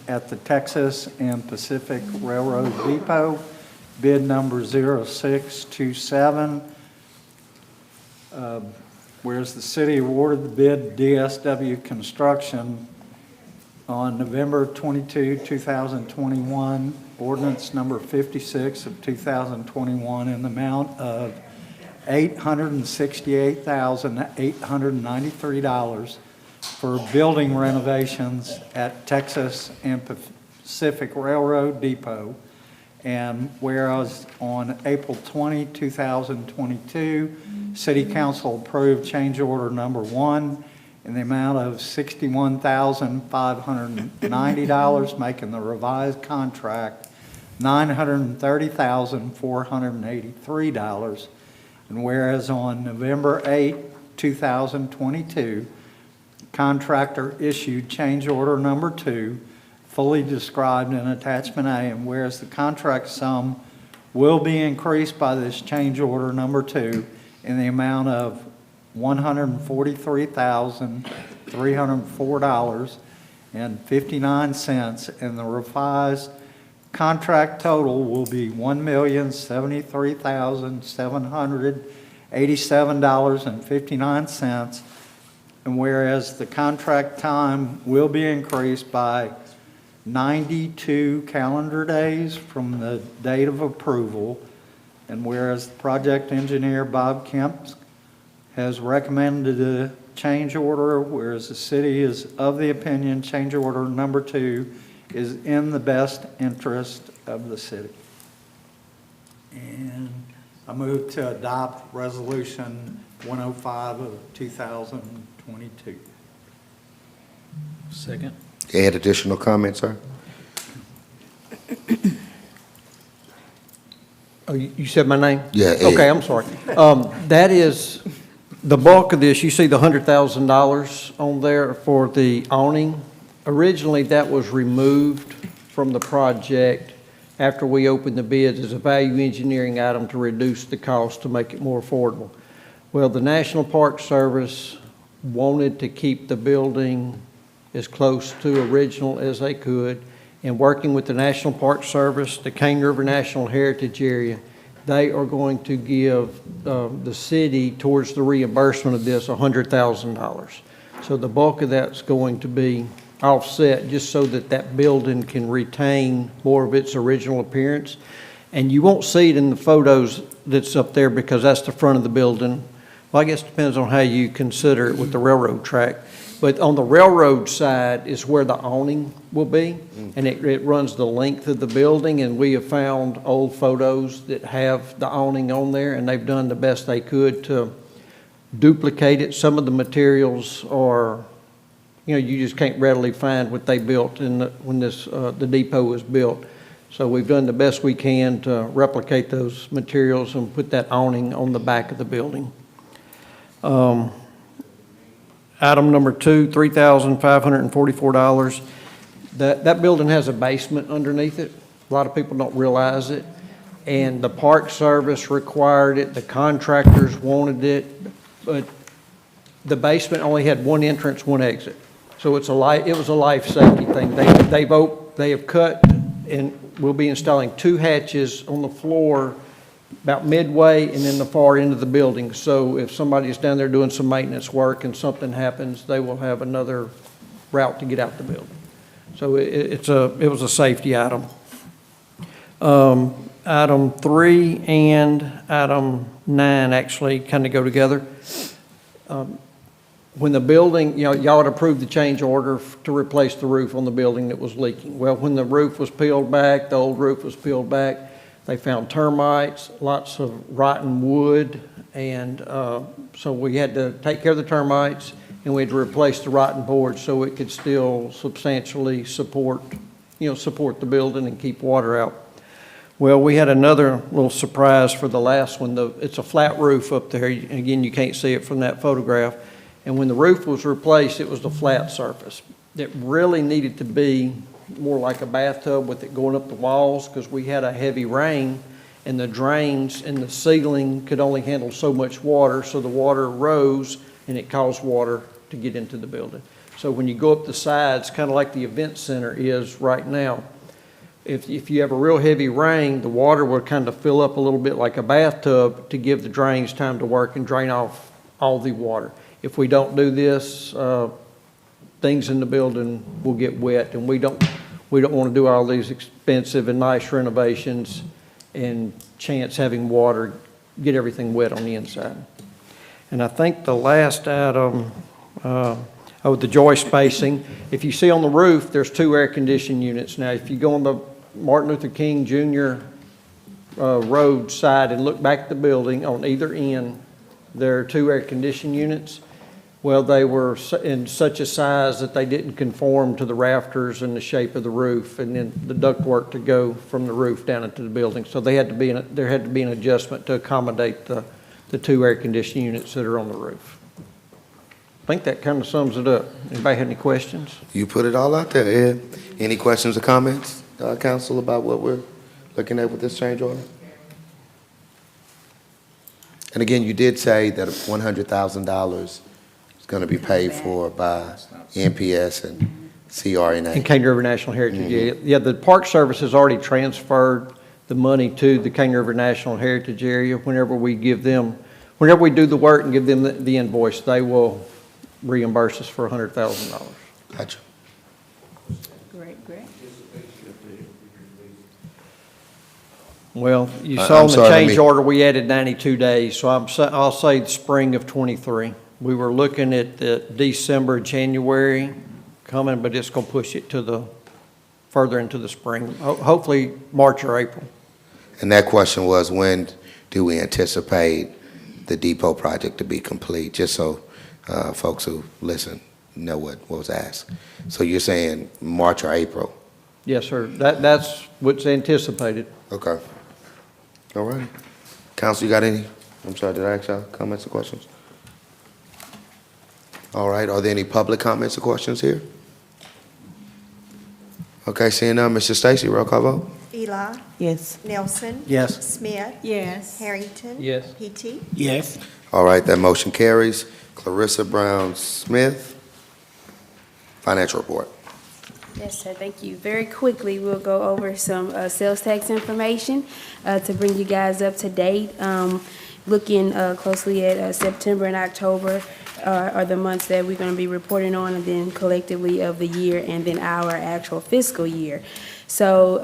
D: at the Texas and Pacific Railroad Depot, bid number 0627. Whereas the city awarded the bid to DSW Construction on November 22, 2021, ordinance number 56 of 2021 in the amount of $868,893 for building renovations at Texas and Pacific Railroad Depot. And whereas on April 20, 2022, City Council approved change order number 1 in the amount of $61,590, making the revised contract $930,483. And whereas on November 8, 2022, contractor issued change order number 2, fully described in attachment A, and whereas the contract sum will be increased by this change order number 2 in the amount of $143,304.59, and the revised contract total will be $1,073,787.59. And whereas the contract time will be increased by 92 calendar days from the date of approval, and whereas the project engineer, Bob Kemp, has recommended a change order, whereas the city is of the opinion change order number 2 is in the best interest of the city. And I move to adopt resolution 105 of 2022.
F: Second.
A: Add additional comments, sir?
R: Oh, you said my name?
A: Yeah, Ed.
R: Okay, I'm sorry. That is, the bulk of this, you see the $100,000 on there for the awning. Originally, that was removed from the project after we opened the bids as a value engineering item to reduce the cost to make it more affordable. Well, the National Park Service wanted to keep the building as close to original as they could, and working with the National Park Service, the Cane River National Heritage Area, they are going to give the city towards the reimbursement of this $100,000. So the bulk of that's going to be offset just so that that building can retain more of its original appearance. And you won't see it in the photos that's up there because that's the front of the building. Well, I guess it depends on how you consider it with the railroad track. But on the railroad side is where the awning will be, and it runs the length of the building, and we have found old photos that have the awning on there, and they've done the best they could to duplicate it. Some of the materials are, you just can't readily find what they built when the depot was built. So we've done the best we can to replicate those materials and put that awning on the back of the building. Item number 2, $3,544. That building has a basement underneath it. A lot of people don't realize it. And the Park Service required it, the contractors wanted it, but the basement only had one entrance, one exit. So it was a life safety thing. They have cut and will be installing 2 hatches on the floor about midway and in the far end of the building. So if somebody is down there doing some maintenance work and something happens, they will have another route to get out the building. So it was a safety item. Item 3 and item 9 actually kind of go together. When the building, y'all had approved the change order to replace the roof on the building that was leaking. Well, when the roof was peeled back, the old roof was peeled back, They found termites, lots of rotten wood, and so we had to take care of the termites, and we had to replace the rotten boards so it could still substantially support the building and keep water out. Well, we had another little surprise for the last one. It's a flat roof up there. Again, you can't see it from that photograph. And when the roof was replaced, it was the flat surface. It really needed to be more like a bathtub with it going up the walls, because we had a heavy rain and the drains in the ceiling could only handle so much water, so the water rose and it caused water to get into the building. So when you go up the sides, kind of like the event center is right now, if you have a real heavy rain, the water will kind of fill up a little bit like a bathtub to give the drains time to work and drain off all the water. If we don't do this, things in the building will get wet, and we don't want to do all these expensive and nice renovations and chance having water get everything wet on the inside. And I think the last item, the joist spacing. If you see on the roof, there's 2 air conditioning units. Now, if you go on the Martin Luther King Jr. Road side and look back at the building, on either end, there are 2 air conditioning units. Well, they were in such a size that they didn't conform to the rafters and the shape of the roof, and then the ductwork to go from the roof down into the building. So there had to be an adjustment to accommodate the 2 air conditioning units that are on the roof. I think that kind of sums it up. Anybody have any questions?
A: You put it all out there, Ed. Any questions or comments, council, about what we're looking at with this change order? And again, you did say that $100,000 is going to be paid for by NPS and CRNA.
R: And Cane River National Heritage. Yeah, the Park Service has already transferred the money to the Cane River National Heritage Area. Whenever we do the work and give them the invoice, they will reimburse us for $100,000.
A: Gotcha.
C: Great.
R: Well, you saw in the
A: sorry,
R: change order, we added 92 days, so I'll say the spring of '23. We were looking at the December, January coming, but it's going to push it to further into the spring, hopefully March or April.
A: And that question was, when do we anticipate the depot project to be complete? Just so folks who listen know what was asked. So you're saying March or April?
R: Yes, sir. That's what's anticipated.
A: Okay. All right. Council, you got any? I'm sorry, did I ask y'all comments or questions? All right, are there any public comments or questions here? Okay, seeing none, Mr. Stacy, roll call vote.
N: Eli.
J: Yes.
N: Nelson.
R: Yes.
N: Smith.
C: Yes.
N: Harrington.
F: Yes.
N: Petey.
K: Yes.
A: All right, that motion carries. Clarissa Brown Smith, financial report.
Q: Yes, sir, thank you. Very quickly, we'll go over some sales tax information to bring you guys up to date. Looking closely at September and October are the months that we're going to be reporting on, and then collectively of the year, and then our actual fiscal year. So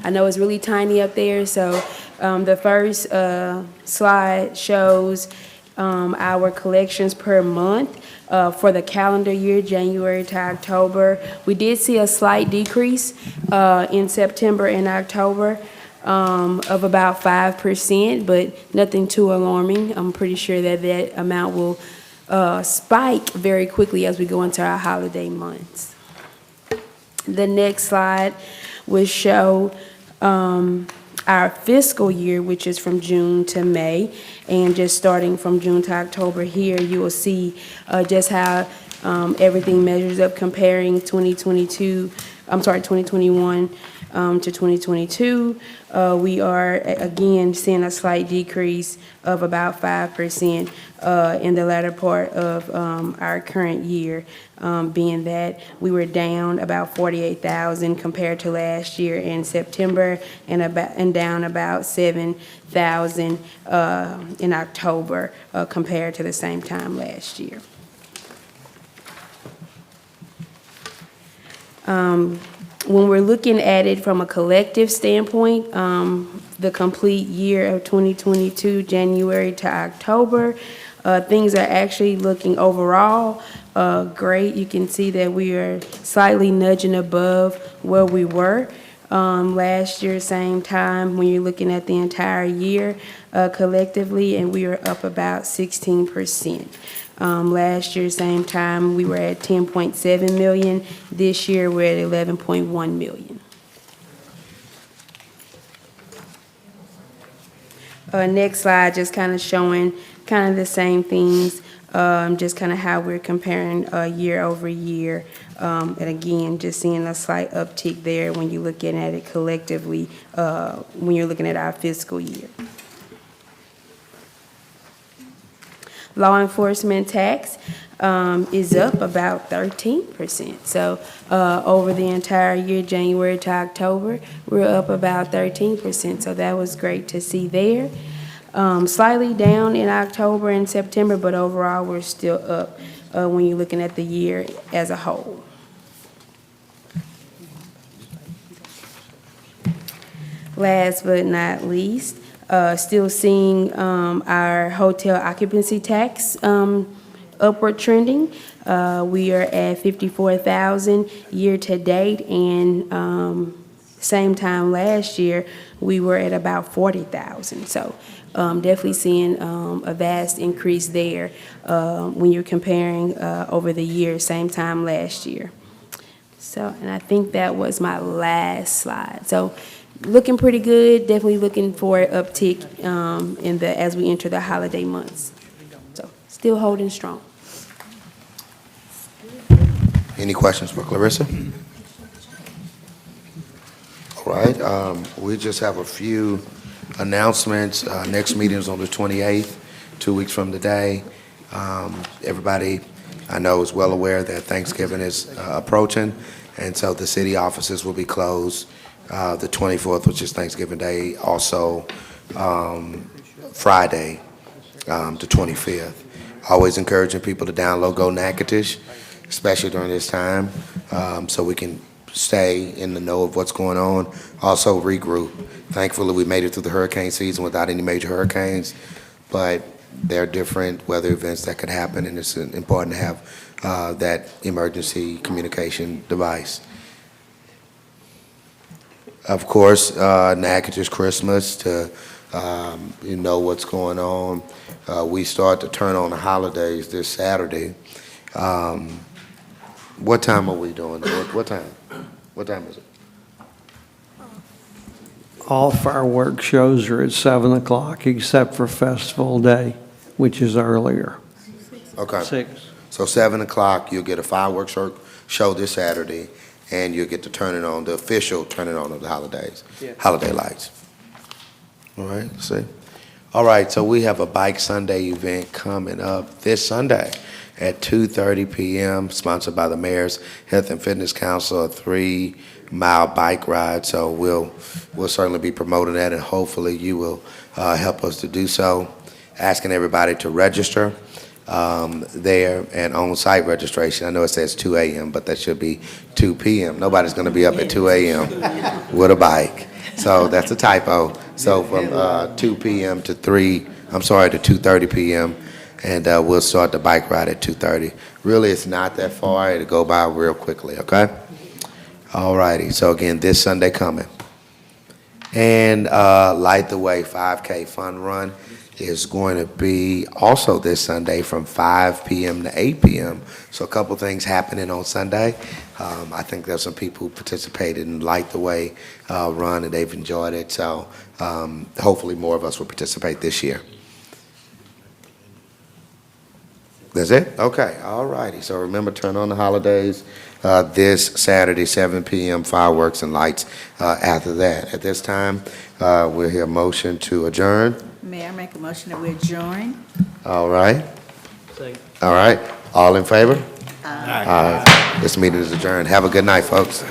Q: I know it's really tiny up there, so the first slide shows our collections per month. For the calendar year, January to October. We did see a slight decrease in September and October of about 5%, but nothing too alarming. I'm pretty sure that amount will spike very quickly as we go into our holiday months. The next slide will show our fiscal year, which is from June to May, and just starting from June to October here, you will see just how everything measures up comparing 2021 to 2022. We are, again, seeing a slight decrease of about 5% in the latter part of our current year, being that we were down about 48,000 compared to last year in September, and down about 7,000 in October compared to the same time last year. When we're looking at it from a collective standpoint, the complete year of 2022, January to October, things are actually looking overall great. You can see that we are slightly nudging above where we were Last year, same time, when you're looking at the entire year collectively, and we were up about 16%. Last year, same time, we were at 10.7 million. This year, we're at 11.1 million. Next slide, just kind of showing kind of the same things, just kind of how we're comparing year over year. And again, just seeing a slight uptick there when you're looking at it collectively, when you're looking at our fiscal year. Law enforcement tax is up about 13%. So over the entire year, January to October, we're up about 13%. So that was great to see there. Slightly down in October and September, but overall we're still up when you're looking at the year as a whole. Last but not least, still seeing our hotel occupancy tax upward trending. We are at 54,000 year to date, and same time last year, we were at about 40,000. So definitely seeing a vast increase there when you're comparing over the year, same time last year. So, and I think that was my last slide. So looking pretty good, definitely looking for an uptick as we enter the holiday months. So still holding strong.
A: Any questions for Clarissa? All right, we just have a few announcements. Next meeting is on the 28th, 2 weeks from today. Everybody I know is well aware that Thanksgiving is approaching, and so the city offices will be closed the 24th, which is Thanksgiving Day, also Friday, the 25th. Always encouraging people to download Go Natchitoches, especially during this time, so we can stay in the know of what's going on. Also regroup. Thankfully, we made it through the hurricane season without any major hurricanes, but there are different weather events that could happen, and it's important to have that emergency communication device. Of course, Natchitoches Christmas, to you know what's going on. We start to turn on the holidays this Saturday. What time are we doing? What time? What time is it?
R: All fireworks shows are at 7 o'clock, except for Festival Day, which is earlier.
A: Okay.
R: 6.
A: So 7 o'clock, you'll get a fireworks show this Saturday, and you'll get to turn it on, the official turn it on of the holidays,
R: Yeah.
A: holiday lights. All right, see? All right, so we have a Bike Sunday event coming up this Sunday at 2:30 p.m., sponsored by the Mayor's Health and Fitness Council, a 3-mile bike ride. So we'll certainly be promoting that, and hopefully you will help us to do so. Asking everybody to register there, and on-site registration. I know it says 2 a.m., but that should be 2 p.m. Nobody's going to be up at 2 a.m. with a bike. So that's a typo. So from 2 p.m. to 2:30 p.m., and we'll start the bike ride at 2:30. Really, it's not that far. It'll go by real quickly, okay? All righty. So again, this Sunday coming. And Light the Way 5K Fun Run is going to be also this Sunday from 5 p.m. to 8 p.m. So a couple things happening on Sunday. I think there's some people who participated in Light the Way run, and they've enjoyed it. So hopefully more of us will participate this year. That's it? Okay, all righty. So remember, turn on the holidays this Saturday, 7 p.m., fireworks and lights after that. At this time, we'll hear a motion to adjourn.
C: Mayor, make a motion that we adjourn.
A: All right. All right. All in favor? Aye. This meeting is adjourned. Have a good night, folks.